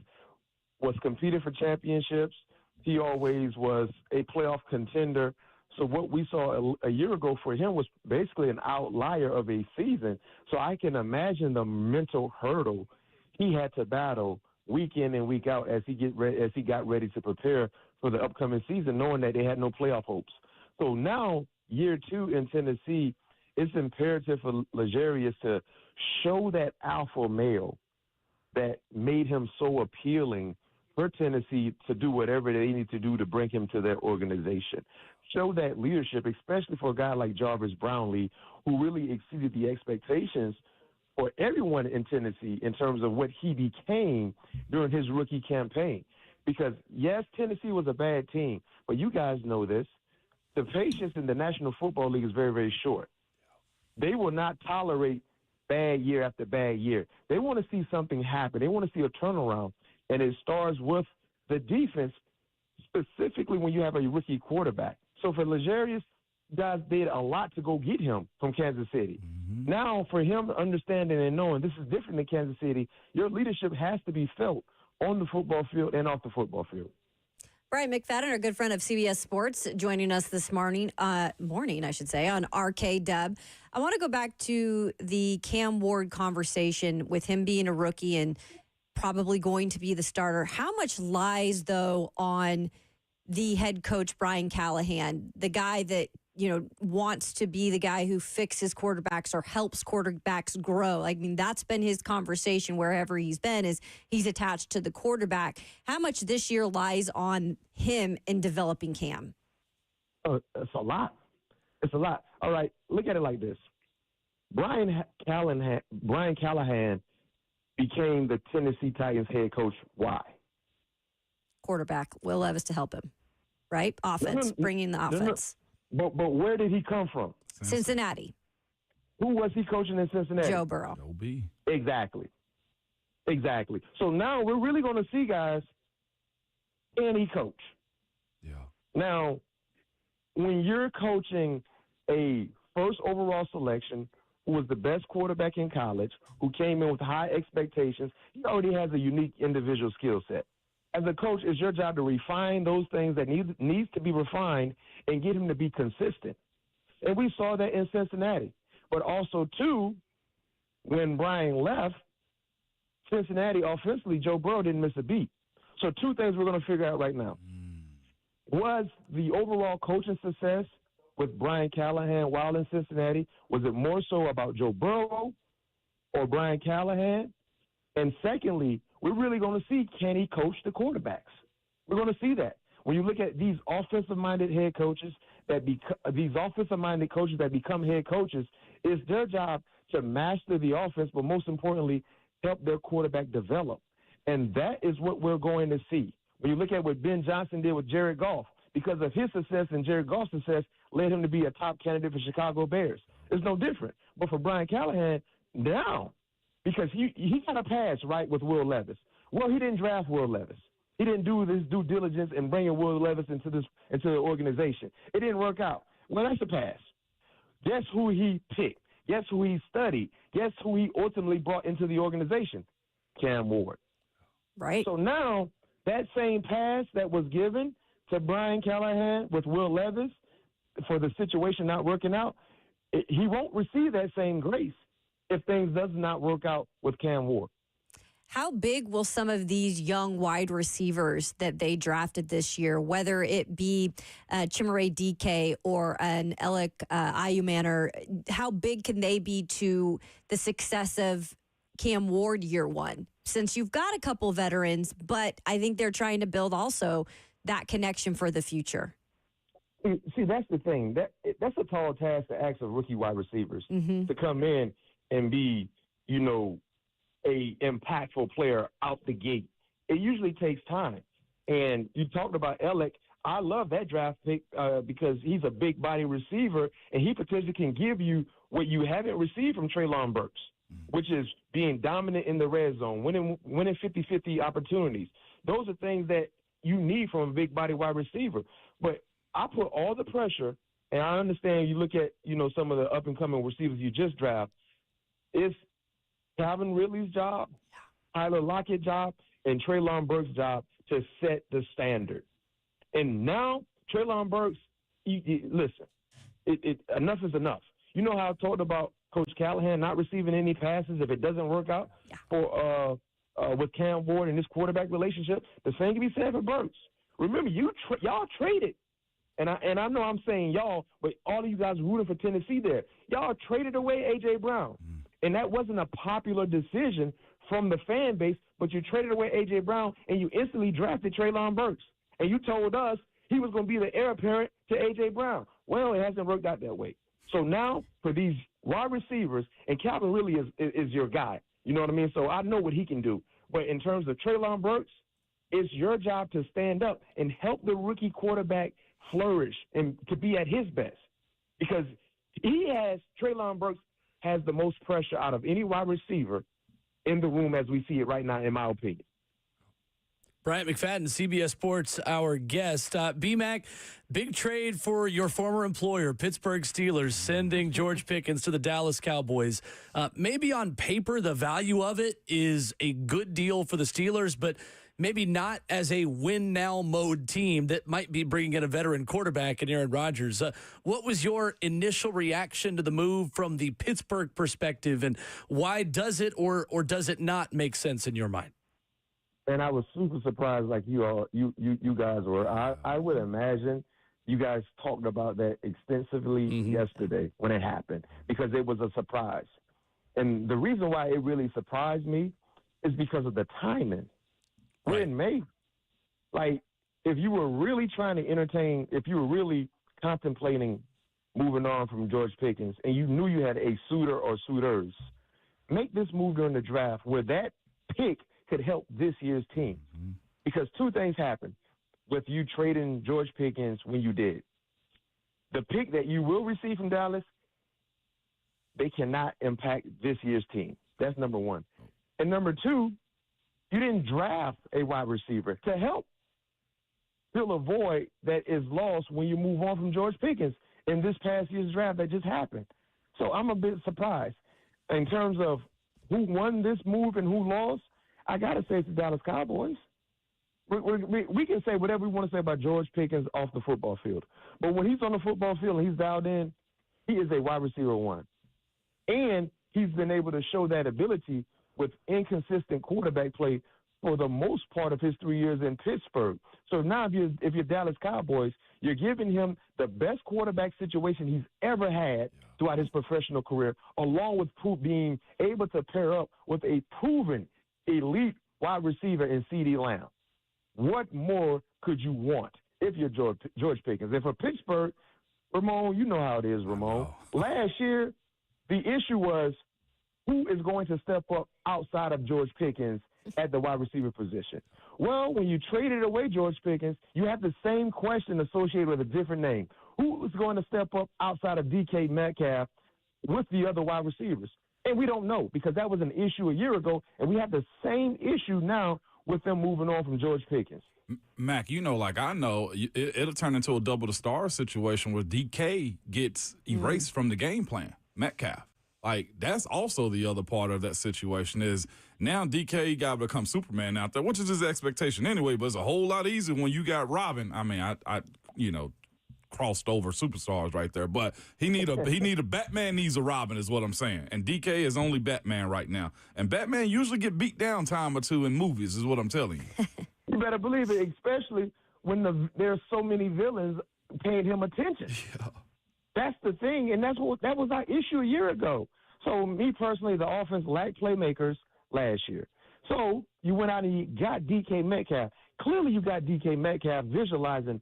was competing for championships. He always was a playoff contender. So what we saw a year ago for him was basically an outlier of a season. So I can imagine the mental hurdle he had to battle week in and week out as he got ready to prepare for the upcoming season, knowing that they had no playoff hopes. So now, year 2 in Tennessee, it's imperative for L'Jarius to show that alpha male that made him so appealing for Tennessee to do whatever they need to do to bring him to their organization. Show that leadership, especially for a guy like Jarvis Brownlee, who really exceeded the expectations for everyone in Tennessee in terms of what he became during his rookie campaign. Because, yes, Tennessee was a bad team, but you guys know this. The patience in the National Football League is very, very short. They will not tolerate bad year after bad year. They want to see something happen. They want to see a turnaround, and it starts with the defense, specifically when you have a rookie quarterback. So for L'Jarius, guys did a lot to go get him from Kansas City. Mm-hmm. Now, for him understanding and knowing this is different than Kansas City, your leadership has to be felt on the football field and off the football field. Bryant McFadden, our good friend of CBS Sports, joining us this morning, on RKW. I want to go back to the Cam Ward conversation with him being a rookie and probably going to be the starter. How much lies, though, on the head coach, Brian Callahan, the guy that, wants to be the guy who fixes quarterbacks or helps quarterbacks grow? I mean, that's been his conversation wherever he's been, is he's attached to the quarterback. How much this year lies on him in developing Cam? Oh, it's a lot. It's a lot. All right, look at it like this. Brian Callahan became the Tennessee Titans head coach. Why? Quarterback, Will Levis to help him, right? Offense, bringing the offense. But where did he come from? Cincinnati. Who was he coaching in Cincinnati? Joe Burrow. Exactly. So now we're really going to see, guys, can he coach? Yeah. Now, when you're coaching a first overall selection who was the best quarterback in college, who came in with high expectations, he already has a unique individual skill set. As a coach, it's your job to refine those things that needs to be refined and get him to be consistent. And we saw that in Cincinnati. But also, too, when Brian left, Cincinnati offensively, Joe Burrow didn't miss a beat. So 2 things we're going to figure out right now. Was the overall coaching success with Brian Callahan while in Cincinnati, was it more so about Joe Burrow or Brian Callahan? And secondly, we're really going to see, can he coach the quarterbacks? We're going to see that. When you look at these offensive-minded head coaches these offensive-minded coaches that become head coaches, it's their job to master the offense, but most importantly, help their quarterback develop. And that is what we're going to see. When you look at what Ben Johnson did with Jared Goff, because of his success and Jared Goff's success led him to be a top candidate for Chicago Bears. It's no different. But for Brian Callahan, now, because he got a pass, right, with Will Levis. Well, he didn't draft Will Levis. He didn't do this due diligence and bringing Will Levis into the organization. It didn't work out. Well, that's a pass. Guess who he picked? Guess who he studied? Guess who he ultimately brought into the organization? Cam Ward. Right. So now that same pass that was given to Brian Callahan with Will Levis for the situation not working out, he won't receive that same grace if things does not work out with Cam Ward. How big will some of these young wide receivers that they drafted this year, whether it be Chimere Dike or an Alec Ayumanner, how big can they be to the success of Cam Ward year one? Since you've got a couple veterans, but I think they're trying to build also that connection for the future. See, that's the thing. That's a tall task to ask of rookie wide receivers to come in and be, a impactful player out the gate. It usually takes time. And you talked about Alec. I love that draft pick because he's a big body receiver, and he potentially can give you what you haven't received from Treylon Burks, which is being dominant in the red zone, winning 50-50 opportunities. Those are things that you need from a big body wide receiver. But I put all the pressure, and I understand you look at, some of the up-and-coming receivers you just draft. It's Calvin Ridley's job, Tyler Lockett's job, and Treylon Burks' job to set the standard. And now Treylon Burks, listen, enough is enough. You know how I talked about Coach Callahan not receiving any passes if it doesn't work out for with Cam Ward and this quarterback relationship? The same can be said for Burks. Remember, y'all traded. And I know I'm saying y'all, but all of you guys rooting for Tennessee there. Y'all traded away A.J. Brown. And that wasn't a popular decision from the fan base, but you traded away A.J. Brown and you instantly drafted Treylon Burks. And you told us he was going to be the heir apparent to A.J. Brown. Well, it hasn't worked out that way. So now for these wide receivers, and Calvin really is your guy. You know what I mean? So I know what he can do. But in terms of Treylon Burks, it's your job to stand up and help the rookie quarterback flourish and to be at his best. Because Treylon Burks has the most pressure out of any wide receiver in the room as we see it right now, in my opinion. Bryant McFadden, CBS Sports, our guest. B-Mac, big trade for your former employer, Pittsburgh Steelers, sending George Pickens to the Dallas Cowboys. Maybe on paper, the value of it is a good deal for the Steelers, but maybe not as a win-now mode team that might be bringing in a veteran quarterback in Aaron Rodgers. What was your initial reaction to the move from the Pittsburgh perspective, and why does it or does it not make sense in your mind? And I was super surprised like you guys were. I would imagine you guys talked about that extensively yesterday when it happened because it was a surprise. And the reason why it really surprised me is because of the timing. We're in May. Like, if you were really trying to if you were really contemplating moving on from George Pickens and you knew you had a suitor or suitors, make this move during the draft where that pick could help this year's team. Because two things happened with you trading George Pickens when you did. The pick that you will receive from Dallas, they cannot impact this year's team. That's number one. And number two, you didn't draft a wide receiver to help fill a void that is lost when you move on from George Pickens in this past year's draft that just happened. So I'm a bit surprised. In terms of who won this move and who lost, I got to say it's the Dallas Cowboys. We can say whatever we want to say about George Pickens off the football field. But when he's on the football field and he's dialed in, he is a wide receiver one. And he's been able to show that ability with inconsistent quarterback play for the most part of his 3 years in Pittsburgh. So now if you're Dallas Cowboys, you're giving him the best quarterback situation he's ever had throughout his professional career, along with being able to pair up with a proven elite wide receiver in CeeDee Lamb. What more could you want if you're George Pickens? And for Pittsburgh, Ramon, you know how it is, Ramon. Last year, the issue was who is going to step up outside of George Pickens at the wide receiver position. Well, when you traded away George Pickens, you have the same question associated with a different name. Who is going to step up outside of DK Metcalf with the other wide receivers? And we don't know because that was an issue a year ago, and we have the same issue now with them moving on from George Pickens. Mac, like I know, it'll turn into a double the star situation where DK gets erased from the game plan. Metcalf. Like, that's also the other part of that situation is now DK got to become Superman out there, which is his expectation anyway, but it's a whole lot easier when you got Robin. I mean, I crossed over superstars right there, but he need a Batman needs a Robin is what I'm saying. And DK is only Batman right now. And Batman usually get beat down time or two in movies is what I'm telling you. You better believe it, especially when there's so many villains paying him attention. Yeah. That's the thing, and that was our issue a year ago. So me personally, the offense lacked playmakers last year. So you went out and you got DK Metcalf. Clearly you got DK Metcalf visualizing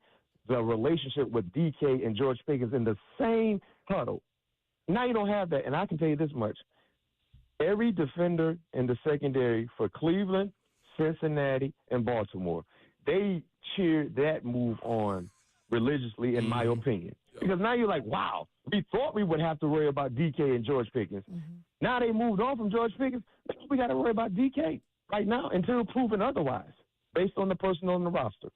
the relationship with DK and George Pickens in the same huddle. Now you don't have that, and I can tell you this much. Every defender in the secondary for Cleveland, Cincinnati, and Baltimore, they cheered that move on religiously, in my opinion. Because now you're like, wow, we thought we would have to worry about DK and George Pickens. Now they moved on from George Pickens. We got to worry about DK right now until proven otherwise, based on the person on the roster.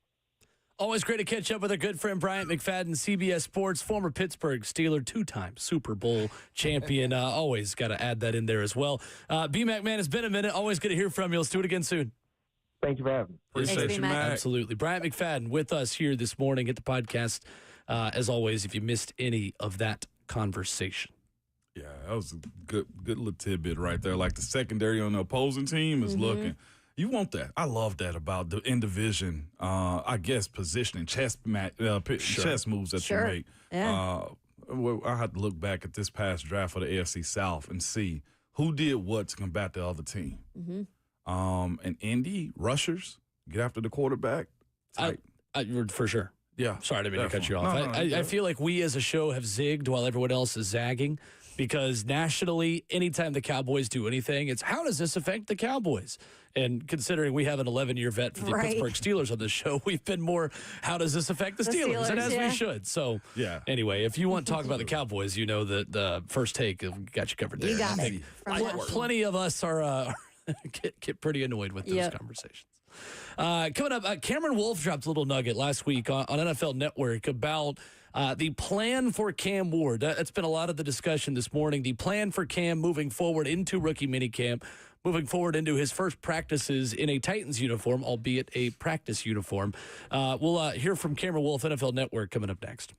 Always great to catch up with our good friend Bryant McFadden, CBS Sports, former Pittsburgh Steeler, two-time Super Bowl champion. Always got to add that in there as well. B-Mac, man, it's been a minute. Always good to hear from you. Let's do it again soon. Thank you for having me. Appreciate you, Mac. Absolutely. Bryant McFadden with us here this morning at the podcast. As always, if you missed any of that conversation. Yeah, that was a good little tidbit right there. Like the secondary on the opposing team is looking. You want that. I love that about the in-division, I guess, positioning, chess moves that you make. Yeah. I had to look back at this past draft for the AFC South and see who did what to combat the other team. And Indy, rushers, get after the quarterback. For sure. Yeah. Sorry, I didn't mean to cut you off. No, I feel like we as a show have zigged while everyone else is zagging because nationally, anytime the Cowboys do anything, it's how does this affect the Cowboys? And considering we have an 11-year vet for the Pittsburgh Steelers on this show, we've been more, how does this affect the Steelers? And as we should. So, anyway, if you want to talk about the Cowboys, you know that the first take got you covered there. You got it. Plenty of us are get pretty annoyed with those conversations. Coming up, Cameron Wolf dropped a little nugget last week on NFL Network about the plan for Cam Ward. That's been a lot of the discussion this morning. The plan for Cam moving forward into rookie minicamp, moving forward into his first practices in a Titans uniform, albeit a practice uniform. We'll hear from Cameron Wolf, NFL Network, coming up next.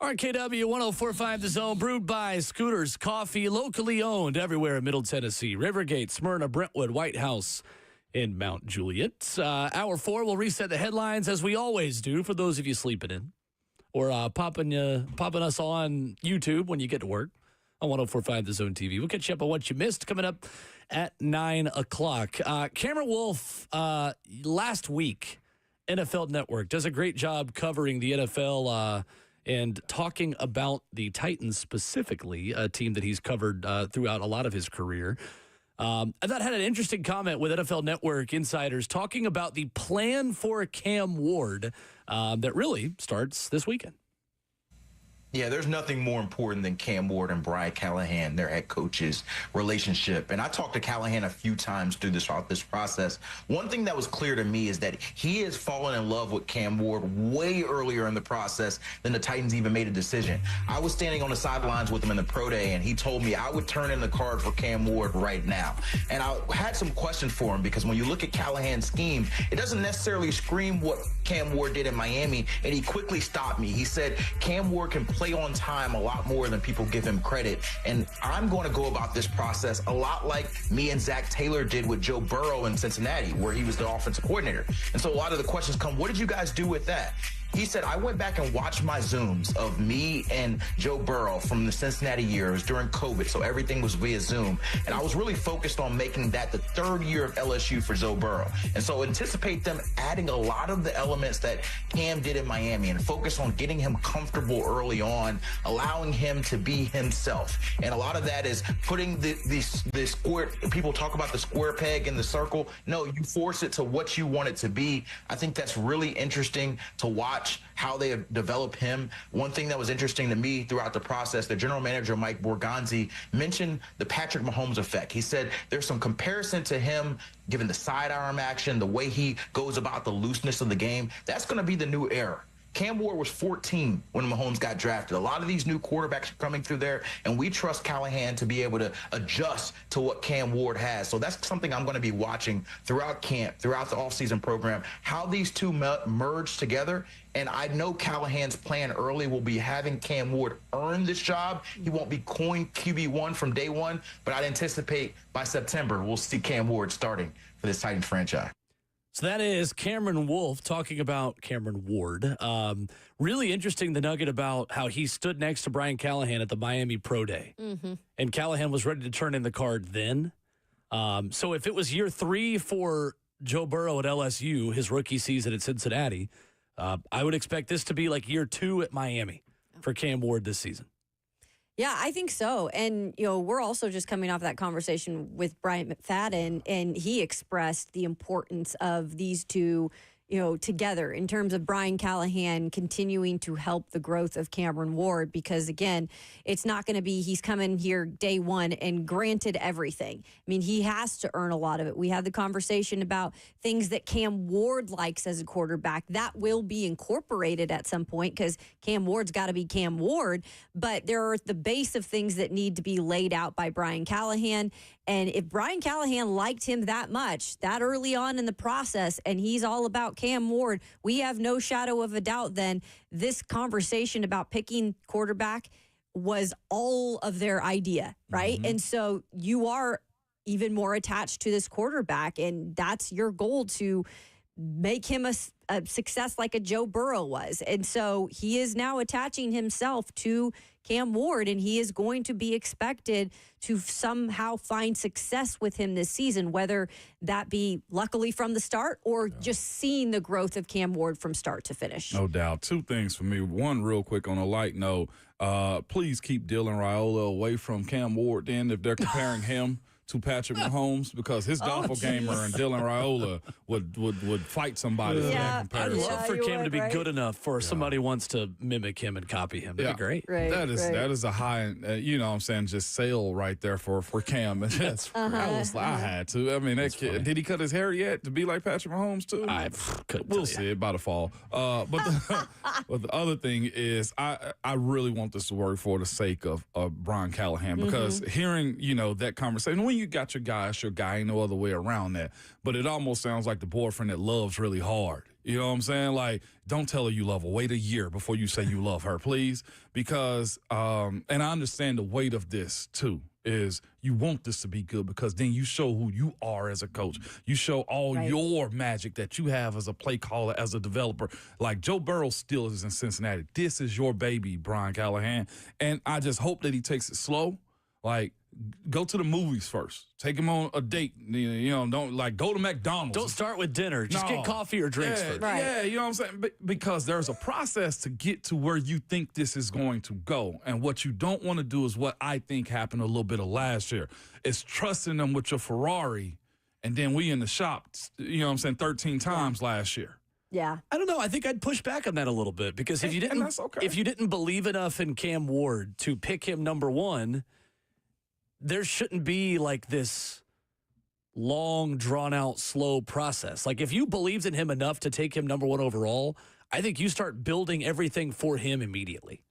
RKW 104.5 The Zone, brewed by Scooters Coffee, locally owned everywhere in Middle Tennessee. Rivergate, Smyrna, Brentwood, White House, and Mount Juliet. Hour 4, we'll reset the headlines as we always do for those of you sleeping in or popping us on YouTube when you get to work on 104.5 The Zone TV. We'll catch you up on what you missed coming up at 9 o'clock. Cameron Wolfe, last week, NFL Network, does a great job covering the NFL and talking about the Titans specifically, a team that he's covered throughout a lot of his career. I thought had an interesting comment with NFL Network insiders talking about the plan for Cam Ward that really starts this weekend. Yeah, there's nothing more important than Cam Ward and Brian Callahan, their head coach's relationship. And I talked to Callahan a few times throughout this process. One thing that was clear to me is that he has fallen in love with Cam Ward way earlier in the process than the Titans even made a decision. I was standing on the sidelines with him in the pro day, and he told me I would turn in the card for Cam Ward right now. And I had some questions for him because when you look at Callahan's scheme, it doesn't necessarily scream what Cam Ward did in Miami, and he quickly stopped me. He said Cam Ward can play on time a lot more than people give him credit. And I'm going to go about this process a lot like me and Zach Taylor did with Joe Burrow in Cincinnati, where he was the offensive coordinator. And so a lot of the questions come, what did you guys do with that? He said, I went back and watched my Zooms of me and Joe Burrow from the Cincinnati years during COVID, so everything was via Zoom. And I was really focused on making that the third year of LSU for Joe Burrow. And so anticipate them adding a lot of the elements that Cam did in Miami and focus on getting him comfortable early on, allowing him to be himself. And a lot of that is putting the square, people talk about the square peg in the circle. No, you force it to what you want it to be. I think that's really interesting to watch how they have developed him. One thing that was interesting to me throughout the process, the general manager, Mike Borgonzi, mentioned the Patrick Mahomes effect. He said there's some comparison to him, given the sidearm action, the way he goes about the looseness of the game. That's going to be the new era. Cam Ward was 14 when Mahomes got drafted. A lot of these new quarterbacks are coming through there, and we trust Callahan to be able to adjust to what Cam Ward has. So that's something I'm going to be watching throughout camp, throughout the offseason program, how these two merge together. And I know Callahan's plan early will be having Cam Ward earn this job. He won't be coined QB1 from day one, but I'd anticipate by September we'll see Cam Ward starting for this Titans franchise. So that is Cameron Wolfe talking about Cameron Ward. Really interesting, the nugget about how he stood next to Brian Callahan at the Miami Pro Day. Mm-hmm. And Callahan was ready to turn in the card then. So if it was year 3 for Joe Burrow at LSU, his rookie season at Cincinnati, I would expect this to be like year 2 at Miami for Cam Ward this season. Yeah, I think so. And, we're also just coming off that conversation with Bryant McFadden, and he expressed the importance of these two, together in terms of Brian Callahan continuing to help the growth of Cameron Ward, because again, it's not going to be he's coming here day one and granted everything. I mean, he has to earn a lot of it. We had the conversation about things that Cam Ward likes as a quarterback. That will be incorporated at some point because Cam Ward's got to be Cam Ward, but there are the base of things that need to be laid out by Brian Callahan. And if Brian Callahan liked him that much, that early on in the process, and he's all about Cam Ward, we have no shadow of a doubt then this conversation about picking quarterback was all of their idea, right? Mm-hmm. And so you are even more attached to this quarterback, and that's your goal, to make him a success like a Joe Burrow was. And so he is now attaching himself to Cam Ward, and he is going to be expected to somehow find success with him this season, whether that be luckily from the start or just seeing the growth of Cam Ward from start to finish. No doubt. 2 things for me. One, real quick on a light note, please keep Dylan Raiola away from Cam Ward then if they're comparing him to Patrick Mahomes, because his doppelganger and Dylan Raiola would fight somebody. Yeah. I'd love for Cam to be good enough for somebody wants to mimic him and copy him. That'd be great. Right, that is a high, just sale right there for Cam. That's I had to. I mean, that kid, did he cut his hair yet to be like Patrick Mahomes too? I couldn't. We'll see. About to fall. But the other thing is, I really want this to work for the sake of Brian Callahan, because hearing that conversation, when you got your guy, ain't no other way around that. But it almost sounds like the boyfriend that loves really hard. You know what I'm saying? Like, don't tell her you love her. Wait a year before you say you love her, please. Because, and I understand the weight of this, too, is you want this to be good because then you show who you are as a coach. You show all your magic that you have as a play caller, as a developer. Like, Joe Burrow still is in Cincinnati. This is your baby, Brian Callahan. And I just hope that he takes it slow. Like, go to the movies first. Take him on a date. You know, don't go to McDonald's. Don't start with dinner. Just get coffee or drinks first. Right. Yeah, you know what I'm saying? Because there's a process to get to where you think this is going to go. And what you don't want to do is what I think happened a little bit of last year. Is trusting them with your Ferrari, and then we in the shop, you know what I'm saying, 13 times last year. Yeah. I don't know. I think I'd push back on that a little bit because if you didn't believe enough in Cam Ward to pick him number one, there shouldn't be like this long, drawn-out, slow process. Like, if you believed in him enough to take him number one overall, I think you start building everything for him immediately.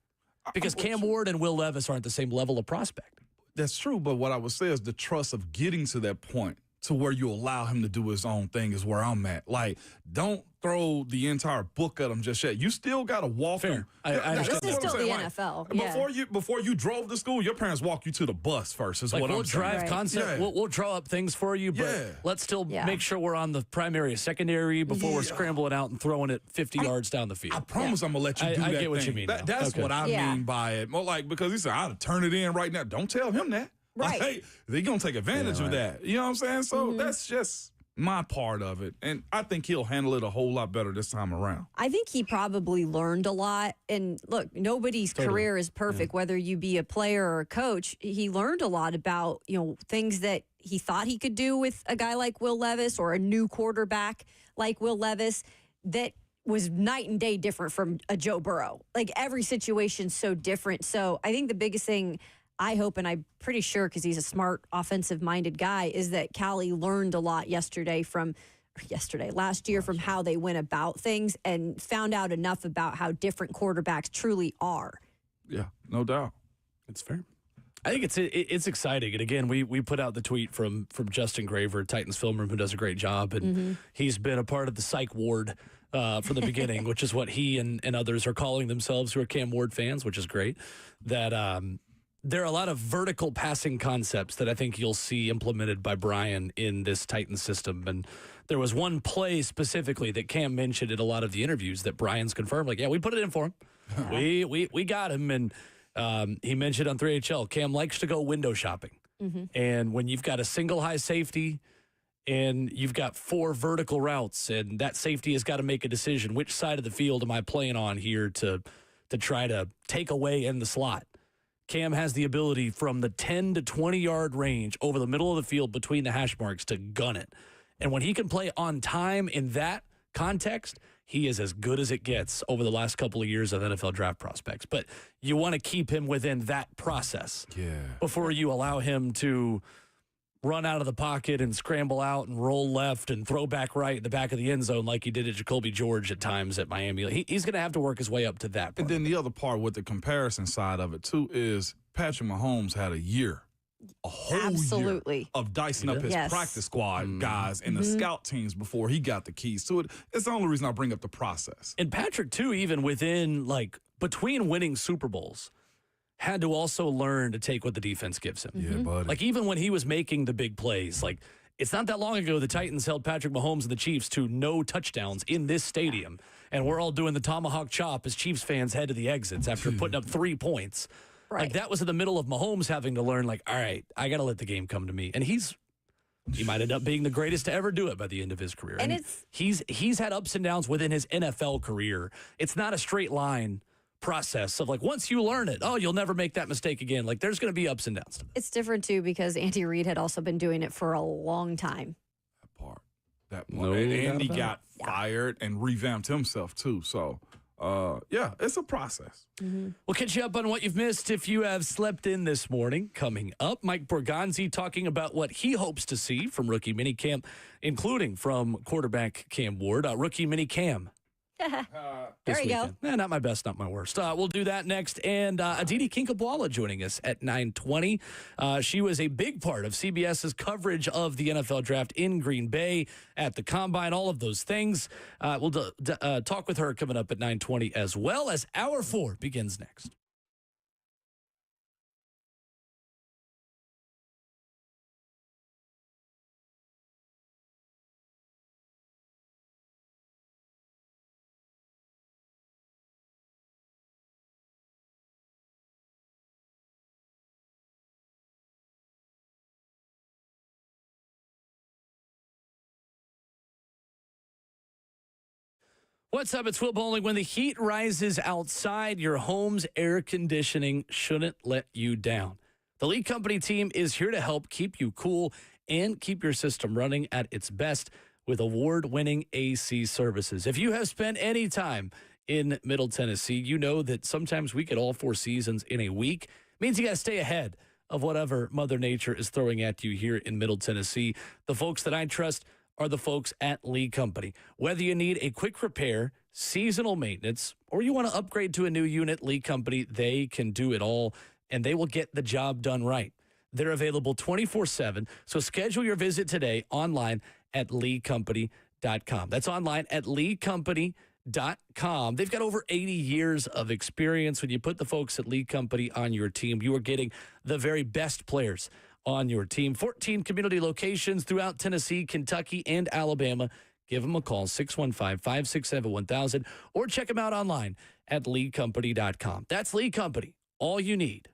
Because Cam Ward and Will Levis aren't the same level of prospect. That's true, but what I would say is the trust of getting to that point to where you allow him to do his own thing is where I'm at. Like, don't throw the entire book at him just yet. You still got to walk him. This is still the NFL. Before you drove to school, your parents walk you to the bus first. Is what I'm saying. We'll drive concept. Yeah. We'll draw up things for you, but let's still make sure we're on the primary or secondary before we're scrambling out and throwing it 50 yards down the field. I promise I'm gonna let you do that. I get what you mean. That's what I mean by it. More like, because he said I'd turn it in right now. Don't tell him that. Right. Like, they're going to take advantage of that. You know what I'm saying? So that's just my part of it. And I think he'll handle it a whole lot better this time around. I think he probably learned a lot. And look, nobody's career is perfect, whether you be a player or a coach. He learned a lot about, things that he thought he could do with a guy like Will Levis or a new quarterback like Will Levis that was night and day different from a Joe Burrow. Like, every situation's so different. So I think the biggest thing I hope, and I'm pretty sure because he's a smart, offensive-minded guy, is that Callie learned a lot last year from how they went about things and found out enough about how different quarterbacks truly are. Yeah, no doubt. It's fair. I think it's exciting. And again, we put out the tweet from Justin Graver, Titans film room, who does a great job. And he's been a part of the psych ward from the beginning, which is what he and others are calling themselves who are Cam Ward fans, which is great. That there are a lot of vertical passing concepts that I think you'll see implemented by Brian in this Titans system. And there was one play specifically that Cam mentioned in a lot of the interviews that Brian's confirmed. Like, yeah, we put it in for him. We got him. And he mentioned on 3HL, Cam likes to go window shopping. And when you've got a single high safety and you've got 4 vertical routes and that safety has got to make a decision, which side of the field am I playing on here to try to take away in the slot? Cam has the ability from the 10 to 20-yard range over the middle of the field between the hash marks to gun it. And when he can play on time in that context, he is as good as it gets over the last couple of years of NFL draft prospects. But you want to keep him within that process before you allow him to run out of the pocket and scramble out and roll left and throw back right in the back of the end zone like he did at Jacoby George at times at Miami. He's going to have to work his way up to that part. And then the other part with the comparison side of it, too, is Patrick Mahomes had a whole year of dicing up his practice squad guys and the scout teams before he got the keys to it. It's the only reason I bring up the process. And Patrick, too, even within, between winning Super Bowls, had to also learn to take what the defense gives him. Yeah, buddy. Like, even when he was making the big plays, it's not that long ago the Titans held Patrick Mahomes and the Chiefs to no touchdowns in this stadium, and we're all doing the tomahawk chop as Chiefs fans head to the exits after putting up 3 points. Right. Like, that was in the middle of Mahomes having to learn, all right, I got to let the game come to me. And he might end up being the greatest to ever do it by the end of his career. And he's had ups and downs within his NFL career. It's not a straight line process of once you learn it, you'll never make that mistake again. There's going to be ups and downs to this. It's different too because Andy Reid had also been doing it for a long time. That part. And Andy got fired and revamped himself too. So it's a process. We'll catch you up on what you've missed if you have slept in this morning. Coming up, Mike Borgonzi talking about what he hopes to see from rookie minicamp, including from quarterback Cam Ward. Rookie minicamp There you go. Not my best, not my worst. We'll do that next. And Aditi Kinkhabwala joining us at 9:20. She was a big part of CBS's coverage of the NFL draft in Green Bay at the Combine, all of those things. We'll talk with her coming up at 9:20 as well as Hour 4 begins next. What's up? It's Will Bowling. When the heat rises outside, your home's air conditioning shouldn't let you down. The Lee Company team is here to help keep you cool and keep your system running at its best with award-winning AC services. If you have spent any time in Middle Tennessee, you know that sometimes we get all 4 seasons in a week. It means you got to stay ahead of whatever Mother Nature is throwing at you here in Middle Tennessee. The folks that I trust are the folks at Lee Company. Whether you need a quick repair, seasonal maintenance, or you want to upgrade to a new unit, Lee Company, they can do it all, and they will get the job done right. They're available 24/7, so schedule your visit today online at leecompany.com. That's online at leecompany.com. They've got over 80 years of experience. When you put the folks at Lee Company on your team, you are getting the very best players on your team. 14 community locations throughout Tennessee, Kentucky, and Alabama. Give them a call, 615-567-1000, or check them out online at leecompany.com. That's Lee Company, all you need.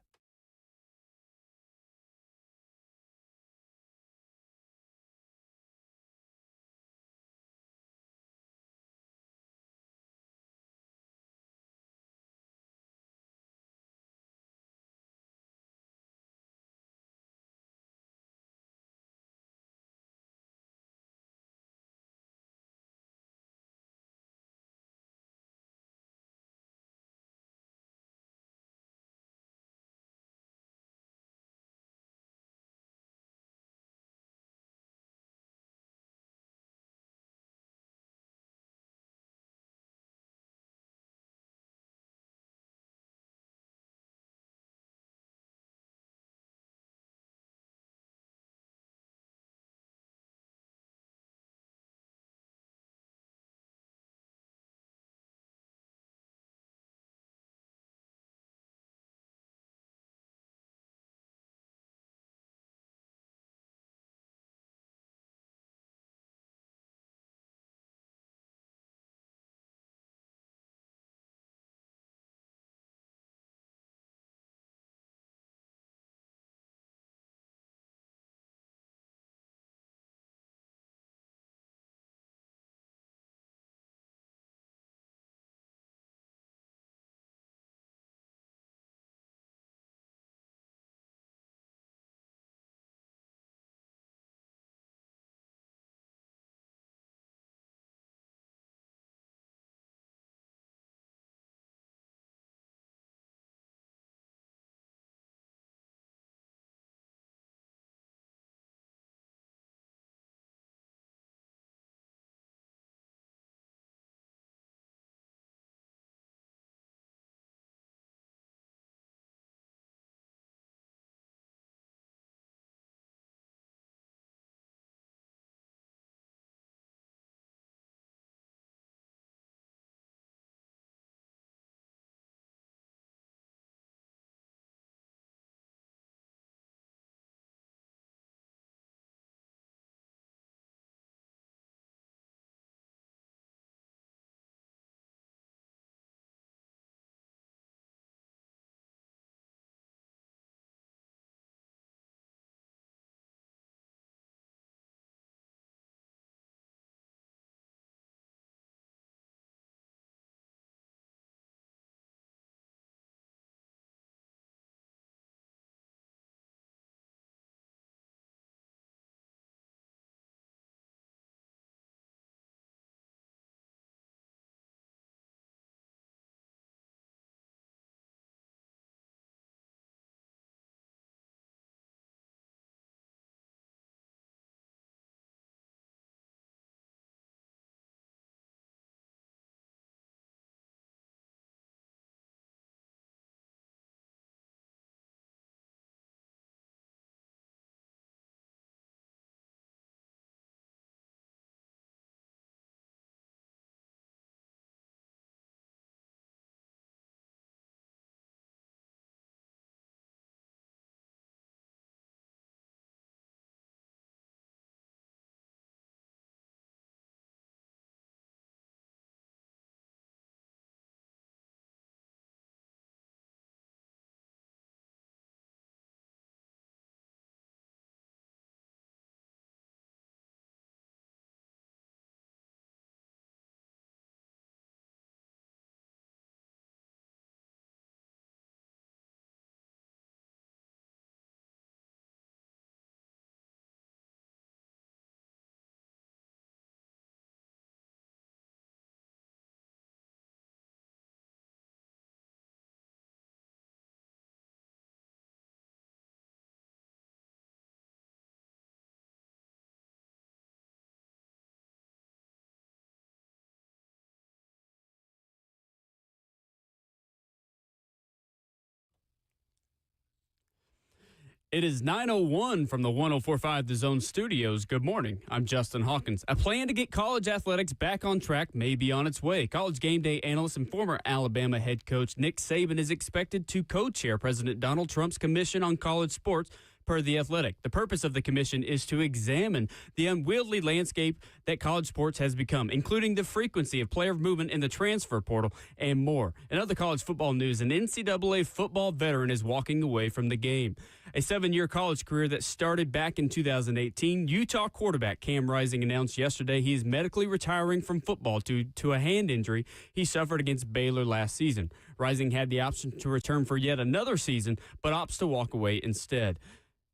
It is 9:01 from the 104.5 The Zone studios. Good morning. I'm Justin Hawkins. A plan to get college athletics back on track may be on its way. College game day analyst and former Alabama head coach Nick Saban is expected to co-chair President Donald Trump's Commission on College Sports, per The Athletic. The purpose of the commission is to examine the unwieldy landscape that college sports has become, including the frequency of player movement in the transfer portal and more. In other college football news, an NCAA football veteran is walking away from the game. A 7-year college career that started back in 2018, Utah quarterback Cam Rising announced yesterday he is medically retiring from football due to a hand injury he suffered against Baylor last season. Rising had the option to return for yet another season, but opts to walk away instead.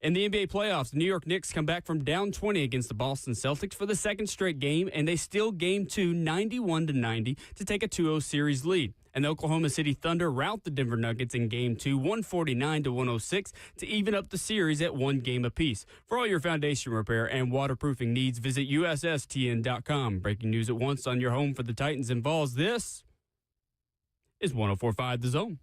In the NBA playoffs, the New York Knicks come back from down 20 against the Boston Celtics for the second straight game, and they steal Game 2 91-90 to take a 2-0 series lead. And the Oklahoma City Thunder rout the Denver Nuggets in Game 2 149-106 to even up the series at 1 game apiece. For all your foundation repair and waterproofing needs, visit USSTN.com. Breaking news at once on your home for the Titans and Vols. This is 104.5 The Zone.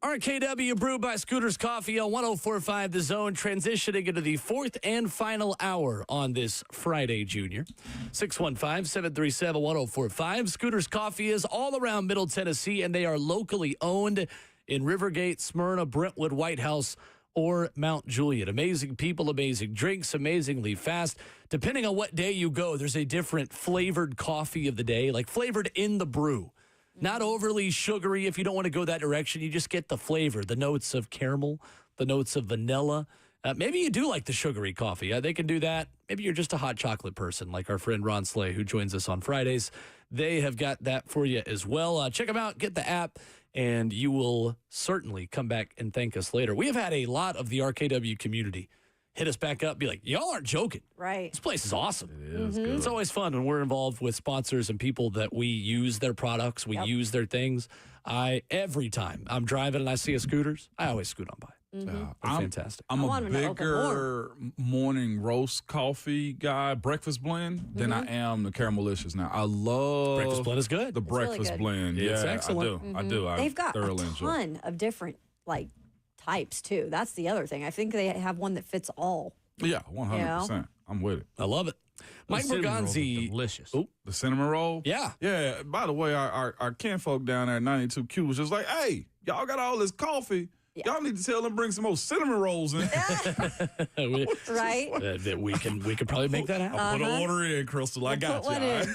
RKW brewed by Scooters Coffee on 104.5 The Zone, transitioning into the fourth and final hour on this Friday, Junior. 615-737-1045. Scooters Coffee is all around Middle Tennessee, and they are locally owned in Rivergate, Smyrna, Brentwood, White House, or Mount Juliet. Amazing people, amazing drinks, amazingly fast. Depending on what day you go, there's a different flavored coffee of the day, like flavored in the brew. Not overly sugary if you don't want to go that direction. You just get the flavor, the notes of caramel, the notes of vanilla. Maybe you do like the sugary coffee. They can do that. Maybe you're just a hot chocolate person like our friend Ron Slay, who joins us on Fridays. They have got that for you as well. Check them out. Get the app, and you will certainly come back and thank us later. We have had a lot of the RKW community hit us back up, be like, y'all aren't joking. Right. This place is awesome. It is good. It's always fun when we're involved with sponsors and people that we use their products, we use their things. Every time I'm driving and I see a Scooters, I always scoot on by. They're fantastic. I'm a bigger morning roast coffee guy, breakfast blend, than I am the Caramelicious now. I love breakfast blend is good. The breakfast blend. It's yeah, excellent. I do. They've got a thoroughly enjoy. ton of different types too. That's the other thing. I think they have one that fits all. Yeah, 100%. You know? I'm with it. I love it. Mike Borgonzi. Delicious. Ooh, the cinnamon roll? Yeah. Yeah. By the way, our kinfolk down there at 92Q was just like, hey, y'all got all this coffee. Yeah. Y'all need to tell them bring some more cinnamon rolls in. Right? We could probably make that happen. I'll put an order in, Crystal. I got you.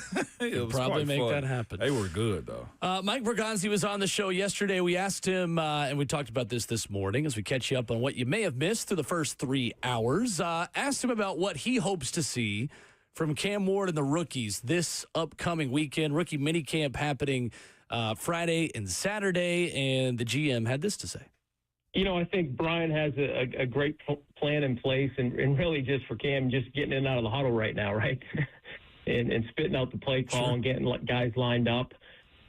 We'll probably make that happen. They were good, though. Mike Borgonzi was on the show yesterday. We asked him, and we talked about this morning as we catch you up on what you may have missed through the first 3 hours. Asked him about what he hopes to see from Cam Ward and the rookies this upcoming weekend. Rookie minicamp happening Friday and Saturday, and the GM had this to say. You know, I think Brian has a great plan in place, and really just for Cam, just getting in and out of the huddle right now, right? and spitting out the play call and getting guys lined up.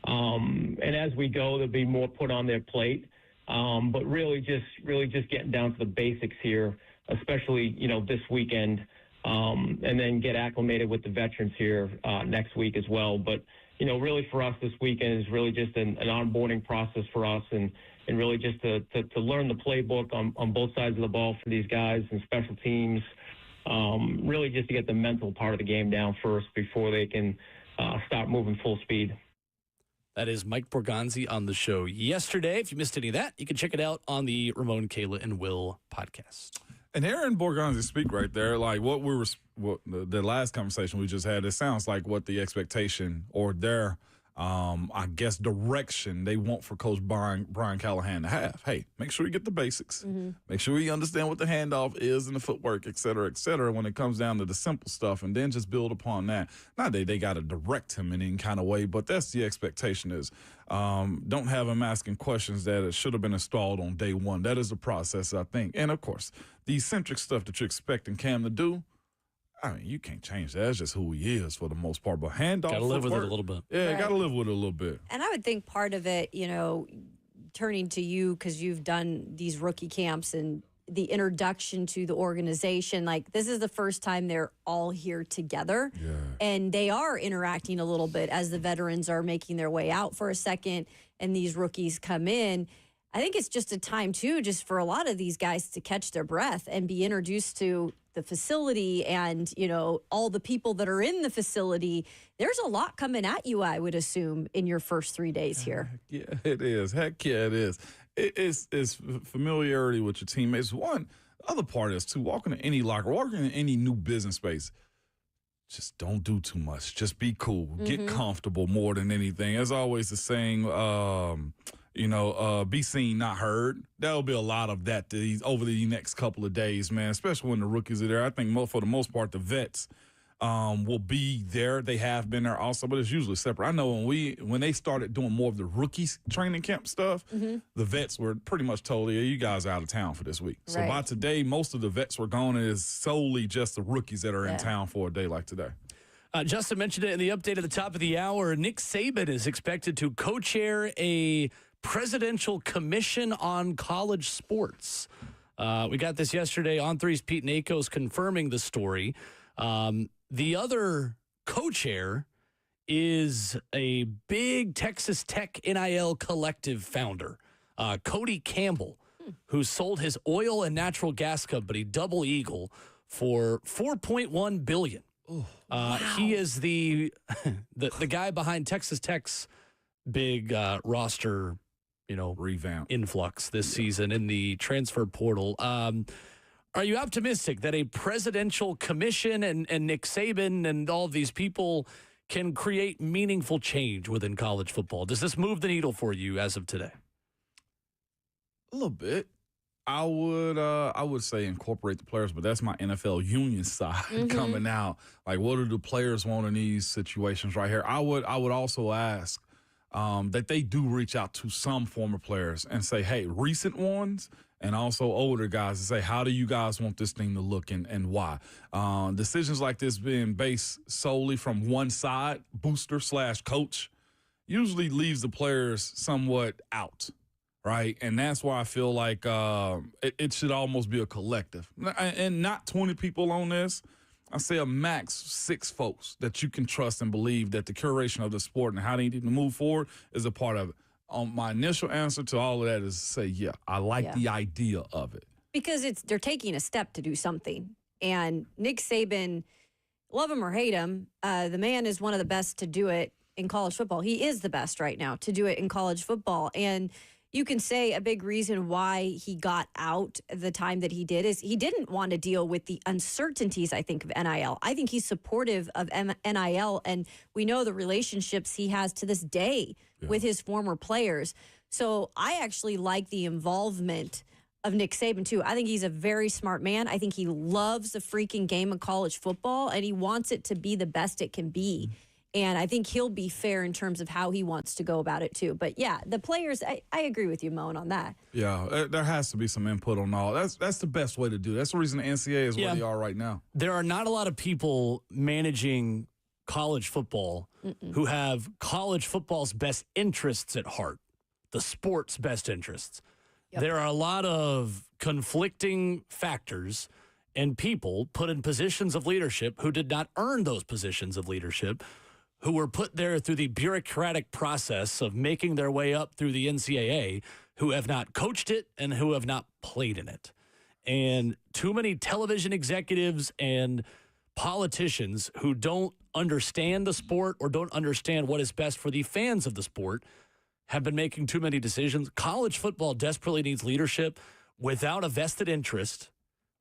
And as we go, there'll be more put on their plate. But really just getting down to the basics here, especially, this weekend, and then get acclimated with the veterans here next week as well. But, really for us this weekend is really just an onboarding process for us and really just to learn the playbook on both sides of the ball for these guys and special teams, really just to get the mental part of the game down first before they can start moving full speed. That is Mike Borgonzi on the show yesterday. If you missed any of that, you can check it out on the Ramon, Kayla, and Will podcast. And hearing Borgonzi speak right there, like the last conversation we just had, it sounds like what the expectation or their I guess, direction they want for Coach Brian Callahan to have. Hey, make sure you get the basics. Mm-hmm. Make sure you understand what the handoff is and the footwork, et cetera, when it comes down to the simple stuff, and then just build upon that. Not that they got to direct him in any kind of way, but that's the expectation is don't have him asking questions that should have been installed on day one. That is the process, I think. And, of course, the eccentric stuff that you're expecting Cam to do, I mean, you can't change that. That's just who he is for the most part. But handoff, got to live with it a little bit. Yeah, got to live with it a little bit. And I would think part of it, turning to you because you've done these rookie camps and the introduction to the organization, like this is the first time they're all here together. Yeah. And they are interacting a little bit as the veterans are making their way out for a second and these rookies come in. I think it's just a time, too, just for a lot of these guys to catch their breath and be introduced to the facility and, all the people that are in the facility. There's a lot coming at you, I would assume, in your first 3 days here. Yeah, it is. Heck yeah, it is. It's familiarity with your teammates. One, the other part is, too, walking in any locker, walking in any new business space, just don't do too much. Just be cool. Get comfortable more than anything. As always, the saying, be seen, not heard. There'll be a lot of that over the next couple of days, man, especially when the rookies are there. I think for the most part, the vets will be there. They have been there also, but it's usually separate. I know when they started doing more of the rookies training camp stuff, the vets were pretty much told, yeah, you guys are out of town for this week. So by today, most of the vets were gone, and it's solely just the rookies that are in town for a day like today. Justin mentioned it in the update at the top of the hour. Nick Saban is expected to co-chair a presidential commission on college sports. We got this yesterday. On Three's Pete Nakos confirming the story. The other co-chair is a big Texas Tech NIL collective founder, Cody Campbell, who sold his oil and natural gas company, Double Eagle, for $4.1 billion. Wow. He is the guy behind Texas Tech's big roster, revamp influx this season in the transfer portal. Are you optimistic that a presidential commission and Nick Saban and all of these people can create meaningful change within college football? Does this move the needle for you as of today? A little bit. I would say incorporate the players, but that's my NFL union side coming out. Like, what do the players want in these situations right here? I would also ask that they do reach out to some former players and say, hey, recent ones and also older guys, and say, how do you guys want this thing to look and why? Decisions like this being based solely from one side, booster/coach, usually leaves the players somewhat out. Right, and that's why I feel like it should almost be a collective, and not 20 people on this. I say a max 6 folks that you can trust and believe that the curation of the sport and how they need to move forward is a part of it. My initial answer to all of that is to say, yeah, I like the idea of it. Because they're taking a step to do something. And Nick Saban, love him or hate him, the man is one of the best to do it in college football. He is the best right now to do it in college football. And you can say a big reason why he got out the time that he did is he didn't want to deal with the uncertainties, I think, of NIL. I think he's supportive of NIL, and we know the relationships he has to this day with his former players. So I actually like the involvement of Nick Saban, too. I think he's a very smart man. I think he loves the freaking game of college football, and he wants it to be the best it can be. And I think he'll be fair in terms of how he wants to go about it, too. But, yeah, the players, I agree with you, Moan, on that. Yeah, there has to be some input on all. That's the best way to do it. That's the reason the NCAA is where they are right now. There are not a lot of people managing college football who have college football's best interests at heart, the sport's best interests. Yep. There are a lot of conflicting factors and people put in positions of leadership who did not earn those positions of leadership, who were put there through the bureaucratic process of making their way up through the NCAA, who have not coached it and who have not played in it. And too many television executives and politicians who don't understand the sport or don't understand what is best for the fans of the sport have been making too many decisions. College football desperately needs leadership without a vested interest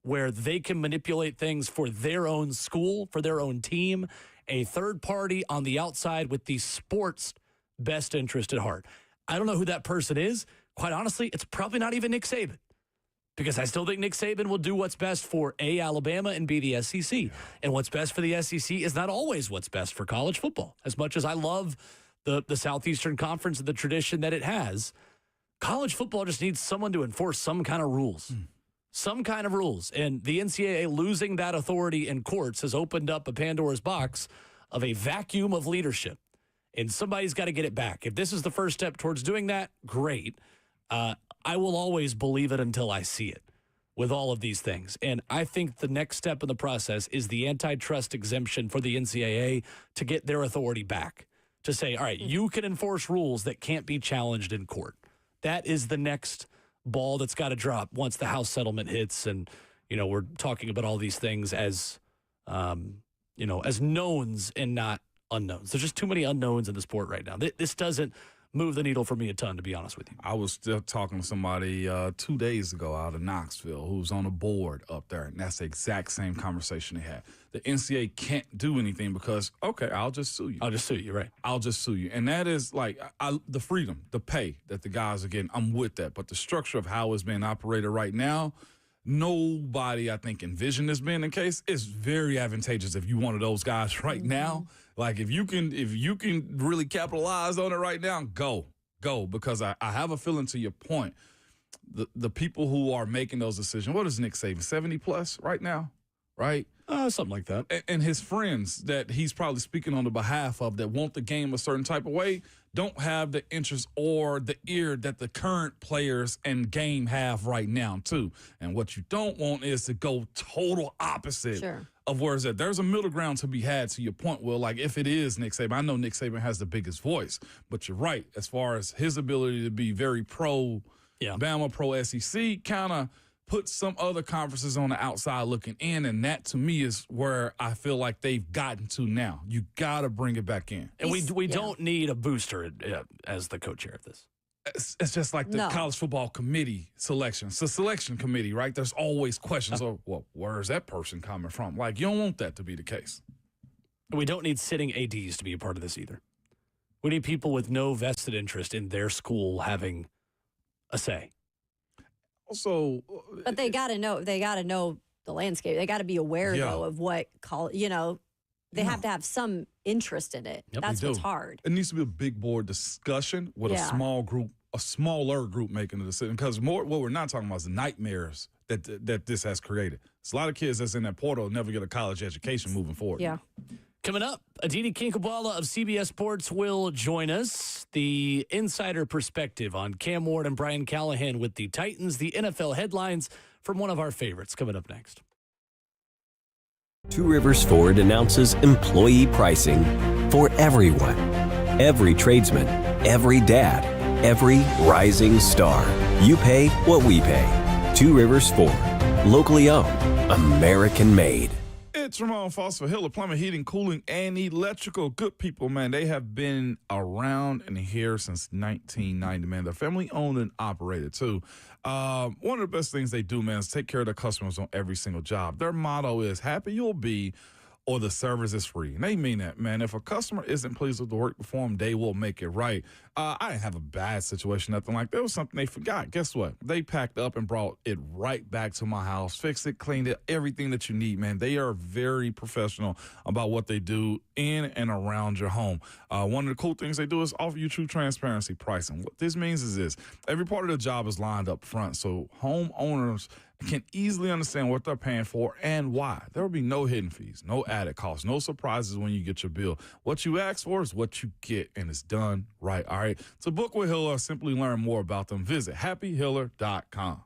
where they can manipulate things for their own school, for their own team, a third party on the outside with the sport's best interest at heart. I don't know who that person is. Quite honestly, it's probably not even Nick Saban, because I still think Nick Saban will do what's best for A, Alabama, and B, the SEC. And what's best for the SEC is not always what's best for college football. As much as I love the Southeastern Conference and the tradition that it has, college football just needs someone to enforce some kind of rules. some kind of rules. And the NCAA losing that authority in courts has opened up a Pandora's box of a vacuum of leadership. And somebody's got to get it back. If this is the first step towards doing that, great. I will always believe it until I see it with all of these things. And I think the next step in the process is the antitrust exemption for the NCAA to get their authority back, to say, all right, you can enforce rules that can't be challenged in court. That is the next ball that's got to drop once the House settlement hits. And, we're talking about all these things as, as knowns and not unknowns. There's just too many unknowns in the sport right now. This doesn't move the needle for me a ton, to be honest with you. I was still talking to somebody 2 days ago out of Knoxville who's on a board up there, and that's the exact same conversation they had. The NCAA can't do anything because, okay, I'll just sue you. I'll just sue you, right? I'll just sue you. And that is like the freedom, the pay that the guys are getting, I'm with that. But the structure of how it's being operated right now, nobody, I think, envisioned this being the case. It's very advantageous if you're one of those guys right now. Like if you can really capitalize on it right now, go. Because I have a feeling, to your point, the people who are making those decisions, what is Nick Saban, 70 plus right now, right? Something like that. And his friends that he's probably speaking on the behalf of that want the game a certain type of way don't have the interest or the ear that the current players and game have right now, too. And what you don't want is to go total opposite of where it's at. There's a middle ground to be had, to your point, Will. Like, if it is Nick Saban, I know Nick Saban has the biggest voice, but you're right. As far as his ability to be very pro-Bama, pro-SEC, kind of put some other conferences on the outside looking in, and that to me is where I feel like they've gotten to now. You got to bring it back in. And we don't need a booster as the co-chair of this. It's just like the college football committee selection. It's a selection committee, right? There's always questions of, well, where's that person coming from? Like, you don't want that to be the case. We don't need sitting ADs to be a part of this either. We need people with no vested interest in their school having a say. Also, but they got to know. They got to know the landscape. They got to be aware though of what They have to have some interest in it. Yep, that's what's hard. It needs to be a big board discussion with a small group, a smaller group making the decision. Because what we're not talking about is the nightmares that this has created. There's a lot of kids that's in that portal never get a college education moving forward. Yeah. Coming up, Aditi Kinkhabwala of CBS Sports will join us. The insider perspective on Cam Ward and Brian Callahan with the Titans, the NFL headlines from one of our favorites coming up next. Two Rivers Ford announces employee pricing for everyone. Every tradesman, every dad, every rising star. You pay what we pay. Two Rivers Ford. Locally owned. American made. It's Ramon Foster, Hiller Plumbing, Heating, Cooling, and Electrical. Good people, man. They have been around and here since 1990, man. They're family owned and operated, too. One of the best things they do, man, is take care of their customers on every single job. Their motto is, happy you'll be, or the service is free. And they mean that, man. If a customer isn't pleased with the work performed, they will make it right. I didn't have a bad situation, nothing like that. It was something they forgot. Guess what? They packed up and brought it right back to my house, fixed it, cleaned it, everything that you need, man. They are very professional about what they do in and around your home. One of the cool things they do is offer you true transparency pricing. What this means is this. Every part of the job is lined up front, so homeowners can easily understand what they're paying for and why. There will be no hidden fees, no added costs, no surprises when you get your bill. What you ask for is what you get, and it's done right. All right. To book with Hiller or simply learn more about them, visit happyhiller.com.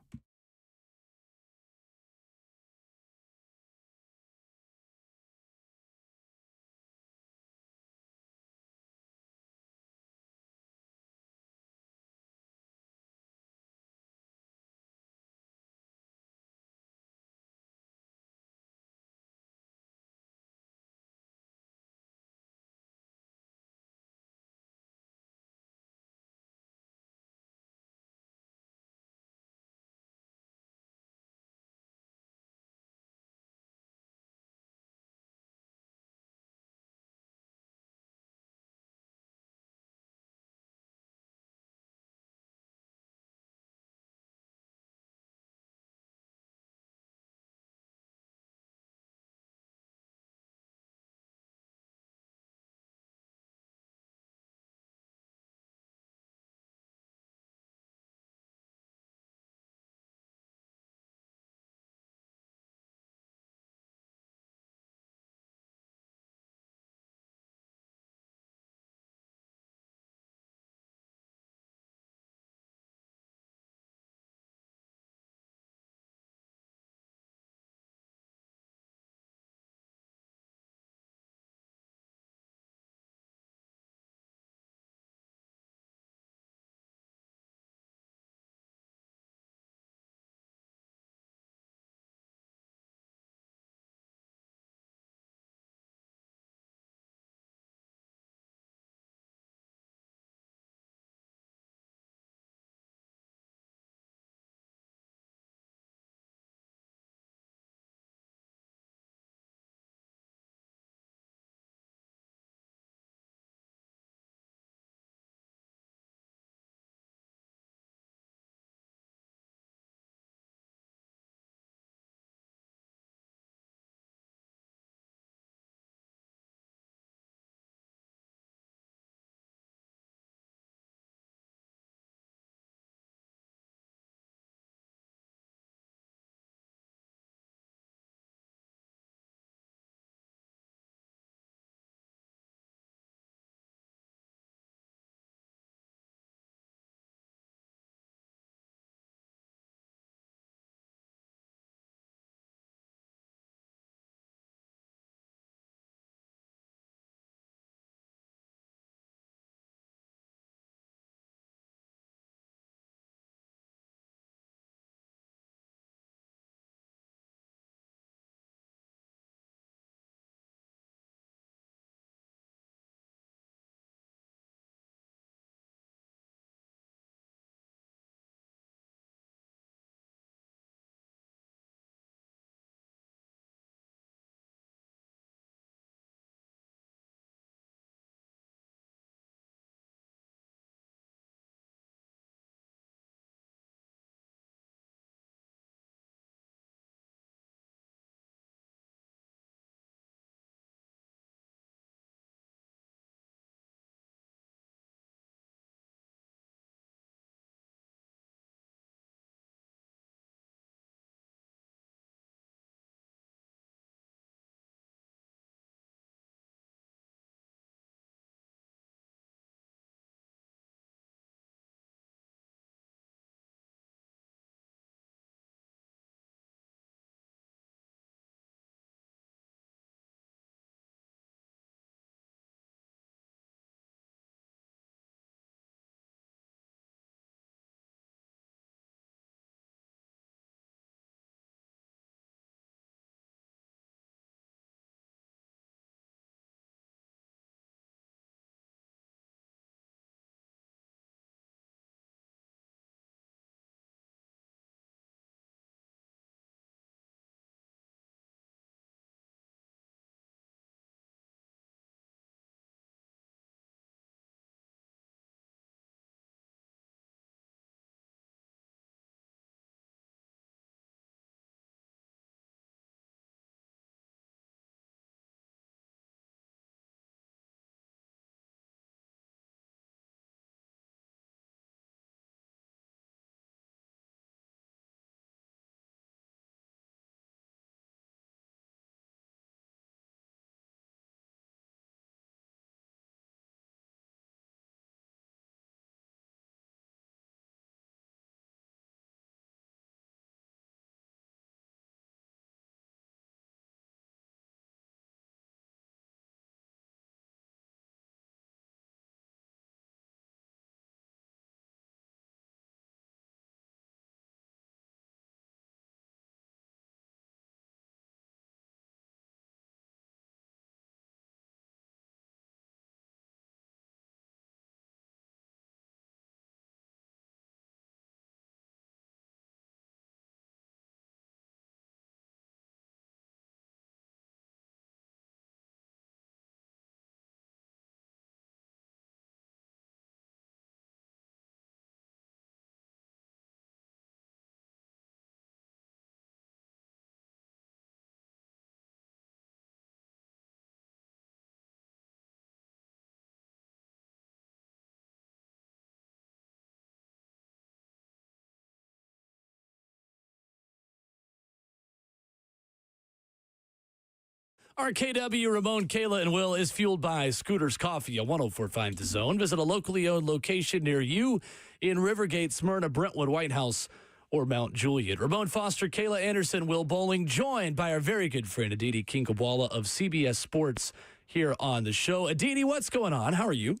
RKW, Ramon, Kayla, and Will is fueled by Scooters Coffee, a 104.5 The Zone. Visit a locally owned location near you in Rivergate, Smyrna, Brentwood, White House, or Mount Juliet. Ramon Foster, Kayla Anderson, Will Bowling, joined by our very good friend Aditi Kinkhabwala of CBS Sports here on the show. Aditi, what's going on? How are you?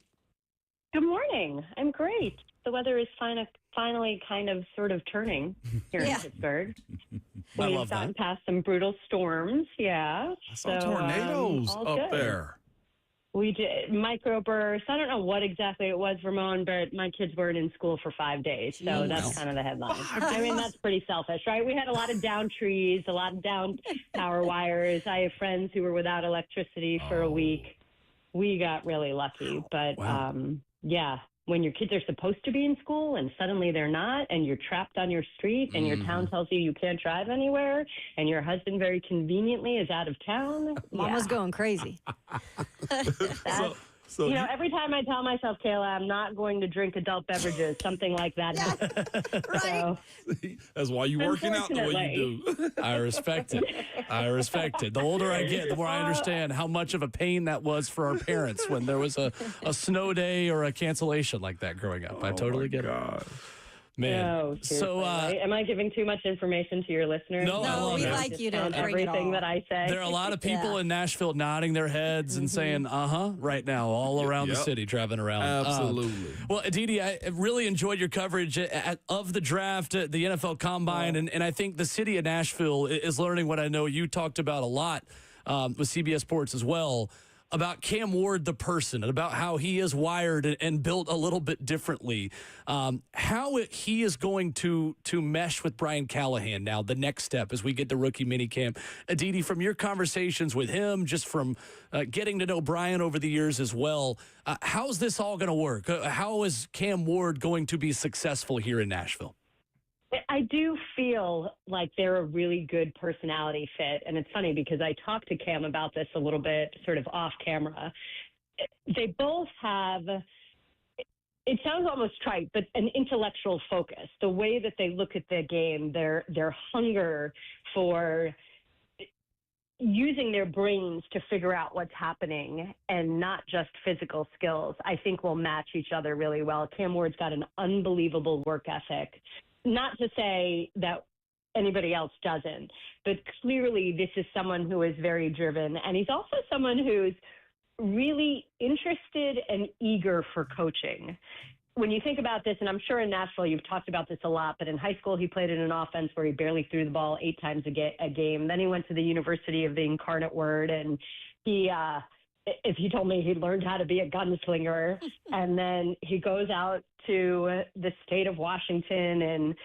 Good morning. I'm great. The weather is finally kind of sort of turning here in Pittsburgh. We've gotten past some brutal storms. Yeah. I saw tornadoes up there. We did microbursts. I don't know what exactly it was, Ramon, but my kids weren't in school for 5 days. So that's kind of the headline. I mean, that's pretty selfish, right? We had a lot of down trees, a lot of down power wires. I have friends who were without electricity for a week. We got really lucky. But yeah, when your kids are supposed to be in school and suddenly they're not, and you're trapped on your street and your town tells you can't drive anywhere, and your husband very conveniently is out of town. Mama's going crazy. So you know, every time I tell myself, Kayla, I'm not going to drink adult beverages, something like that. Right. That's why you're working out the way you do. I respect it. I respect it. The older I get, the more I understand how much of a pain that was for our parents when there was a snow day or a cancellation like that growing up. I totally get it. Man. No, so am I giving too much information to your listeners? No, we like you to bring everything that I say. There are a lot of people in Nashville nodding their heads and saying, right now, all around the city, driving around. Absolutely. Well, Aditi, I really enjoyed your coverage of the draft, the NFL Combine, and I think the city of Nashville is learning what I know you talked about a lot with CBS Sports as well, about Cam Ward, the person, and about how he is wired and built a little bit differently. How he is going to mesh with Brian Callahan now, the next step as we get to rookie minicamp. Aditi, from your conversations with him, just from getting to know Brian over the years as well, how's this all going to work? How is Cam Ward going to be successful here in Nashville? I do feel like they're a really good personality fit. And it's funny because I talked to Cam about this a little bit sort of off camera. They both have, it sounds almost trite, but an intellectual focus. The way that they look at the game, their hunger for using their brains to figure out what's happening and not just physical skills, I think will match each other really well. Cam Ward's got an unbelievable work ethic. Not to say that anybody else doesn't, but clearly this is someone who is very driven. And he's also someone who's really interested and eager for coaching. When you think about this, and I'm sure in Nashville you've talked about this a lot, but in high school he played in an offense where he barely threw the ball 8 times a game. Then he went to the University of the Incarnate Word, and if he told me he learned how to be a gunslinger, and then he goes out to the state of Washington, and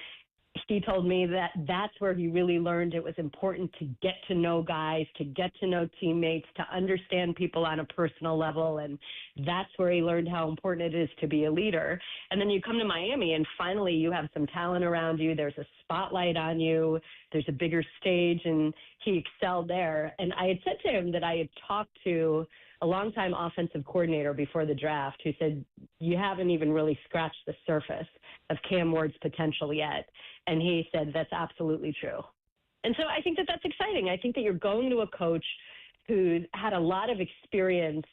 he told me that that's where he really learned it was important to get to know guys, to get to know teammates, to understand people on a personal level, and that's where he learned how important it is to be a leader. And then you come to Miami, and finally you have some talent around you. There's a spotlight on you. There's a bigger stage, and he excelled there. And I had said to him that I had talked to a longtime offensive coordinator before the draft who said, you haven't even really scratched the surface of Cam Ward's potential yet. And he said, that's absolutely true. And so I think that that's exciting. I think that you're going to a coach who's had a lot of experience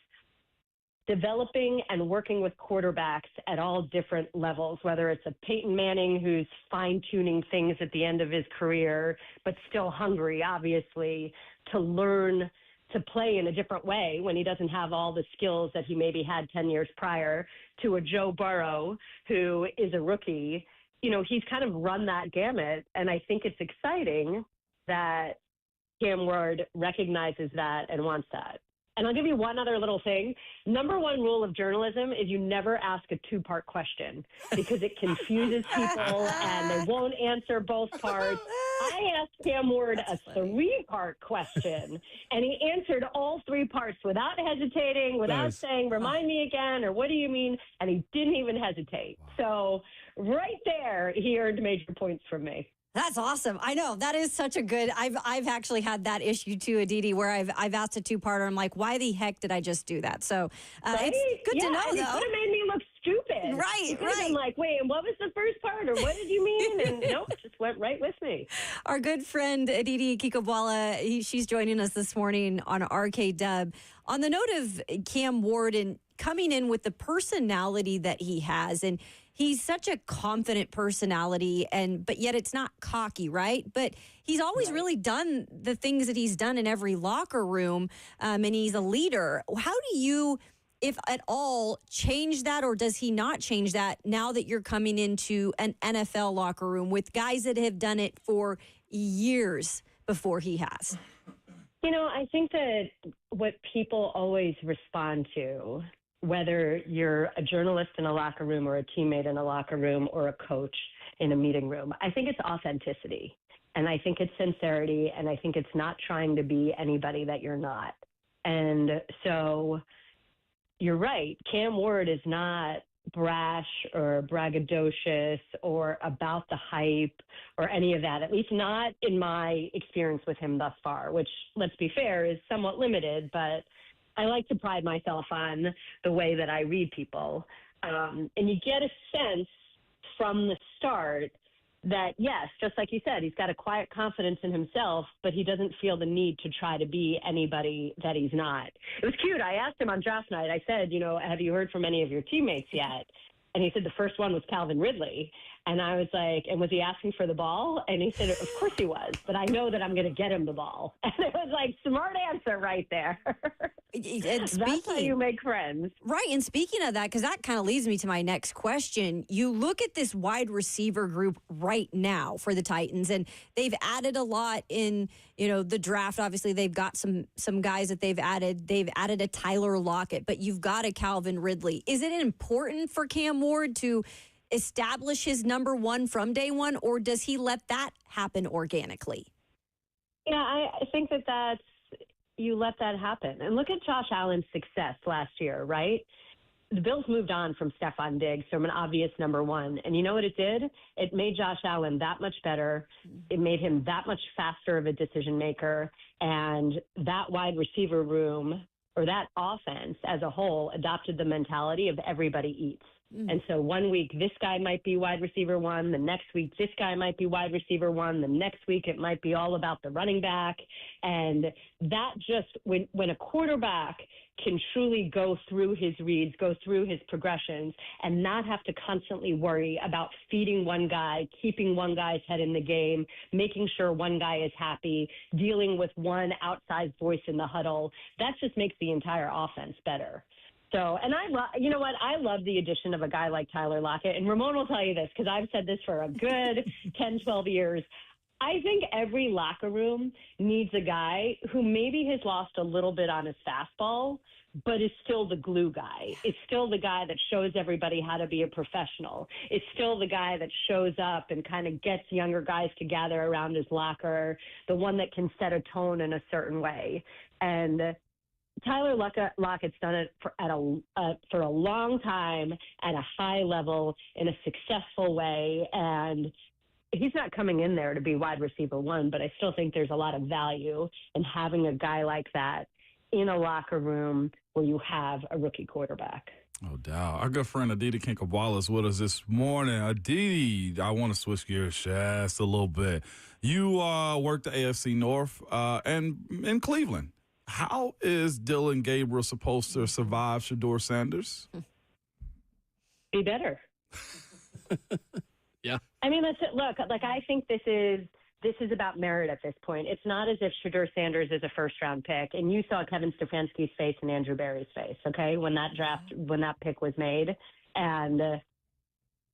developing and working with quarterbacks at all different levels, whether it's a Peyton Manning who's fine-tuning things at the end of his career, but still hungry, obviously, to learn to play in a different way when he doesn't have all the skills that he maybe had 10 years prior, to a Joe Burrow who is a rookie. You know, he's kind of run that gamut, and I think it's exciting that Cam Ward recognizes that and wants that. And I'll give you one other little thing. Number one rule of journalism is you never ask a 2-part question because it confuses people and they won't answer both parts. I asked Cam Ward a 3-part question, and he answered all 3 parts without hesitating, without saying, remind me again, or what do you mean? And he didn't even hesitate. So right there, he earned major points from me. That's awesome. I know that is such a good. I've actually had that issue too, Aditi, where I've asked a 2-parter. I'm like, why the heck did I just do that? So right? it's good to know, though. It could have made me look stupid. did. Right, You could have right. been like, wait, and what was the first part, or what did you mean? And nope, just went right with me. Our good friend Aditi Kinkhabwala, she's joining us this morning on RKW. On the note of Cam Ward and coming in with the personality that he has, and he's such a confident personality, but yet it's not cocky, right? But he's always really done the things that he's done in every locker room, and he's a leader. How do you, if at all, change that, or does he not change that now that you're coming into an NFL locker room with guys that have done it for years before he has? You know, I think that what people always respond to, whether you're a journalist in a locker room or a teammate in a locker room or a coach in a meeting room, I think it's authenticity. And I think it's sincerity. And I think it's not trying to be anybody that you're not. And so you're right. Cam Ward is not brash or braggadocious or about the hype or any of that, at least not in my experience with him thus far, which, let's be fair, is somewhat limited, but I like to pride myself on the way that I read people. And you get a sense from the start that, yes, just like you said, he's got a quiet confidence in himself, but he doesn't feel the need to try to be anybody that he's not. It was cute. I asked him on draft night, I said, have you heard from any of your teammates yet? And he said the first one was Calvin Ridley. And I was like, and was he asking for the ball? And he said, of course he was, but I know that I'm going to get him the ball. And it was like, smart answer right there. And that's how you make friends. Right. And speaking of that, because that kind of leads me to my next question, you look at this wide receiver group right now for the Titans, and they've added a lot in, the draft. Obviously, they've got some guys that they've added. They've added a Tyler Lockett, but you've got a Calvin Ridley. Is it important for Cam Ward to establish his number one from day one, or does he let that happen organically? Yeah, I think that's you let that happen. And look at Josh Allen's success last year, right? The Bills moved on from Stephon Diggs from an obvious number one. And you know what it did? It made Josh Allen that much better. It made him that much faster of a decision maker. And that wide receiver room, or that offense as a whole, adopted the mentality of everybody eats. And so one week, this guy might be wide receiver one. The next week, this guy might be wide receiver one. The next week, it might be all about the running back. And that just, when a quarterback can truly go through his reads, go through his progressions, and not have to constantly worry about feeding one guy, keeping one guy's head in the game, making sure one guy is happy, dealing with one outside voice in the huddle, that just makes the entire offense better. So, and you know what? I love the addition of a guy like Tyler Lockett. And Ramon will tell you this, because I've said this for a good 10, 12 years. I think every locker room needs a guy who maybe has lost a little bit on his fastball, but is still the glue guy. It's still the guy that shows everybody how to be a professional. It's still the guy that shows up and kind of gets younger guys to gather around his locker, the one that can set a tone in a certain way. And Tyler Lockett's done it for a long time at a high level in a successful way, and he's not coming in there to be wide receiver one, but I still think there's a lot of value in having a guy like that in a locker room where you have a rookie quarterback. No doubt. Our good friend Aditi Kinkhabwala is with us this morning. Aditi, I want to switch gears just a little bit. You worked the AFC North and in Cleveland. How is Dylan Gabriel supposed to survive Shedeur Sanders? Be better. Yeah. I mean, that's it. Look, I think this is about merit at this point. It's not as if Shedeur Sanders is a first-round pick, and you saw Kevin Stefanski's face and Andrew Berry's face, okay, when that pick was made. And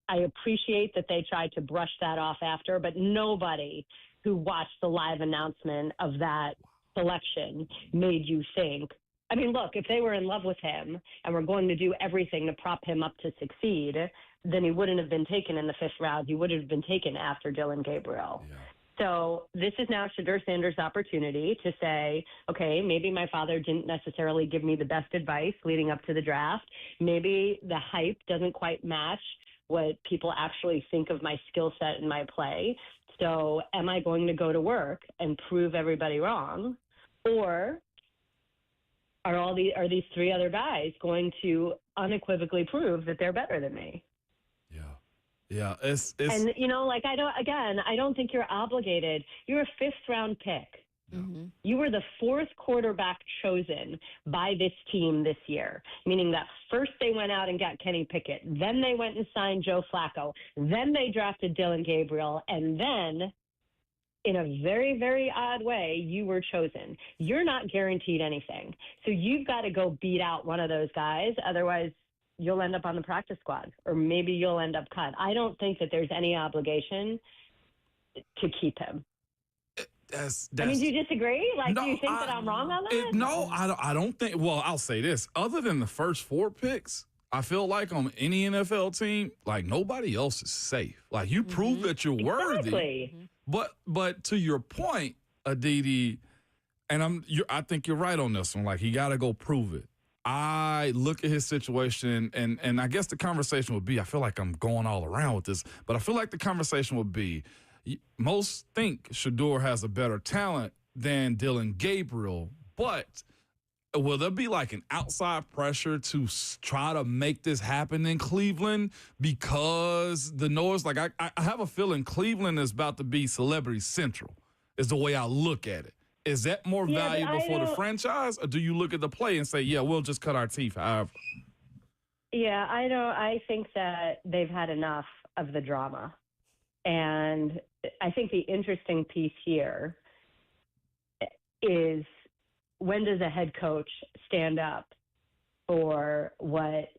I appreciate that they tried to brush that off after, but nobody who watched the live announcement of that selection made you think, I mean, look, if they were in love with him and were going to do everything to prop him up to succeed, then he wouldn't have been taken in the fifth round. He would have been taken after Dylan Gabriel. Yeah. So this is now Shedeur Sanders' opportunity to say, okay, maybe my father didn't necessarily give me the best advice leading up to the draft. Maybe the hype doesn't quite match what people actually think of my skill set and my play. So am I going to go to work and prove everybody wrong? Or are these three other guys going to unequivocally prove that they're better than me? Yeah, it's and like I don't think you're obligated. You're a 5th-round pick. Mm-hmm. You were the 4th quarterback chosen by this team this year, meaning that first they went out and got Kenny Pickett, then they went and signed Joe Flacco, then they drafted Dylan Gabriel, and then, in a very, very odd way, you were chosen. You're not guaranteed anything. So you've got to go beat out one of those guys. Otherwise, you'll end up on the practice squad, or maybe you'll end up cut. I don't think that there's any obligation to keep him. I mean, do you disagree? Like, do you think that I'm wrong on that? No, I don't think. Well, I'll say this. Other than the first 4 picks, I feel like on any NFL team, like nobody else is safe. Like you prove that you're worthy. Exactly. But to your point, Aditi, and I think you're right on this one. Like he got to go prove it. I look at his situation, and I guess the conversation would be, I feel like I'm going all around with this, but I feel like the conversation would be, most think Shedeur has a better talent than Dylan Gabriel, but will there be like an outside pressure to try to make this happen in Cleveland? Because the noise, like I have a feeling Cleveland is about to be celebrity central, is the way I look at it. Is that more valuable for the franchise, or do you look at the play and say, yeah, we'll just cut our teeth, however? Yeah, I think that they've had enough of the drama. And I think the interesting piece here is, when does a head coach stand up for what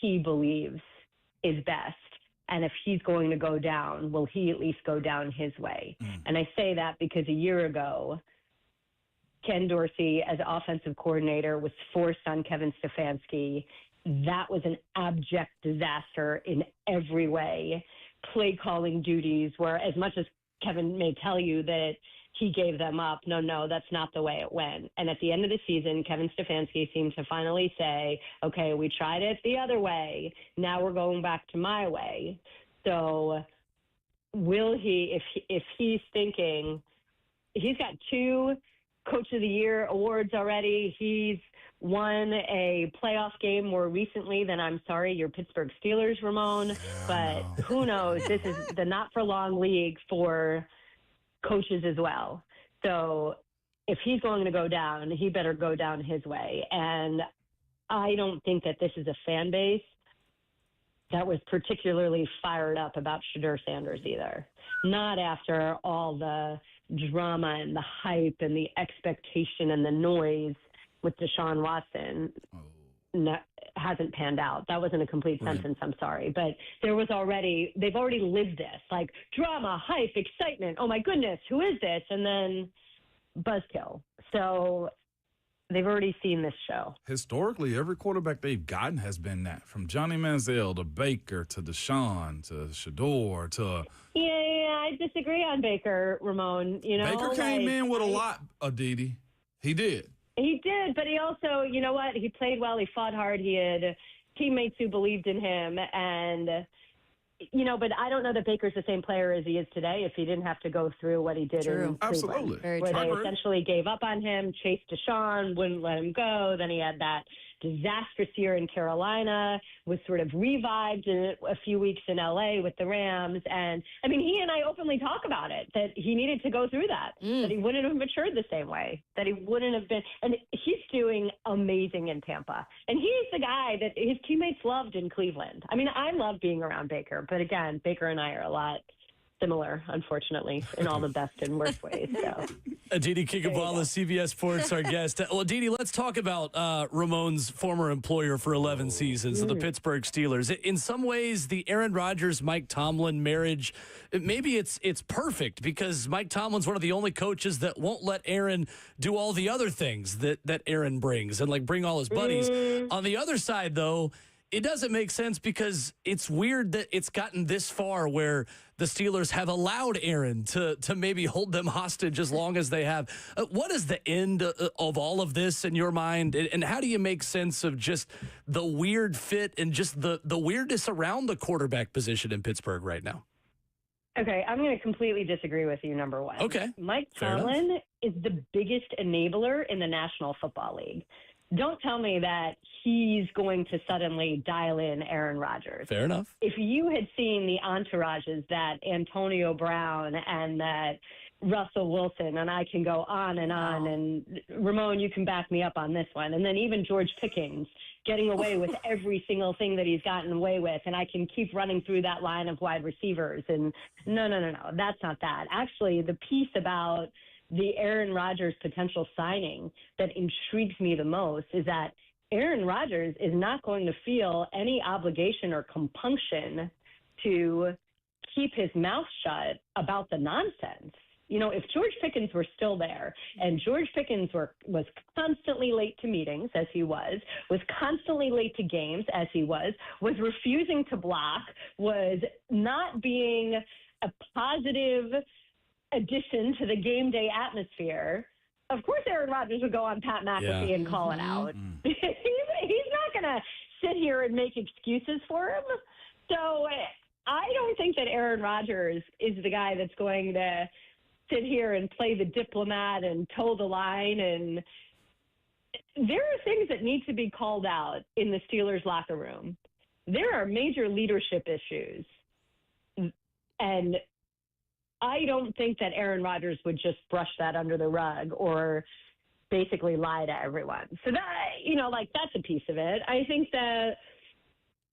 he believes is best? And if he's going to go down, will he at least go down his way? And I say that because a year ago, Ken Dorsey, as offensive coordinator, was forced on Kevin Stefanski. That was an abject disaster in every way. Play calling duties were, as much as Kevin may tell you that he gave them up, no, that's not the way it went. And at the end of the season, Kevin Stefanski seemed to finally say, okay, we tried it the other way. Now we're going back to my way. So will he, if he's thinking, he's got 2 Coach of the Year awards already. He's won a playoff game more recently than, I'm sorry, your Pittsburgh Steelers, Ramon. But who knows? This is the not-for-long league for coaches as well. So if he's going to go down, he better go down his way. And I don't think that this is a fan base that was particularly fired up about Shedeur Sanders either. Not after all the drama and the hype and the expectation and the noise with Deshaun Watson hasn't panned out. That wasn't a complete sentence, I'm sorry. But they've already lived this, like drama, hype, excitement. Oh my goodness, who is this? And then buzzkill. So they've already seen this show. Historically, every quarterback they've gotten has been that. From Johnny Manziel to Baker to Deshaun to Shedeur to... Yeah, I disagree on Baker, Ramon. Baker came in with a lot, Aditi. He did. He did, but he also, you know what? He played well. He fought hard. He had teammates who believed in him. And, but I don't know that Baker's the same player as he is today if he didn't have to go through what he did in Cleveland. Absolutely. Where they essentially gave up on him, chased Deshaun, wouldn't let him go. Then he had that disastrous year in Carolina, was sort of revived in a few weeks in LA with the Rams. And I mean, he and I openly talk about it, that he needed to go through that he wouldn't have matured the same way, that he wouldn't have been. And he's doing amazing in Tampa. And he's the guy that his teammates loved in Cleveland. I mean, I love being around Baker, but again, Baker and I are a lot similar, unfortunately, in all the best and worst ways. So. Aditi Kinkhabwala, CBS Sports, our guest. Well, Aditi, let's talk about Ramon's former employer for 11 seasons, the Pittsburgh Steelers. In some ways, the Aaron Rodgers-Mike Tomlin marriage, maybe it's perfect because Mike Tomlin's one of the only coaches that won't let Aaron do all the other things that Aaron brings and like bring all his buddies. On the other side, though, it doesn't make sense because it's weird that it's gotten this far where the Steelers have allowed Aaron to maybe hold them hostage as long as they have. What is the end of all of this in your mind? And how do you make sense of just the weird fit and just the weirdness around the quarterback position in Pittsburgh right now? Okay, I'm going to completely disagree with you, number one. Okay. Mike Tomlin is the biggest enabler in the National Football League. don't tell me that he's going to suddenly dial in Aaron Rodgers. Fair enough. If you had seen the entourages that Antonio Brown and that Russell Wilson, and I can go on, and Ramon, you can back me up on this one, and then even George Pickens getting away with every single thing that he's gotten away with, and I can keep running through that line of wide receivers. And no, that's not that. Actually, the piece about the Aaron Rodgers potential signing that intrigues me the most is that Aaron Rodgers is not going to feel any obligation or compunction to keep his mouth shut about the nonsense. You know, if George Pickens were still there and George Pickens was constantly late to meetings, as he was constantly late to games, as he was refusing to block, was not being a positive addition to the game day atmosphere, of course Aaron Rodgers would go on Pat McAfee and call it out. He's not going to sit here and make excuses for him. So I don't think that Aaron Rodgers is the guy that's going to sit here and play the diplomat and toe the line. And there are things that need to be called out in the Steelers locker room. There are major leadership issues. And I don't think that Aaron Rodgers would just brush that under the rug or basically lie to everyone. So that, that's a piece of it. I think that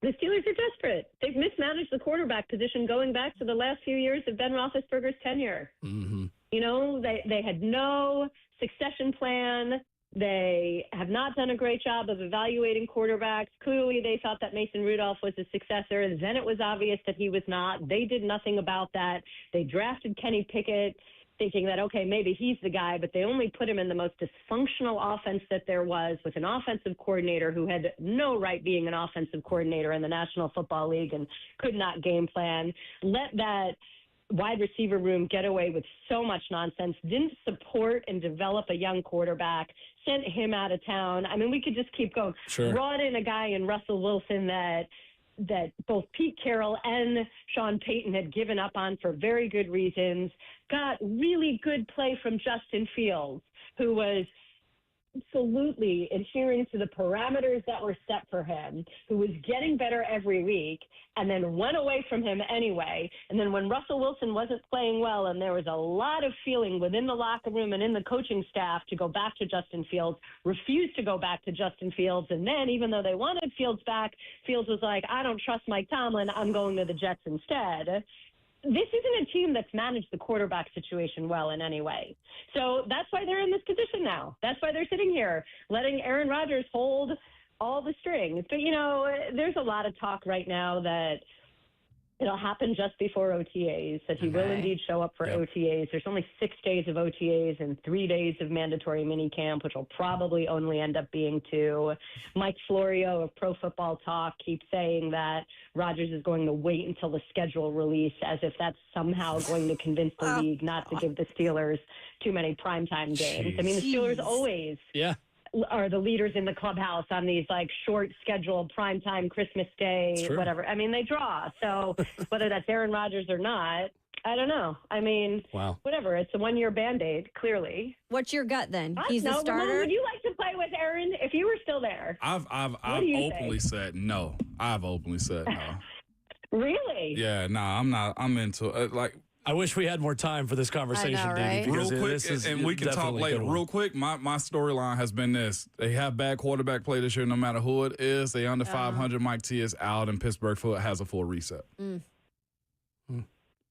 the Steelers are desperate. They've mismanaged the quarterback position going back to the last few years of Ben Roethlisberger's tenure. Mm-hmm. They had no succession plan. They have not done a great job of evaluating quarterbacks. Clearly, they thought that Mason Rudolph was a successor. Then it was obvious that he was not. They did nothing about that. They drafted Kenny Pickett thinking that, okay, maybe he's the guy, but they only put him in the most dysfunctional offense that there was with an offensive coordinator who had no right being an offensive coordinator in the National Football League and could not game plan. Let that wide receiver room get away with so much nonsense, didn't support and develop a young quarterback, sent him out of town. I mean, we could just keep going. Sure. Brought in a guy in Russell Wilson that both Pete Carroll and Sean Payton had given up on for very good reasons, got really good play from Justin Fields, who was absolutely adhering to the parameters that were set for him, who was getting better every week, and then went away from him anyway. And then when Russell Wilson wasn't playing well and there was a lot of feeling within the locker room and in the coaching staff to go back to Justin Fields, refused to go back to Justin Fields. And then even though they wanted Fields back, Fields was like, I don't trust Mike Tomlin. I'm going to the Jets instead. This isn't a team that's managed the quarterback situation well in any way. So that's why they're in this position now. That's why they're sitting here, letting Aaron Rodgers hold all the strings. But, there's a lot of talk right now that it'll happen just before OTAs, that he will indeed show up for OTAs. There's only 6 days of OTAs and 3 days of mandatory minicamp, which will probably only end up being 2. Mike Florio of Pro Football Talk keeps saying that Rodgers is going to wait until the schedule release, as if that's somehow going to convince the league not to give the Steelers too many primetime games. I mean, the Steelers always are the leaders in the clubhouse on these short scheduled primetime Christmas Day, whatever. I mean, they draw. So whether that's Aaron Rodgers or not, I don't know. I mean, whatever. It's a 1-year Band-Aid, clearly. What's your gut then? He's a starter? Ramon, would you like to play with Aaron if you were still there? I've openly said no. I've openly said no. Really? Yeah, I'm not. I'm into it. I wish we had more time for this conversation, I know, right? Davey, real quick, and we can talk later. Real quick, my storyline has been this. They have bad quarterback play this year no matter who it is. They under 500. Mike T is out, and Pittsburgh has a full reset.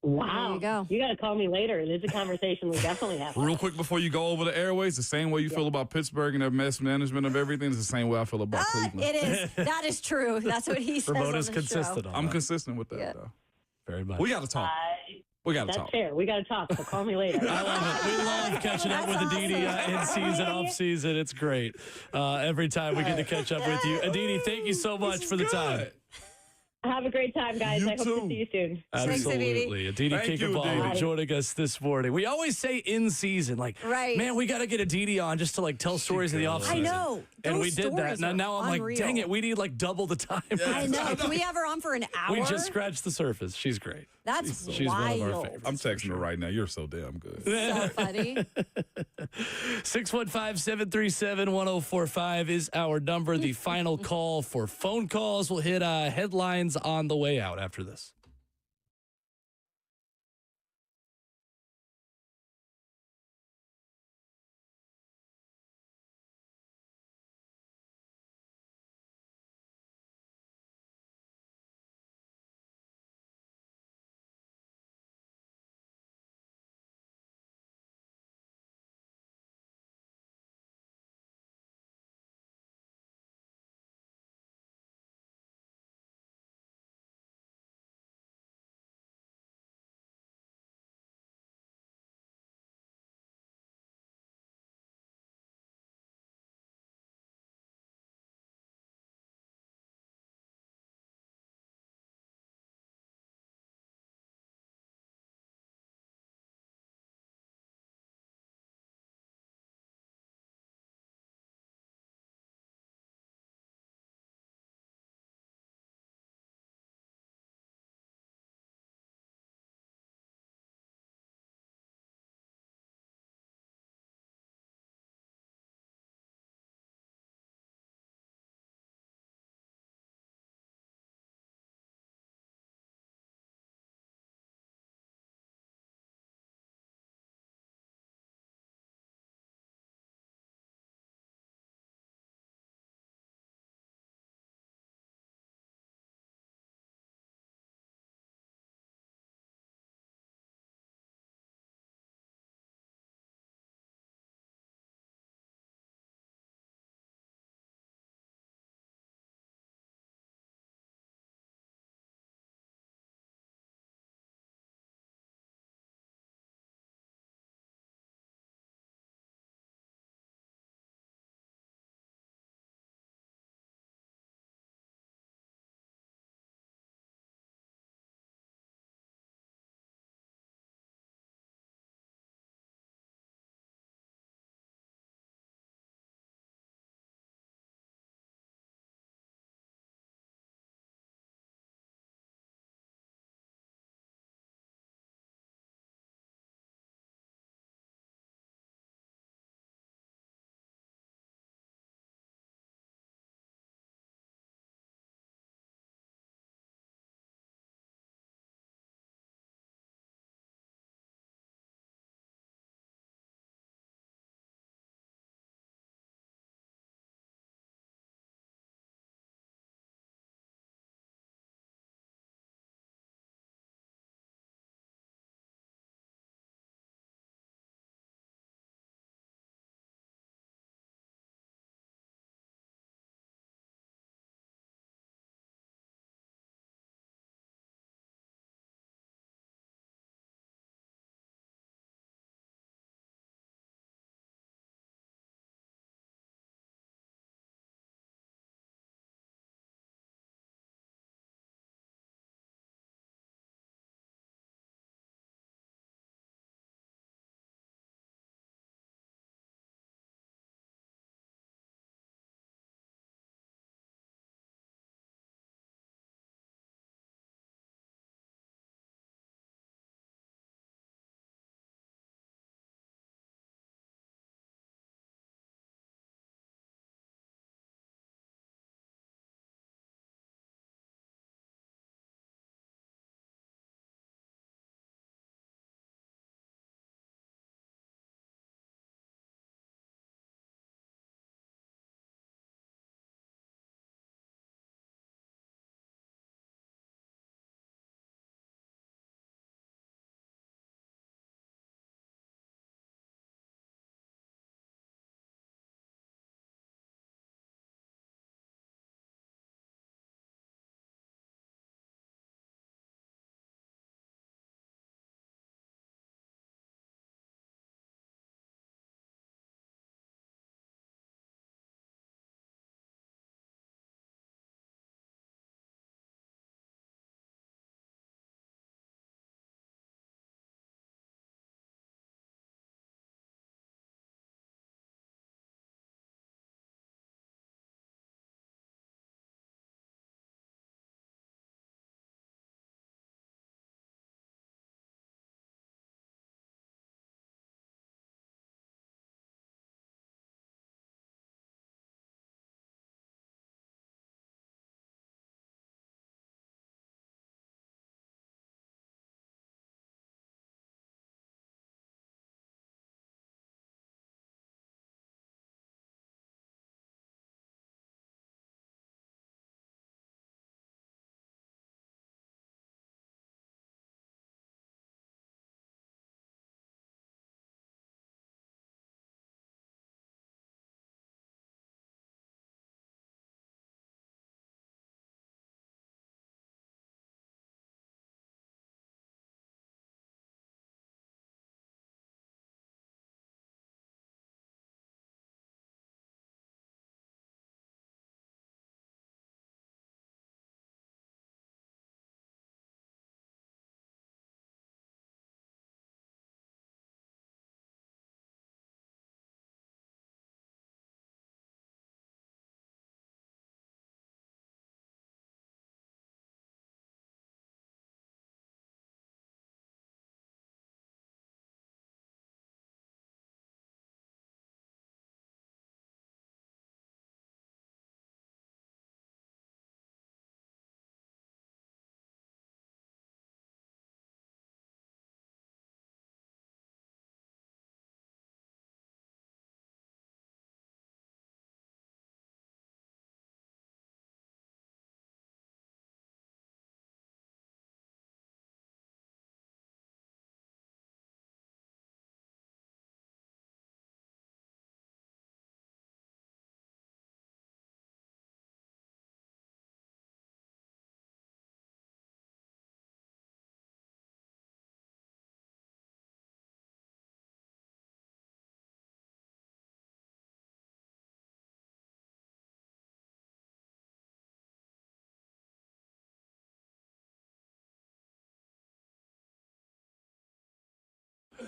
Wow. There you go. You got to call me later. There's a conversation we definitely have. Real quick before you go over the airways, the same way you feel about Pittsburgh and their mismanagement of everything is the same way I feel about Cleveland. It is. That is true. That's what he says Ramon on is the consistent show. on I'm that. consistent with that, though. Very much. We got to talk. We got to talk. That's fair. We got to talk, so call me later. I love it. We love catching up with Aditi in season, off season. It's great. Every time we get to catch up with you. Aditi, thank you so much for the time. Have a great time, guys. I hope to see you soon. Absolutely. Aditi Kinkhabwala joining us this morning. We always say in season, like, man, we got to get Aditi on just to like tell stories of the offseason. I know. And we did that. Now I'm like, dang it, we need like double the time. I know. Can we have her on for an hour? We just scratched the surface. She's great. She's wild. One of our favorites. I'm texting her right now. You're so damn good. So funny. 615-737-1045 is our number. The final call for phone calls. We'll hit headlines on the way out after this.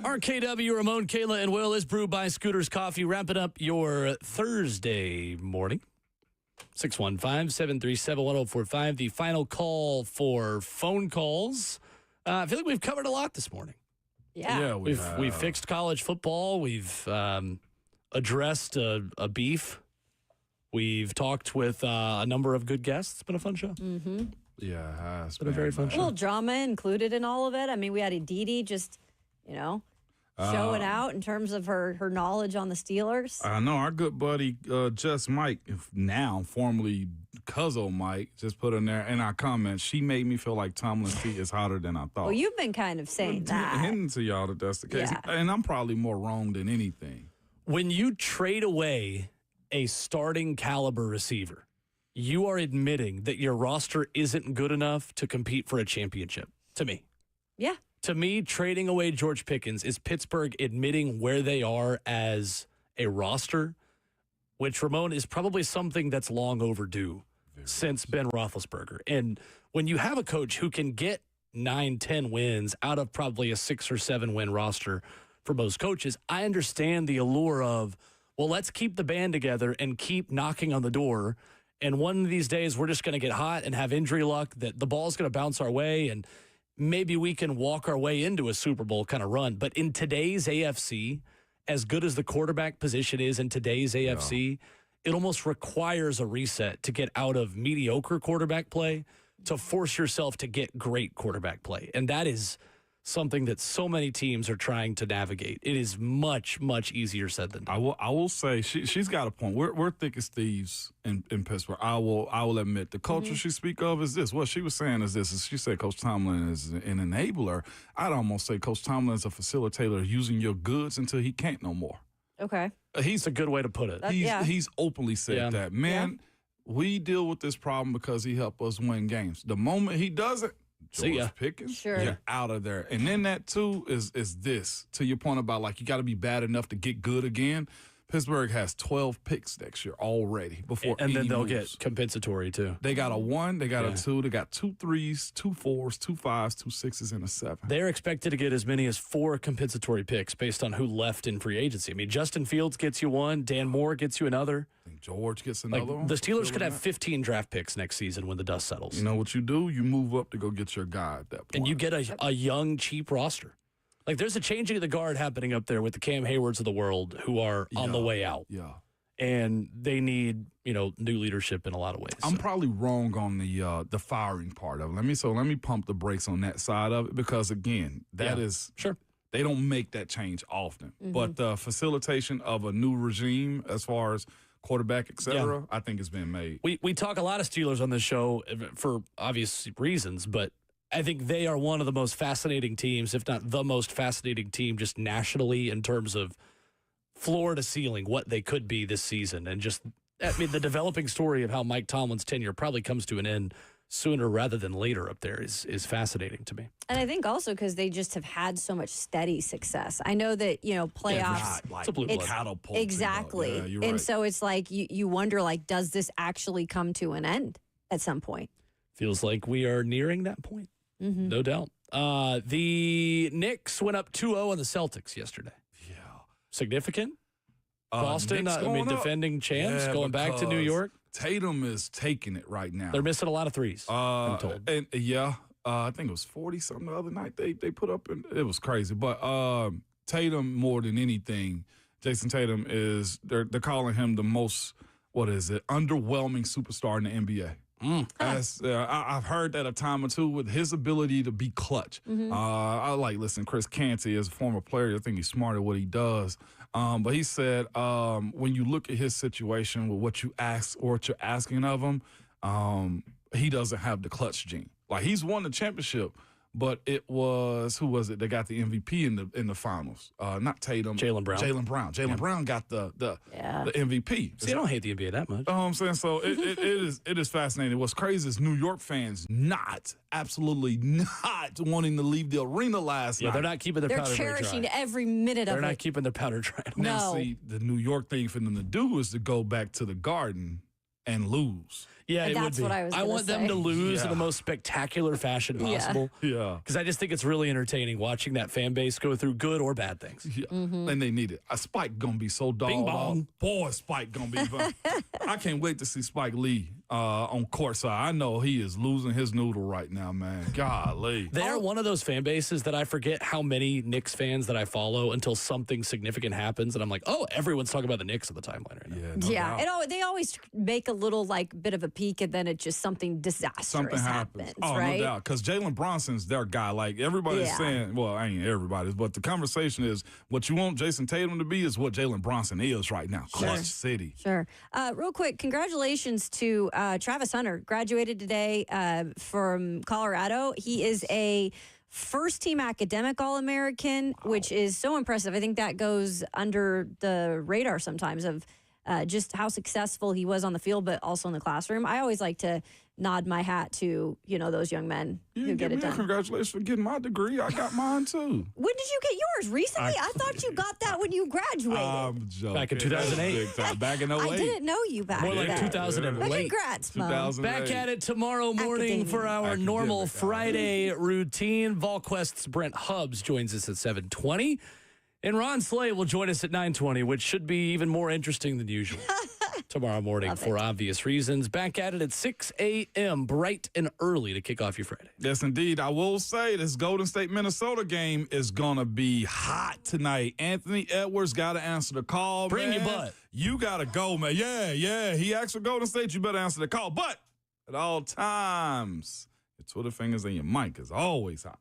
RKW, Ramon, Kayla, and Will is brewed by Scooters Coffee. Wrapping up your Thursday morning. 615-737-1045. The final call for phone calls. I feel like we've covered a lot this morning. Yeah. We've fixed college football. We've addressed a beef. We've talked with a number of good guests. It's been a fun show. Mm-hmm. Yeah, it's been a very fun show. A little drama included in all of it. I mean, we had Aditi just, showing out in terms of her knowledge on the Steelers. I know our good buddy Just Mike, now formerly Cuzzo Mike, just put in there in our comments. She made me feel like Tomlin's feet is hotter than I thought. Well, you've been kind of saying that. Hinting to y'all that that's the case, Yeah. and I'm probably more wrong than anything. When you trade away a starting caliber receiver, you are admitting that your roster isn't good enough to compete for a championship, to me. Yeah. To me, trading away George Pickens is Pittsburgh admitting where they are as a roster, which, Ramon, is probably something that's long overdue since Ben Roethlisberger. And when you have a coach who can get 9-10 wins out of probably a 6 or 7 win roster for most coaches, I understand the allure of, well, let's keep the band together and keep knocking on the door. And one of these days, we're just going to get hot and have injury luck that the ball's going to bounce our way, and maybe we can walk our way into a Super Bowl kind of run. But in today's AFC, as good as the quarterback position is in today's AFC, it almost requires a reset to get out of mediocre quarterback play to force yourself to get great quarterback play. And that is something that so many teams are trying to navigate. It is much, much easier said than done. I will say she's got a point. We're thick as thieves in Pittsburgh. I will admit the culture she speak of is this. What she was saying is this. She said Coach Tomlin is an enabler. I'd almost say Coach Tomlin is a facilitator using your goods until he can't no more. Okay. He's a good way to put it. He's openly said that. Man, we deal with this problem because he helped us win games. The moment he doesn't, George Pickens, you're out of there. And then that, too, is this. To your point about, like, you got to be bad enough to get good again. Pittsburgh has 12 picks next year already before and then they'll moves. get compensatory, too. They got a 1, they got a 2, they got 2 3s, 2 4s, 2 5s, 2 6s, and a 7. They're expected to get as many as 4 compensatory picks based on who left in free agency. I mean, Justin Fields gets you 1, Dan Moore gets you another. I think George gets another one. The Steelers could have 15 draft picks next season when the dust settles. You know what you do? You move up to go get your guy at that point. And you get a young, cheap roster. Like, there's a changing of the guard happening up there with the Cam Haywards of the world who are on the way out. Yeah. And they need, new leadership in a lot of ways. I'm probably wrong on the firing part of it. Let me pump the brakes on that side of it because, again, that is sure. They don't make that change often. But the facilitation of a new regime as far as quarterback, et cetera, I think has been made. We talk a lot of Steelers on this show for obvious reasons, but I think they are one of the most fascinating teams, if not the most fascinating team, just nationally in terms of floor to ceiling, what they could be this season. And just, the developing story of how Mike Tomlin's tenure probably comes to an end sooner rather than later up there is fascinating to me. And I think also because they just have had so much steady success. I know that, playoffs. It's a blue blood. Catapult. Exactly. Yeah, you're and right. so it's like you wonder, like, does this actually come to an end at some point? Feels like we are nearing that point. No doubt. The Knicks went up 2-0 on the Celtics yesterday. Yeah. Significant? Boston, defending champs, going back to New York. Tatum is taking it right now. They're missing a lot of threes, I'm told. And I think it was 40-something the other night they put up, and it was crazy. But Tatum, more than anything, Jason Tatum they're calling him the most, underwhelming superstar in the NBA. I've heard that a time or two with his ability to be clutch. Listen, Chris Canty is a former player. I think he's smart at what he does. But he said when you look at his situation with what you ask or what you're asking of him, he doesn't have the clutch gene. Like, he's won the championship, but it was, who was it that got the MVP in the finals? Not Tatum. Jaylen Brown. Jaylen Brown got the MVP. See, I don't hate the NBA that much. You know what I'm saying? So it is fascinating. What's crazy is New York fans absolutely not wanting to leave the arena last night. They're not keeping their powder dry. They're cherishing every minute of it. They're not keeping their powder dry. Now, see, the New York thing for them to do is to go back to the Garden and lose. Yeah, it that's would be. what I was I gonna want them say. to lose in the most spectacular fashion possible. Yeah. Because I just think it's really entertaining watching that fan base go through good or bad things. Yeah. And they need it. Spike going to be so doggone. Bing bong. Boy, Spike going to be fun. I can't wait to see Spike Lee on courtside. I know he is losing his noodle right now, man. Golly. They're one of those fan bases that I forget how many Knicks fans that I follow until something significant happens. And I'm like, oh, everyone's talking about the Knicks on the timeline right now. Yeah, no doubt. They always make a little bit of a peak, and then it just something disastrous happens. Oh, right? no doubt. Because Jalen Bronson's their guy. Like, everybody's saying, well, I ain't everybody's, but the conversation is what you want Jason Tatum to be is what Jalen Bronson is right now. Clutch City. Sure. Real quick, congratulations to Travis Hunter. Graduated today from Colorado. He is a first-team academic All-American, which is so impressive. I think that goes under the radar sometimes of just how successful he was on the field, but also in the classroom. I always like to nod my hat to, those young men who get it done. Congratulations for getting my degree. I got mine, too. When did you get yours? Recently? I thought you got that when you graduated. I'm joking. Back in 2008. Back in 08. I didn't know you back More like then. 2008. But congrats, Mo. Back at it tomorrow morning for our normal Friday routine. VolQuest's Brent Hubbs joins us at 7:20. And Ron Slay will join us at 9:20, which should be even more interesting than usual tomorrow morning for obvious reasons. Back at it at 6 a.m., bright and early to kick off your Friday. Yes, indeed. I will say this Golden State-Minnesota game is going to be hot tonight. Anthony Edwards got to answer the call, Bring man. your butt. You got to go, man. Yeah. He asked for Golden State. You better answer the call. But at all times, your Twitter fingers and your mic is always hot.